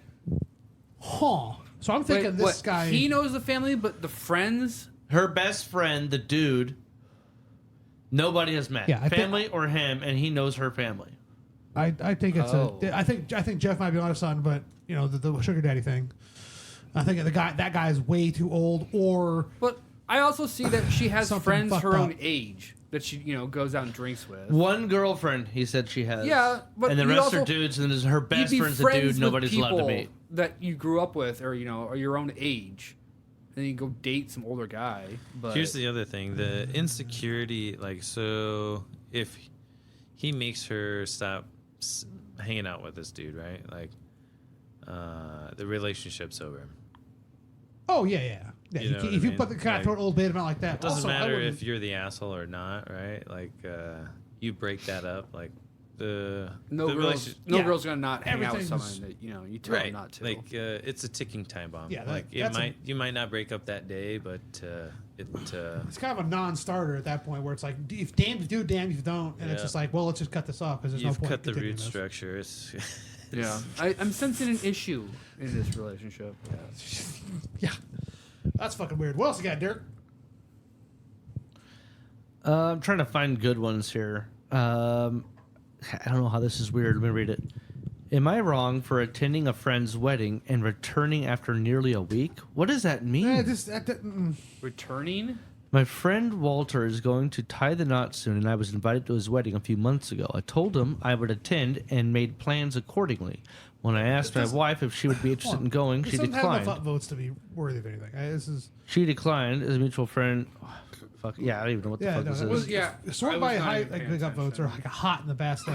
Huh. So I'm thinking
Wait,
this
what,
guy.
He knows the family, but the friends.
Her best friend, the dude, nobody has met.
Yeah, I think-
family or him, and he knows her family.
I think it's
Oh.
I think Jeff might be on his son, but the sugar daddy thing. I think that guy is way too old, or
But I also see that she has
Something
friends
fucked
her own
up.
age that she goes out and drinks with.
One girlfriend, he said she has.
Yeah, but
and the
you
rest
also-
are dudes, and her
You'd
best
be
friend's a
friends
dude
with
nobody's allowed to
people
meet.
that you grew up with, or or your own age, and then you go date some older guy. But
Here's the other thing: the insecurity. Like, so if he makes her stop hanging out with this dude, right? Like, the relationship's over.
oh yeah.
You know what
If
I
you
mean?
put the kind of
Like,
old bait amount like that,
It doesn't
also, I
matter
wouldn't-
if you're the asshole or not, right? Like, you break that up, like the
no
the
girls,
relation-
yeah.
girl's gonna not hang out with
Everything's-
someone that you tell
right?
them not to.
Like, it's a ticking time bomb.
Yeah,
like you might not break up that day, but
it's kind of a non-starter at that point where it's like, if damned if you do, damned if you don't, and it's
Yeah.
just like, well, let's just cut this off because there's no
you've
point.
cut the
continuing
root
this.
structure. It's
yeah, I'm sensing an issue in this relationship.
Yeah, that's fucking weird. What else you got, Dirk?
I'm trying to find good ones here. I don't know how this is weird. Let me read it. Am I wrong for attending a friend's wedding and returning after nearly a week? What does that mean?
Returning?
My friend Walter is going to tie the knot soon, and I was invited to his wedding a few months ago. I told him I would attend and made plans accordingly. When I asked my wife if she would be interested in going, she
Doesn't have enough
declined.
upvotes to be worthy of anything. This is
She declined as a mutual friend. Fuck yeah, I don't even know what the fuck this
that
is.
was,
Yeah,
sort
I
of
was
by
not
high
even paying
big upvotes
attention.
or like a hot in the past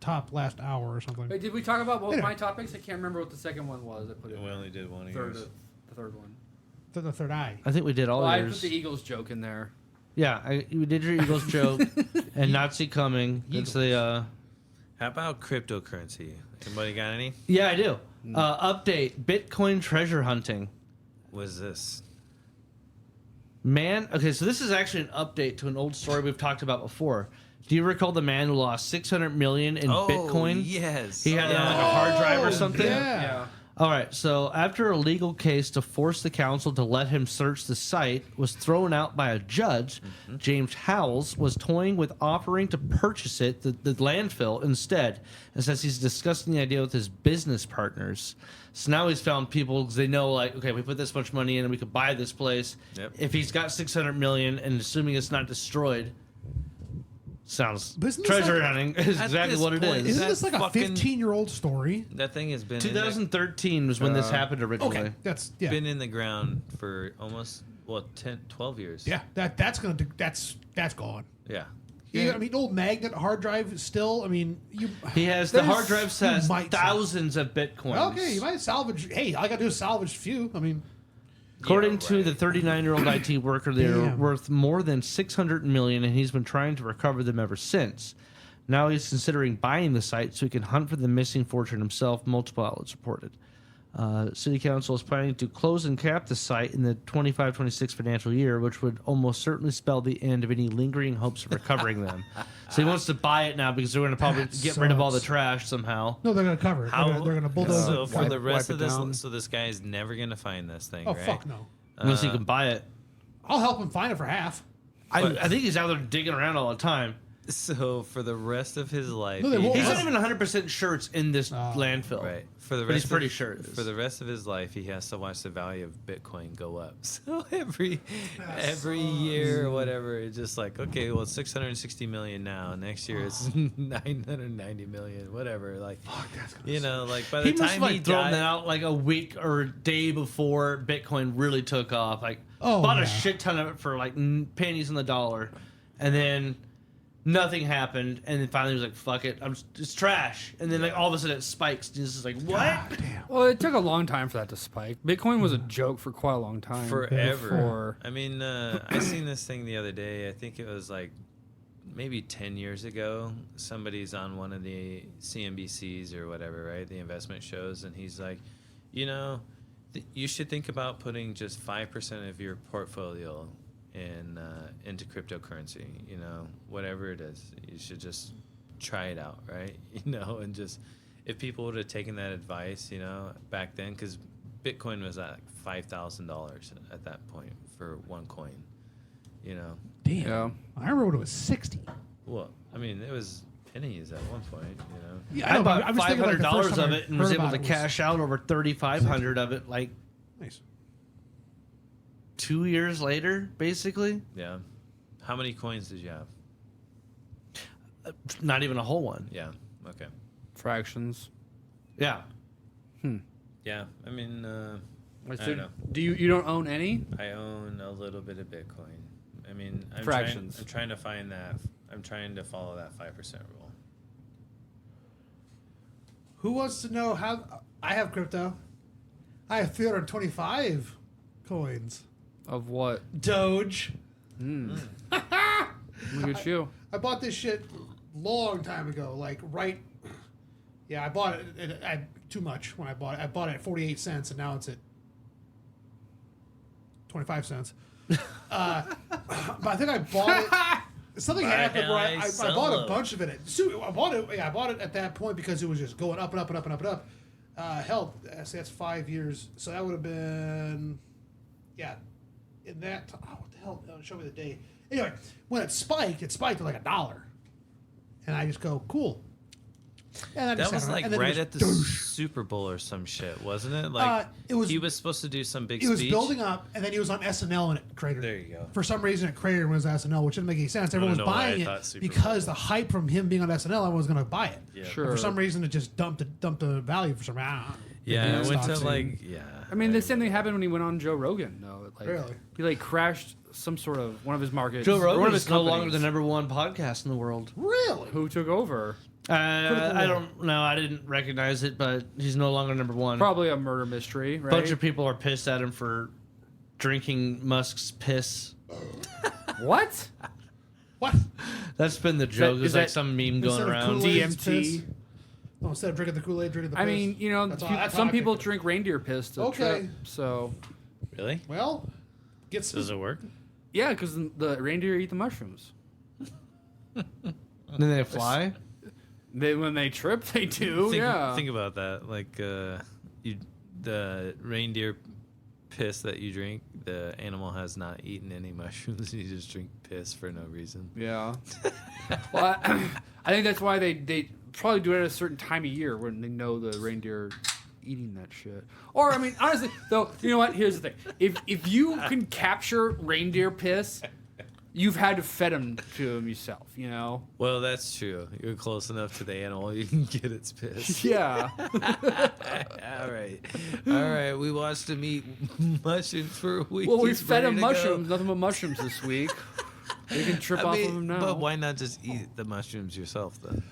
top last hour or something.
Wait, did we talk about both
Anyway.
my topics? I can't remember what the second one was. I put it
we only did one of
third,
yours.
the third one.
The third eye.
I think we did all
Well, I
yours.
put the Eagles joke in there.
Yeah, you did your Eagles joke and Nazi coming. It's the
How about cryptocurrency? Anybody got any?
yeah, I do. Update: Bitcoin treasure hunting.
What is this?
Man, okay, so this is actually an update to an old story we've talked about before. Do you recall the man who lost 600 million in Bitcoin?
yes.
He had it on like a hard drive or something.
Yeah.
All right, so after a legal case to force the council to let him search the site was thrown out by a judge, James Howells was toying with offering to purchase it, the landfill, instead, and says he's discussing the idea with his business partners. So now he's found people because they know, like, okay, we put this much money in and we could buy this place.
Yep.
If he's got 600 million and assuming it's not destroyed, sounds
But isn't this
treasure
like-
hunting is
At
exactly
this
what it
point,
is.
is
Isn't this like a
fucking-
15-year-old story?
That thing has been in the,
2013 was when this happened originally.
Okay, that's yeah.
been in the ground for almost 10, 12 years.
Yeah, that's gone.
Yeah.
I mean, old magnet hard drive still. I mean,
He has the hard drive
you
has
might
thousands of bitcoins.
Okay, you might salvage. Hey, all I got to do is salvage a few. I mean,
According to the 39-year-old IT worker, they're
Damn.
worth more than $600 million, and he's been trying to recover them ever since. Now he's considering buying the site so he can hunt for the missing fortune himself, multiple outlets reported. City Council is planning to close and cap the site in the 25-26 financial year, which would almost certainly spell the end of any lingering hopes of recovering them. So he wants to buy it now because they're going to probably
That
get rid of all the
sucks.
trash somehow.
no, they're going to cover it.
How,
They're going to bulldoze
so
it.
for the rest
wipe
of
it
this,
down.
so this guy is never gonna find this thing,
Oh
right?
fuck no!
Unless he can buy it.
I'll help him find it for half.
I think he's out there digging around all the time.
So for the rest of his life,
No, they won't.
He's
Yes.
not even 100% sure it's in this landfill.
right. For the
But
rest
he's pretty
of,
sure it is.
For the rest of his life, he has to watch the value of Bitcoin go up. So every year or whatever, it's just like, okay, well, it's 660 million now. Next year, it's 990 million. Whatever. Like, you know, like by the
He must
time
have
he
like thrown
died,
that out like a week or a day before Bitcoin really took off. Like,
Oh,
bought a
yeah.
shit ton of it for like pennies on the dollar, and then nothing happened. And then finally he was like, "Fuck it, it's trash." And then like all of a sudden it spikes. And it's just like, what?
Well, it took a long time for that to spike. Bitcoin was a joke for quite a long time.
forever.
Before.
I mean, I seen this thing the other day. I think it was like maybe 10 years ago. Somebody's on one of the CNBCs or whatever, right? The investment shows, and he's like, you know, you should think about putting just 5% of your portfolio into cryptocurrency. You know, whatever it is, you should just try it out, right? You know, and just if people would have taken that advice, you know, back then, because Bitcoin was at like $5,000 at that point for one coin. You know,
Damn.
Yeah.
I remember when it was 60.
well, I mean, it was pennies at one point. You know,
Yeah,
I
know, but
bought
was thinking, like, the
$500
first time
of
I
it and was
heard
able
about
to
it was-
cash out over 3,500 of it like
Nice.
2 years later, basically.
yeah. How many coins did you have?
Not even a whole one.
Yeah. Okay.
Fractions.
Yeah.
Yeah. I mean,
Wait,
I
so
don't know.
do you don't own any?
I own a little bit of Bitcoin. I mean,
Fractions.
I'm trying to find that. I'm trying to follow that 5% rule.
Who wants to know how? I have crypto. I have 325 coins.
Of what?
Doge.
Look at you.
I bought this shit long time ago. Like right. Yeah, I bought it at too much when I bought it. I bought it at 48 cents, and now it's at 25 cents. But I think I bought it. Something happened where I bought a bunch of it. I bought it. Yeah, I bought it at that point because it was just going up and up and up and up and up. Hell, that's 5 years. So that would have been, yeah, in that. What the hell? Show me the day. Anyway, when it spiked to like $1, and I just go cool. And I
That
just
was
sat around,
like
and then it
right
was
at the Super Bowl or some shit, wasn't it? Like
it was-
he was supposed to do some big
It was
speech.
building up, and then he was on SNL, and it cratered.
There you go.
For some reason, it cratered when it was SNL, which didn't make any sense. Everyone was
know why I
buying
thought
it
Super
because
Bowl.
the hype from him being on SNL, everyone was going to buy it.
Yeah.
Sure.
But for some reason, it just dumped the value for some.
Yeah, I went to
stocks.
like yeah.
I mean, the same thing happened when he went on Joe Rogan. No, like
Really?
he like crashed some sort of one of his markets.
Joe
or one
Rogan
of his
is no longer
companies.
the #1 podcast in the world.
Really?
Who took over?
I don't know. I didn't recognize it, but he's no longer #1.
Probably a murder mystery, right?
bunch of people are pissed at him for drinking Musk's piss.
What?
What?
That's been the joke.
is
There's like
that-
some meme
Instead
going
of
around.
Kool-Aid, it's
DMT.
piss. No, instead of drinking the Kool-Aid, drinking the piss.
I mean, you know,
That's all-
peop-
that's
some
how I
people
think of it.
drink reindeer piss to
Okay.
trip. So
Really?
Well, get some.
Does it work?
yeah, because the reindeer eat the mushrooms.
And then they fly.
When they trip, they do. yeah.
Think about that. Like the reindeer piss that you drink, the animal has not eaten any mushrooms. You just drink piss for no reason.
Yeah. Well, I think that's why they probably do it at a certain time of year when they know the reindeer eating that shit. Or I mean, honestly, though, you know what? Here's the thing: if you can capture reindeer piss, you've had to fed them to them yourself. You know?
Well, that's true. You're close enough to the animal, you can get its piss.
Yeah.
All right. We watched him eat mushrooms for a week.
Well, we
He's
fed
ready
him
to go.
mushrooms. Nothing but mushrooms this week. You can trip off of them now.
But why not just eat the mushrooms yourself then?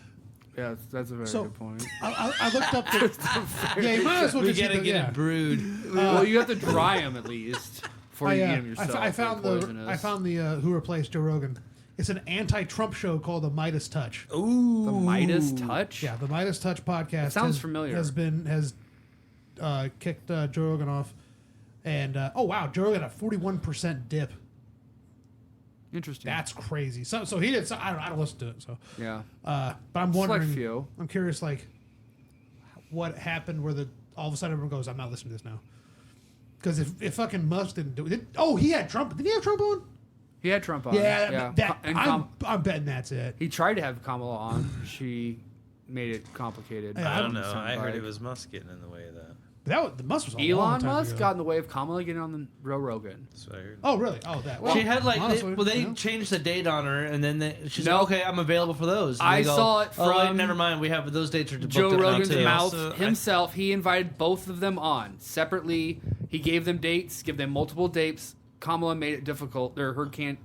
Yeah, that's a very
So-
good point.
I looked up the. Yeah, you might as well
We
just
gotta
eat the-
get
yeah.
it brewed.
Well, you have to dry them at least before you eat them yourself.
I found
They're
the
poisonous.
Who Replaced Joe Rogan. It's an anti-Trump show called the Midas Touch.
Ooh.
The Midas Touch.
Yeah, the Midas Touch podcast
sounds familiar.
Has kicked Joe Rogan off, and oh wow, Joe Rogan had a 41% dip.
Interesting.
That's crazy. So he did. So I don't listen to it. So
Yeah.
but I'm
Select
wondering.
few.
I'm curious, like what happened where all of a sudden everyone goes, I'm not listening to this now. Because if fucking Musk didn't do it, he had Trump. Did he have Trump on?
He had Trump on.
Yeah,
And
I'm betting that's it.
he tried to have Kamala on. She made it complicated.
Yeah,
I don't know.
Sound
I heard
like-
it was Musk getting in the way of that.
The Musk was a long
Elon
time
Musk
ago.
got in the way of Kamala getting on the Joe Rogan.
So I heard.
Oh really? Oh that. Well,
She had
honestly,
they
yeah.
changed the date on her, and then she's
No.
like, okay, I'm available for those. And
I
they go,
saw it
Oh, wait,
from
never mind. We have those dates are booked
Joe
up now,
Rogan's
too.
mouth
Also,
himself. He invited both of them on separately. He gave them dates, give them multiple dates. Kamala made it difficult, or her campaign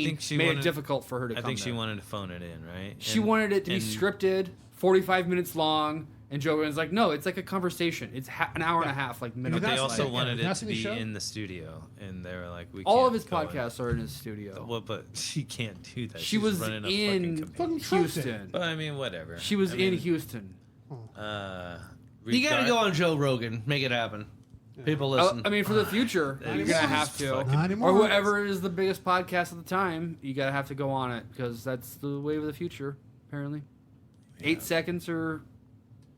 think she
made
wanted-
it difficult for her to
I
come
think she
there.
wanted to phone it in, right?
She wanted it to be
and-
scripted, 45 minutes long, and Joe Rogan's like, no, it's like a conversation. It's an hour and a half, like minimum.
But they
That's
also
like-
wanted
yeah,
it to
the
be
show?
in the studio, and they were like, "We."
All
can't
of his
go in.
podcasts are in his studio.
Well, but she can't do that.
She
She's
was
running a
in
fucking
Fucking
campaign.
Trump did.
Houston.
But I mean, whatever.
She was
I
in
mean,
Houston.
You got to
regard-
go on Joe Rogan, make it happen. People listen.
I mean, for the future, you're
anymore.
gonna have to,
Fucking-
Not anymore.
or whoever is the biggest podcast at the time, you gotta have to go on it because that's the wave of the future. Apparently, 8 seconds or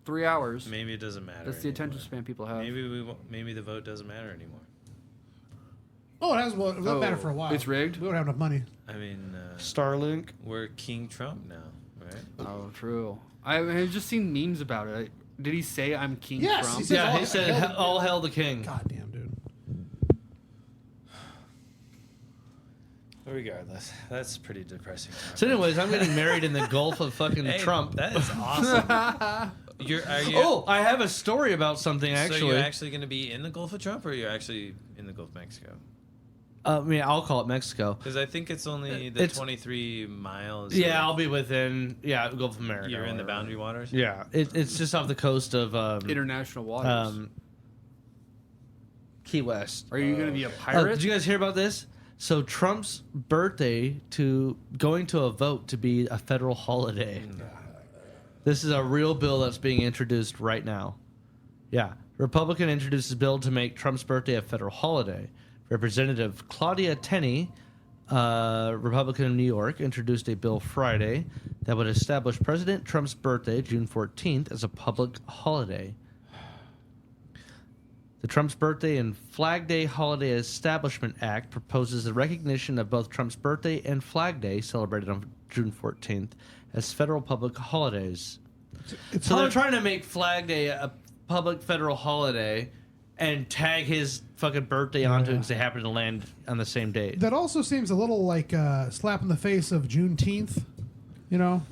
3 hours.
Maybe it doesn't matter.
That's the attention
anymore.
span people have.
Maybe the vote doesn't matter anymore.
Oh, it has. Well, it won't matter for a while.
It's rigged?
We don't have enough money.
I mean,
Starlink.
we're King Trump now, right?
Oh, true. I've just seen memes about it. Did he say I'm King
Yes,
Trump?
he said-
Yeah,
all
he said,
hell-
"All hail the king."
Goddamn, dude.
Regardless, that's pretty depressing.
So, anyways, I'm getting married in the Gulf of fucking
Hey,
Trump.
That is awesome. Are you?
Oh, I have a story about something
So
actually.
you're actually going to be in the Gulf of Trump, or you're actually in the Gulf of Mexico?
I mean, I'll call it Mexico.
Because I think it's only the
It's-
23 miles.
Yeah, I'll be within Gulf of America.
You're in the
whatever.
boundary waters.
Yeah, it's just off the coast of
International waters.
Key West.
Are you gonna be a
Oh,
pirate?
did you guys hear about this? So Trump's birthday going to a vote to be a federal holiday. This is a real bill that's being introduced right now. Yeah, Republican introduces bill to make Trump's birthday a federal holiday. Representative Claudia Tenney, Republican of New York, introduced a bill Friday that would establish President Trump's birthday, June 14th, as a public holiday. The Trump's Birthday and Flag Day Holiday Establishment Act proposes the recognition of both Trump's birthday and Flag Day, celebrated on June 14th, as federal public holidays.
It's
So they're
hard.
trying to make Flag Day a public federal holiday and tag his fucking birthday onto it because they happen to land on the same date.
That also seems a little like slap in the face of Juneteenth. You know.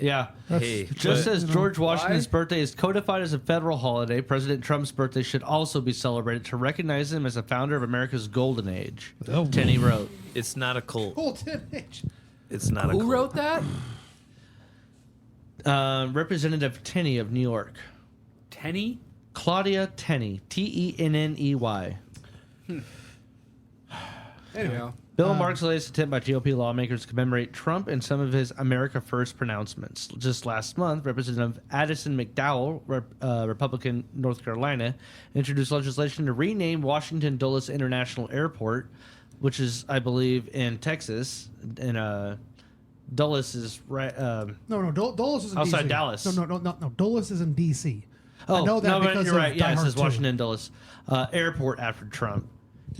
Yeah.
Hey,
Just
but-
as George Washington's birthday is codified as a federal holiday, President Trump's birthday should also be celebrated to recognize him as a founder of America's golden age.
Oh.
Tenney wrote.
it's not a cult.
Golden age.
It's not a
Who
cult.
wrote that?
Representative Tenney of New York.
Tenney?
Claudia Tenney. Tenney.
Anyway.
Yeah.
Bill marks the latest attempt by GOP lawmakers to commemorate Trump and some of his America First pronouncements. Just last month, Representative Addison McDowell, Republican, North Carolina, introduced legislation to rename Washington Dulles International Airport, which is, I believe, in Texas. And Dulles is right.
No, Dulles is in
Outside
DC.
Dallas.
No. Dulles is in DC.
Oh,
I know that
no, but
because
you're
of
right. Yeah,
Die
it
Hard
says
2.
Washington Dulles Airport after Trump.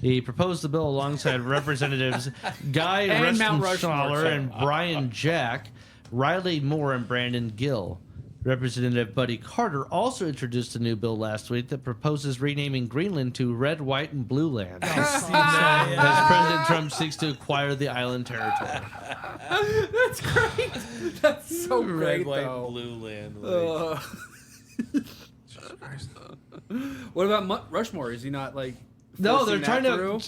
He proposed the bill alongside Representatives Guy
And Mount Rushmore.
Restenshaler and Brian Jack, Riley Moore, and Brandon Gill. Representative Buddy Carter also introduced a new bill last week that proposes renaming Greenland to Red, White, and Blue Land. As President Trump seeks to acquire the island territory.
That's great. That's so
Red,
great,
white,
though.
blue land.
What about Rushmore? Is he not like
No, they're trying
through.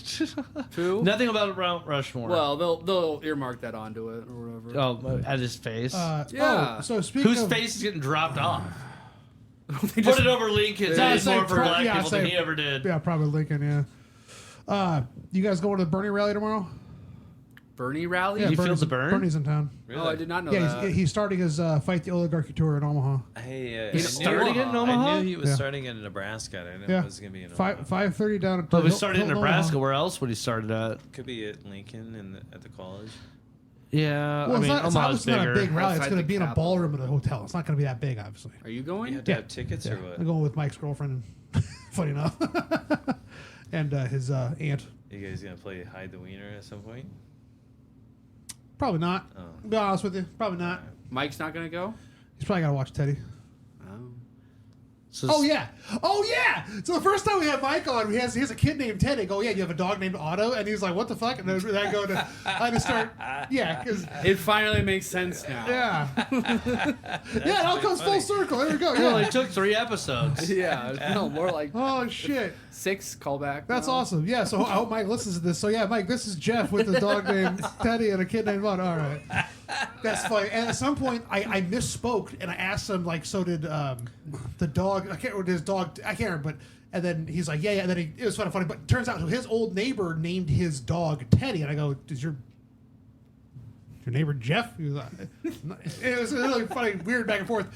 to. Nothing about Mount Rushmore.
Well, they'll earmark that onto it or whatever.
oh, at his face.
Yeah.
Oh, so speaking
Whose
of,
face is getting dropped off?
They
Put it over Lincoln's.
Yeah,
It's
say
more for
pro-
black
yeah,
people than
say-
he ever did.
Yeah, probably Lincoln. Yeah. You guys going to the Bernie rally tomorrow?
Bernie rally?
Yeah,
You feel
Bernie's
the burn?
Bernie's in town.
Oh, I did not know
Yeah,
that.
he's starting his Fight the Oligarchy tour in Omaha.
Hey,
He's
I knew-
starting in Omaha?
I knew he was
Yeah.
starting in Nebraska. I didn't know
Yeah,
it was gonna be in Omaha.
5:30 down at.
But if he started in
Hilton,
Nebraska,
Omaha.
where else would he started at?
Could be at Lincoln at the college.
Yeah,
Well,
I mean,
it's
Omaha's
obviously not a
bigger.
big rally. It's
Outside
going to
the
be in a
capital.
ballroom at a hotel. It's not going to be that big, obviously.
Are you
You
going?
had to have tickets or
I'm
what?
going with Mike's girlfriend, funny enough, and his aunt.
You guys gonna play hide the wiener at some point?
Probably not.
Oh.
To be honest with you, probably not.
Mike's not going to go?
He's probably got to watch Teddy.
So
Oh yeah! So the first time we had Mike on, he has a kid named Teddy. I go, yeah, you have a dog named Otto, and he's like, what the fuck? And then I go to, I just start, yeah, because
It finally makes sense now.
yeah, it all comes full circle. There we go.
It
Yeah.
only took 3 episodes.
Yeah, no, more like
Oh shit,
6 callback.
that's
now.
awesome. Yeah. So I hope Mike listens to this. So yeah, Mike, this is Jeff with a dog named Teddy and a kid named Otto. All right, that's funny. And at some point, I misspoke and I asked him like, so did the dog? I can't remember his dog. I can't remember, but. And then he's like, yeah. And then it was kind of funny. But it turns out his old neighbor named his dog Teddy. And I go, is your neighbor Jeff? He was like, it was really funny, weird back and forth.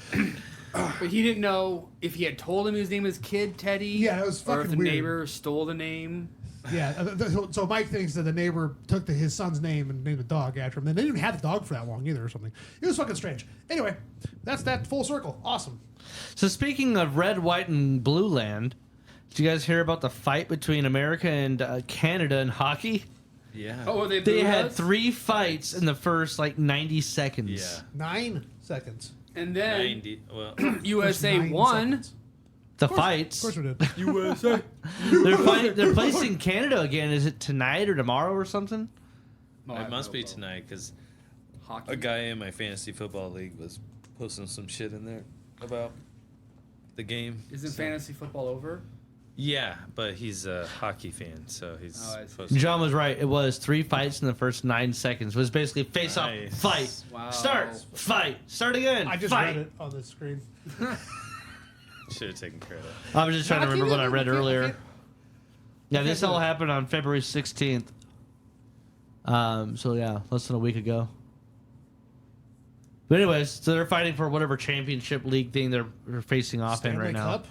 But he didn't know if he had told him his name was Kid Teddy.
Yeah, it was
Or if
fucking
the
weird.
neighbor stole the name.
Yeah. So Mike thinks that the neighbor took his son's name and named the dog after him. And they didn't have the dog for that long either or something. It was fucking strange. Anyway, that's that full circle. Awesome.
So speaking of red, white, and blue land, did you guys hear about the fight between America and Canada in hockey?
Yeah.
Oh, were they
They
blue
had
us?
3 fights in the first 90 seconds.
Yeah.
9 seconds.
And then
90. Well,
USA
First 9
won.
seconds.
The
Of
fights.
course we did.
USA.
They're placing Canada again. Is it tonight or tomorrow or something?
it must be tonight because
Hockey.
a guy in my fantasy football league was posting some shit in there about the game.
Isn't
So-
fantasy football over?
Yeah, but he's a hockey fan, so he's
Oh, I see.
posting.
John was right. It was 3 fights in the first 9 seconds. It was basically face
Nice.
off, fight,
Wow.
start, fight, start again.
I just
fight.
read it on the screen.
Should have taken care of that.
I was just trying to remember what I read earlier.
Okay.
Yeah, this all happened on February 16th. So yeah, less than a week ago. But anyways, so they're fighting for whatever championship league thing they're facing off in
Stanley
right now.
Cup?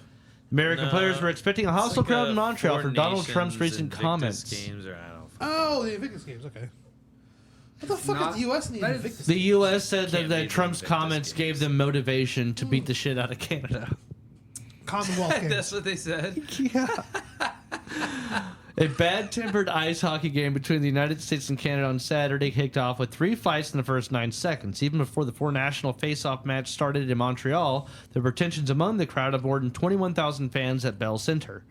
American
No,
players were expecting a
It's
hostile
like
crowd
a
in Montreal
Four
for Donald Trump's
Nations
recent
Invictus
comments.
Games, or I don't know.
Oh, the Invictus Games. Okay. What the fuck
not-
does the U.S. need
that is-
Invictus?
The U.S. said
Can't
that
beat the
Trump's
Invictus
comments
Games.
gave them motivation to beat the shit out of Canada.
Commonwealth Games.
That's what they said.
A bad-tempered ice hockey game between the United States and Canada on Saturday kicked off with 3 fights in the first 9 seconds. Even before the 4 national face-off match started in Montreal, there were tensions among the crowd of more than 21,000 fans at Bell Center.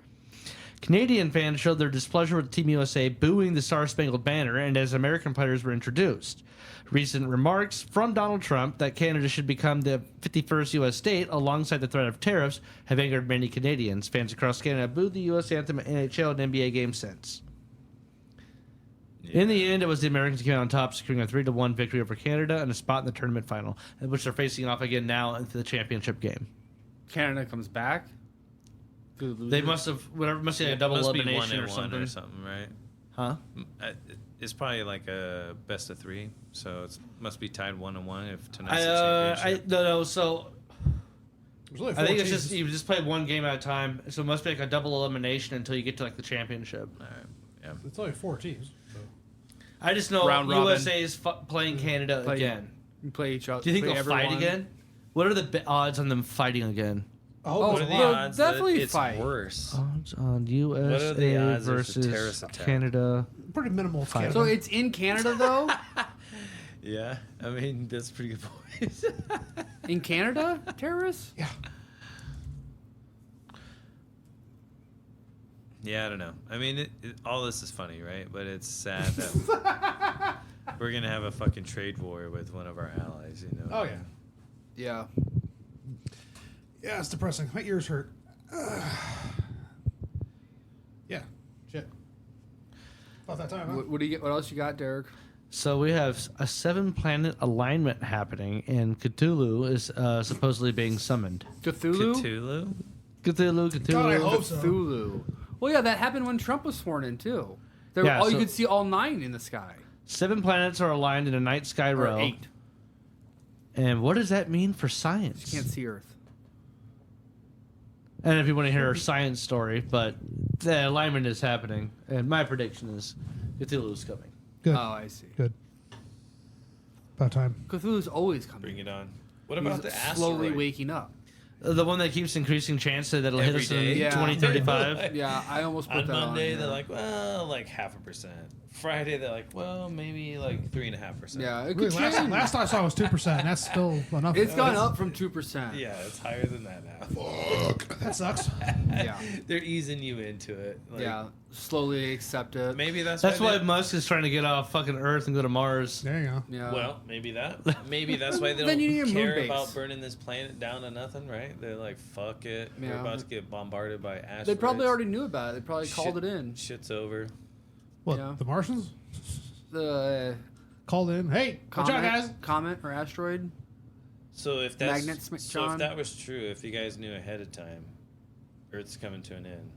Canadian fans showed their displeasure with Team USA, booing the Star-Spangled Banner, and as American players were introduced. Recent remarks from Donald Trump that Canada should become the 51st U.S. state alongside the threat of tariffs have angered many Canadians. Fans across Canada booed the U.S. anthem at NHL and NBA games since. In the end, it was the Americans who came out on top, securing a 3-1 victory over Canada and a spot in the tournament final, which they're facing off again now into the championship game.
Canada comes back.
They must have must be a double
Must be
elimination
1-1
or something.
right?
Huh?
It's probably like a best of 3, so it must be tied 1-1 if tonight's
I
the championship.
no. So
There's only
I
4
think it's
teams.
just you just play one game at a time. So it must be like a double elimination until you get to like the championship.
All right, yeah.
It's only 4 teams. So.
I just know
Round robin.
USA is playing Canada
Play-
again.
You play each other.
Do you think
play
they'll fight
everyone.
again? What are the odds on them fighting again?
Oh,
What are the
they'll
odds
definitely
that it's
fight.
worse?
Odds on
are the
USA
odds of a
versus
terrorist attack?
Canada.
pretty minimal.
Five.
So it's in Canada though.
Yeah, I mean that's a pretty good point.
In Canada, terrorists.
Yeah.
Yeah, I don't know. I mean, all this is funny, right? But it's sad that we're gonna have a fucking trade war with one of our allies. You know?
Oh yeah.
Yeah.
Yeah, it's depressing. My ears hurt. Yeah. Shit. About that time, huh?
What do you get? What else you got, Derek?
So we have a 7-planet alignment happening, and Cthulhu is supposedly being summoned.
Cthulhu?
Cthulhu.
God, I hope so.
Cthulhu. Well, yeah, that happened when Trump was sworn in too.
Yeah,
you
so-
could see all 9 in the sky.
7 planets are aligned in a night sky
Or
row.
8.
And what does that mean for science?
You can't see Earth.
And if you want to hear a science story, but the alignment is happening, and my prediction is Cthulhu's coming.
Good.
Oh, I see.
Good. About time.
Cthulhu's always coming.
Bring it on. What about
He's
the asteroid?
slowly waking up.
The one that keeps increasing chance that it'll hit
Every
us in
day?
Yeah.
2035.
Yeah, I almost put
On
that
Monday,
on.
they're like, well, like 0.5%. Friday, they're like, well, maybe like 3.5%.
yeah, it
Really,
could change.
last I saw was 2%. And that's still enough.
It's gone up from 2%.
Yeah, it's higher than that now.
That sucks.
Yeah.
They're easing you into it. Like,
Yeah. Slowly accept it.
Maybe
That's
why
why
they-
Musk is trying to get off fucking Earth and go to Mars.
There you go.
Yeah.
Well, maybe that. Maybe that's why they
Then you need a
don't
moon
care
base.
about burning this planet down to nothing, right? They're like, fuck it. We're
Yeah.
about to get bombarded by asteroids.
They probably already knew about it. They probably called it in.
Shit's over.
What,
Yeah.
the Martians?
The
Called in. Hey, watch out, guys.
comet or asteroid.
So if that's
Magnets,
so
John?
if that was true, if you guys knew ahead of time, Earth's coming to an end,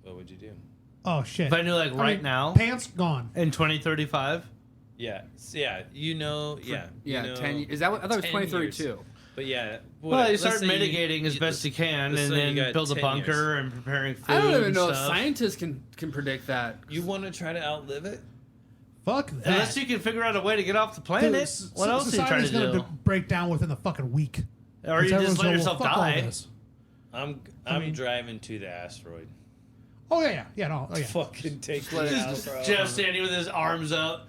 what would you do?
Oh, shit.
If I knew, like, right now,
Pants gone.
in 2035,
Yeah, you know, yeah,
Yeah,
you know,
10. Is that what? I thought it was
10 years.
2032.
But yeah,
well, you
let's
start
say
mitigating as best you can,
let's
and
say you
then
got
build a
10
bunker
years.
and preparing food.
I don't even
and
know if
stuff.
scientists can predict that.
You want to try to outlive it?
Fuck that.
Unless you can figure out a way to get off the planet.
Dude,
What else are you trying to
society's
do?
gonna break down within the fucking week.
Or you
Everyone's
just let
gonna,
yourself
fuck all
die.
this.
I'm driving to the asteroid.
Oh, yeah. No. Oh, yeah.
Fucking take
let
me
it
out,
just-
bro.
Jeff standing with his arms up.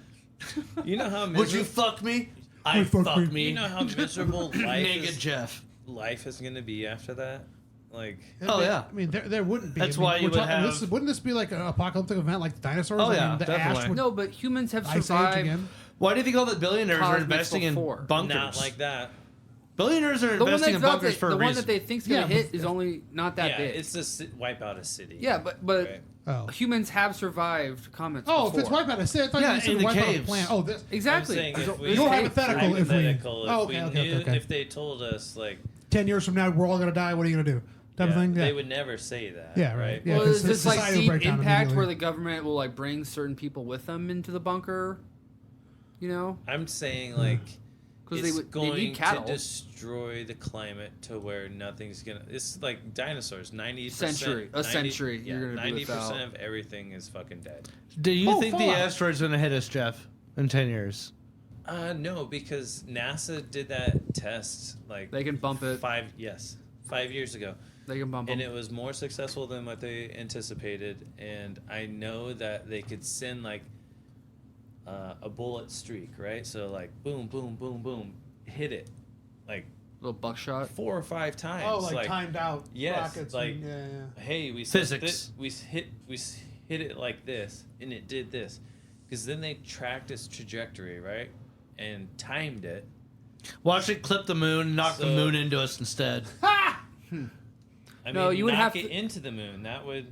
You know how
Would you
miserable,
fuck me? I
fuck
fuck
me.
me.
you know how miserable
Naked Jeff.
life is gonna be after that? Like,
Oh, yeah.
I mean, there wouldn't be.
That's
I mean,
why you
we're
would
talking-
have-
wouldn't this be like an apocalyptic event like the dinosaurs?
Oh,
I
yeah,
mean, the
definitely.
ash would
No, but humans have
ice age
survived.
again.
Why do you think all the billionaires are
Cosmic
investing in
before.
bunkers?
not like that.
Billionaires are
The one
investing in
that's not
bunkers for a
the one
reason.
that they think's gonna
Yeah,
hit
but-
is only not that
Yeah,
big.
it's to wipe out a city.
Yeah, but
Right.
Oh.
humans have survived comets.
Oh,
before.
if it's wipe out, I said, I thought
Yeah,
you said
in the
wipe out a
caves.
plant. Oh, this
Exactly.
I'm saying
There's
if
a-
we-
there's
You're
caves.
hypothetical. if we-
Hypothetical.
Oh,
If we
okay,
knew,
okay.
if they told us, like,
10 years from now, we're all gonna die. What are you gonna do? Type of thing. Yeah.
they would never say that.
Yeah, right. Yeah.
Well,
'cause
is this like
society will
deep
break down
impact
immediately.
where the government will like bring certain people with them into the bunker? You know,
I'm saying, like,
because
it's
they
going
need cattle.
to destroy the climate to where nothing's gonna. It's like dinosaurs. 90%.
Century. A century,
Yeah,
you're gonna be
90%
without.
of everything is fucking dead.
Do you
Oh,
think the
Fallout.
asteroid's going to hit us, Jeff, in 10 years?
No, because NASA did that test like
They can bump it.
5 years ago.
They can bump
And
them.
it was more successful than what they anticipated. And I know that they could send like a bullet streak, right? So like boom, boom, boom, boom, hit it like
Little buckshot.
4 or 5 times.
Oh, like timed out
yes,
rockets.
like-
and, yeah.
Hey, we
Physics.
hit it like this, and it did this, because then they tracked its trajectory, right, and timed it.
Watch it clip the moon, knock the
So-
moon into us instead.
I
No,
mean,
you would
knock
have
it
to-
into the moon. That would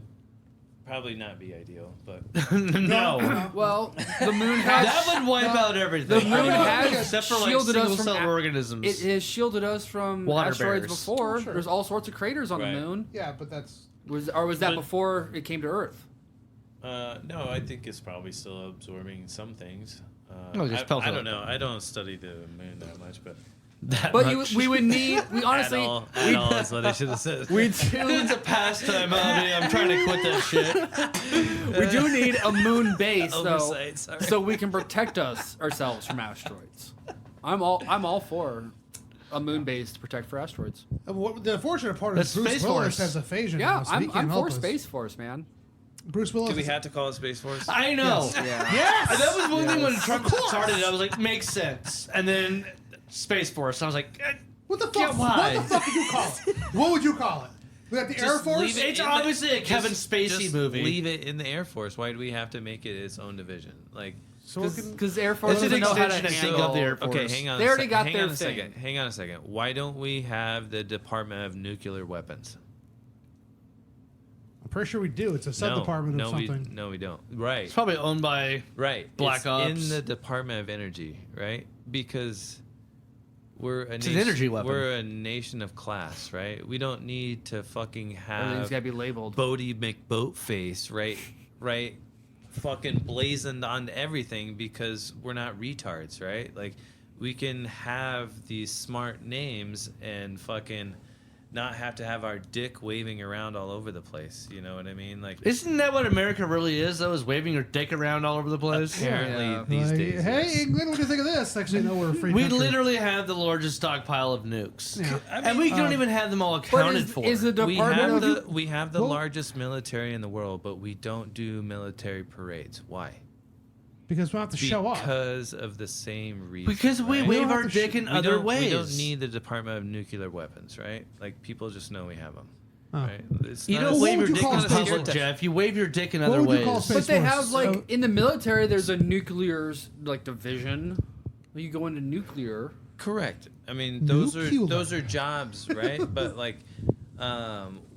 probably not be ideal, but
No.
Well, the moon has
That would wipe out everything.
the moon has
except for like
shielded us
single
from
cell
a-
organisms.
It has shielded us from
Water
asteroids
bears.
before.
Sure.
There's all sorts of craters on
Right.
the moon.
Yeah, but that's
Was that
But-
before it came to Earth?
no, I think it's probably still absorbing some things.
No, just
I
pelt it
don't
up.
know. I don't study the moon that much, but
That
But
much.
we would need. We honestly.
at all is what I should have said.
We
It's
do.
a pastime hobby. I'm trying to quit that shit.
We do need a moon base though,
Oversight, sorry.
so we can protect ourselves from asteroids. I'm all for a moon base to protect for asteroids.
what, the unfortunate part
That's
is Bruce
Space
Willis
Force.
has aphasia.
Yeah,
now, so he
I'm
can't help
for
us.
Space Force, man.
Bruce Willis.
Do we have to call it Space Force?
I know.
Yeah.
Yes.
And that was one thing when
Yes.
Trump started it. I was like, makes sense. And then Space Force. I was like,
What the fuck?
Yeah, why?
What the fuck would you call it? What would you call it? We got the Air
Just
Force.
leave it
It's
in
obviously a Kevin
just-
Spacey
just
movie.
Leave it in the Air Force. Why do we have to make it its own division? Like,
So we can-
Because Air Force
It's an
doesn't know how to
extension, I think,
handle
of the Air Force.
okay, hang on.
They already got
hang
their
on a
thing.
second. Hang on a second. Why don't we have the Department of Nuclear Weapons?
Pretty sure we do. It's a sub department of something.
No, we don't. Right.
It's probably owned by Black
it's
Ops.
in the Department of Energy, right? Because we're a
an
nation,
energy weapon.
We're a nation of class, right? We don't need to fucking
Everything's
have
got to be labeled.
Bodie McBoatface, right? Fucking blazoned on everything because we're not retards, right? Like, we can have these smart names and fucking not have to have our dick waving around all over the place. You know what I mean? Like,
Isn't that what America really is, though, is waving your dick around all over the place?
apparently these days.
Hey,
yes.
England, what do you think of this? Actually, no, we're a free
We
country.
literally have the largest stockpile of nukes.
Yeah.
And we don't even have them all
But
accounted for.
is the
We
Department
have
of...
we have the largest military in the world, but we don't do military parades. Why?
Because we don't have to show off.
Because of the same reason.
Because we
right?
wave
don't
our
have to
dick in
We
other
don't-
ways.
We don't need the Department of Nuclear Weapons, right? Like, people just know we have them.
Oh.
Right? It's
You
not
don't
a-
wave
would
your
you
dick
call
in
space
public,
force?
Jeff. You wave your dick in
What
other
would you
ways.
call space
But they
force?
have, like, in the military, there's a nuclear, like, division. You go into nuclear.
Correct. I mean, those
Nuclear.
are jobs, right? But like,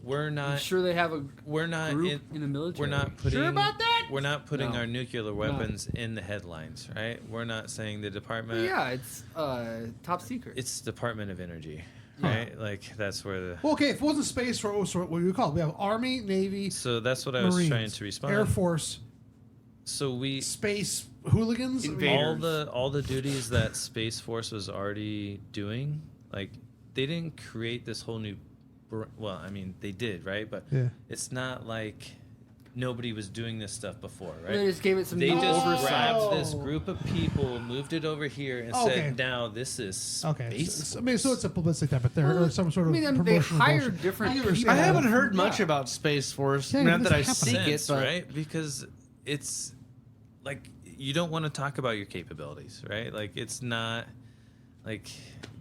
we're
I'm
not.
sure they have a
We're not
group in the military.
We're not putting.
Sure about that?
We're not putting
No.
our nuclear weapons in the headlines, right? We're not saying the department.
Yeah, it's top secret.
It's Department of Energy, right? Like, that's where the.
Well, okay, if it wasn't space, what would you call it? We have Army, Navy,
So that's what I was
Marines,
trying to respond.
Air Force,
So we
space hooligans.
Invaders.
all the duties that Space Force was already doing, like, they didn't create this whole new. Well, I mean, they did, right? But
Yeah.
it's not like nobody was doing this stuff before, right?
They just gave it some
They
new
just
oversight.
grabbed this group of people, moved it over here, and
Okay.
said, "Now this is
Okay,
space."
so, I mean, so it's a publicity type of thing, or some sort of
I mean, they
promotional
hired
bullshit.
different
I
people.
understand
I
that.
haven't heard
Yeah.
much about Space Force.
Yeah,
Not
this
that I
happens.
seek it,
Sense,
but
right? Because it's like, you don't want to talk about your capabilities, right? Like, it's not like.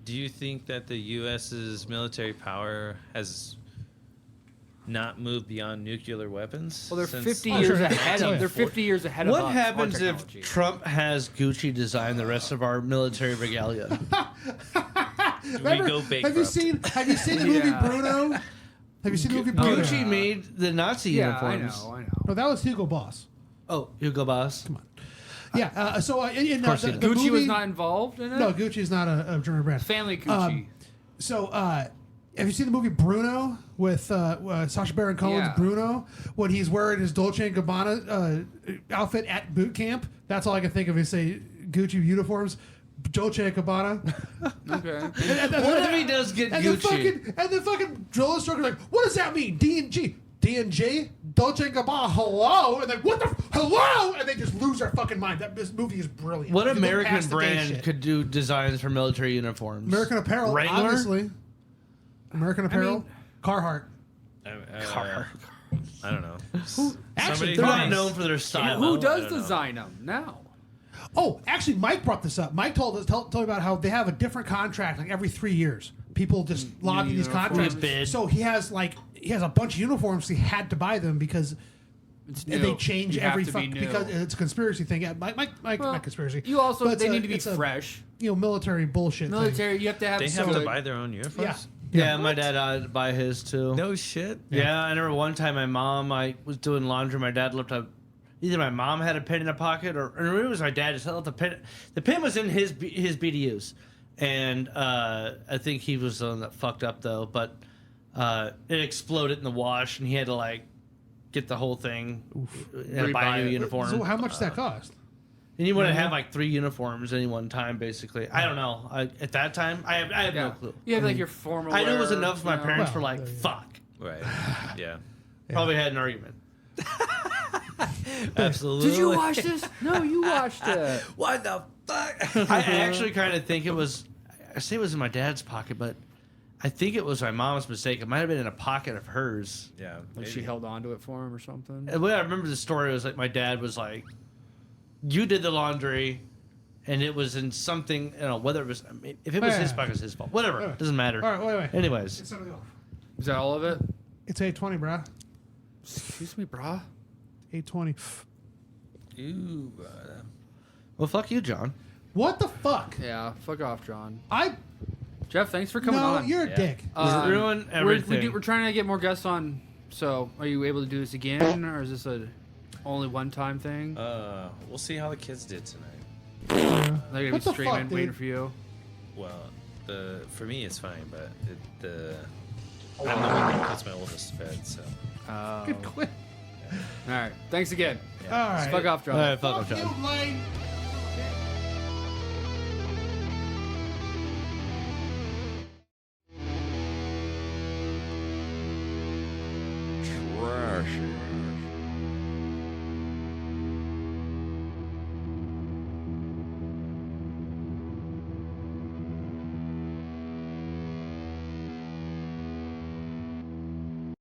Do you think that the U.S.'s military power has not moved beyond nuclear weapons?
Well, they're
since-
50
Oh,
years
sure.
ahead.
Oh, yeah.
They're 50 years ahead of us.
what
our
happens if
technology.
Trump has Gucci design the rest of our military regalia?
Remember,
go
have you
bankrupt.
seen the movie
Yeah.
Bruno? Have you seen the movie Bruno?
Gucci made the Nazi
Yeah, I
uniforms.
know.
No, that was Hugo Boss.
Oh, Hugo Boss. Come on.
Yeah. So in
course
the
he did.
the
Gucci
movie,
was not involved in it?
No, Gucci's not a German brand.
Family Gucci.
So, have you seen the movie Bruno with Sacha Baron Cohen's
Yeah.
Bruno when he's wearing his Dolce & Gabbana outfit at boot camp? That's all I can think of is say Gucci uniforms, Dolce & Gabbana.
Okay.
What if he does get
and
Gucci?
The fucking drill instructor like, what does that mean? D&G. D&G? Dolce & Gabbana, hello? And then, what the, hello? And they just lose their fucking mind. This movie is brilliant.
What
You look
American
past the gay
brand
shit.
could do designs for military uniforms?
American Apparel,
Wrangler?
obviously. American Apparel, Carhartt.
I don't know.
Actually,
They're not
Nice.
known for their style.
Who
I
does
don't know.
design them now?
Oh, actually, Mike brought this up. Mike told me about how they have a different contract like every 3 years. People just lobby these
uniforms.
contracts.
You bid.
So he has a bunch of uniforms. He had to buy them because
It's
they
new.
change
You have
every
to be new.
because it's a conspiracy thing. Yeah, Mike,
Well,
not conspiracy.
You also
but
they
it's
need to be
it's
fresh.
Military bullshit. thing.
Military, you have to have.
They have to buy their own uniforms?
Yeah, my dad had to buy his too.
No shit.
Yeah, I remember one time I was doing laundry. My dad looked up. Either my mom had a pin in a pocket, or it was my dad just held the pin. The pin was in his BDUs, and I think he was the one that fucked up though. But it exploded in the wash, and he had to get the whole thing and buy
Rebuy
new
it.
uniform.
So how much does that cost?
And you wouldn't have 3 uniforms any one time, basically. I don't know. At that time, I have no clue.
You have like your formal.
I knew it was
wear,
enough. My
you know.
parents were
Well,
like, "Fuck."
Right. Yeah.
Probably had an argument.
Absolutely.
Did you watch this? No, you watched it.
What the fuck?
I actually kind of think it was. I say it was in my dad's pocket, but I think it was my mom's mistake. It might have been in a pocket of hers.
Yeah.
Like she held on to it for him or something.
And the way I remember the story was my dad was like, "You did the laundry." And it was in something, whether it was, if it was his pocket, it was his fault. Whatever,
Wait.
doesn't matter.
All right, wait.
Anyways,
It's
Is that all of it?
820, bro.
Excuse me, brah.
820.
Ooh,
well, fuck you, John.
What the fuck?
Yeah, fuck off, John.
I
Jeff, thanks for coming
no,
on.
you're a
Yeah.
dick.
Ruin
We're
everything.
trying to get more guests on So, are you able to do this again, or is this a only one-time thing?
We'll see how the kids did tonight.
They're gonna
What
be
the
streaming,
fuck, dude?
waiting for you.
Well, for me it's fine, but I'm the one that puts my oldest to bed, so.
Good quit.
All right. Thanks again.
All right.
Fuck off, John.
All right, fuck
Fuck
off,
you,
John.
Lane.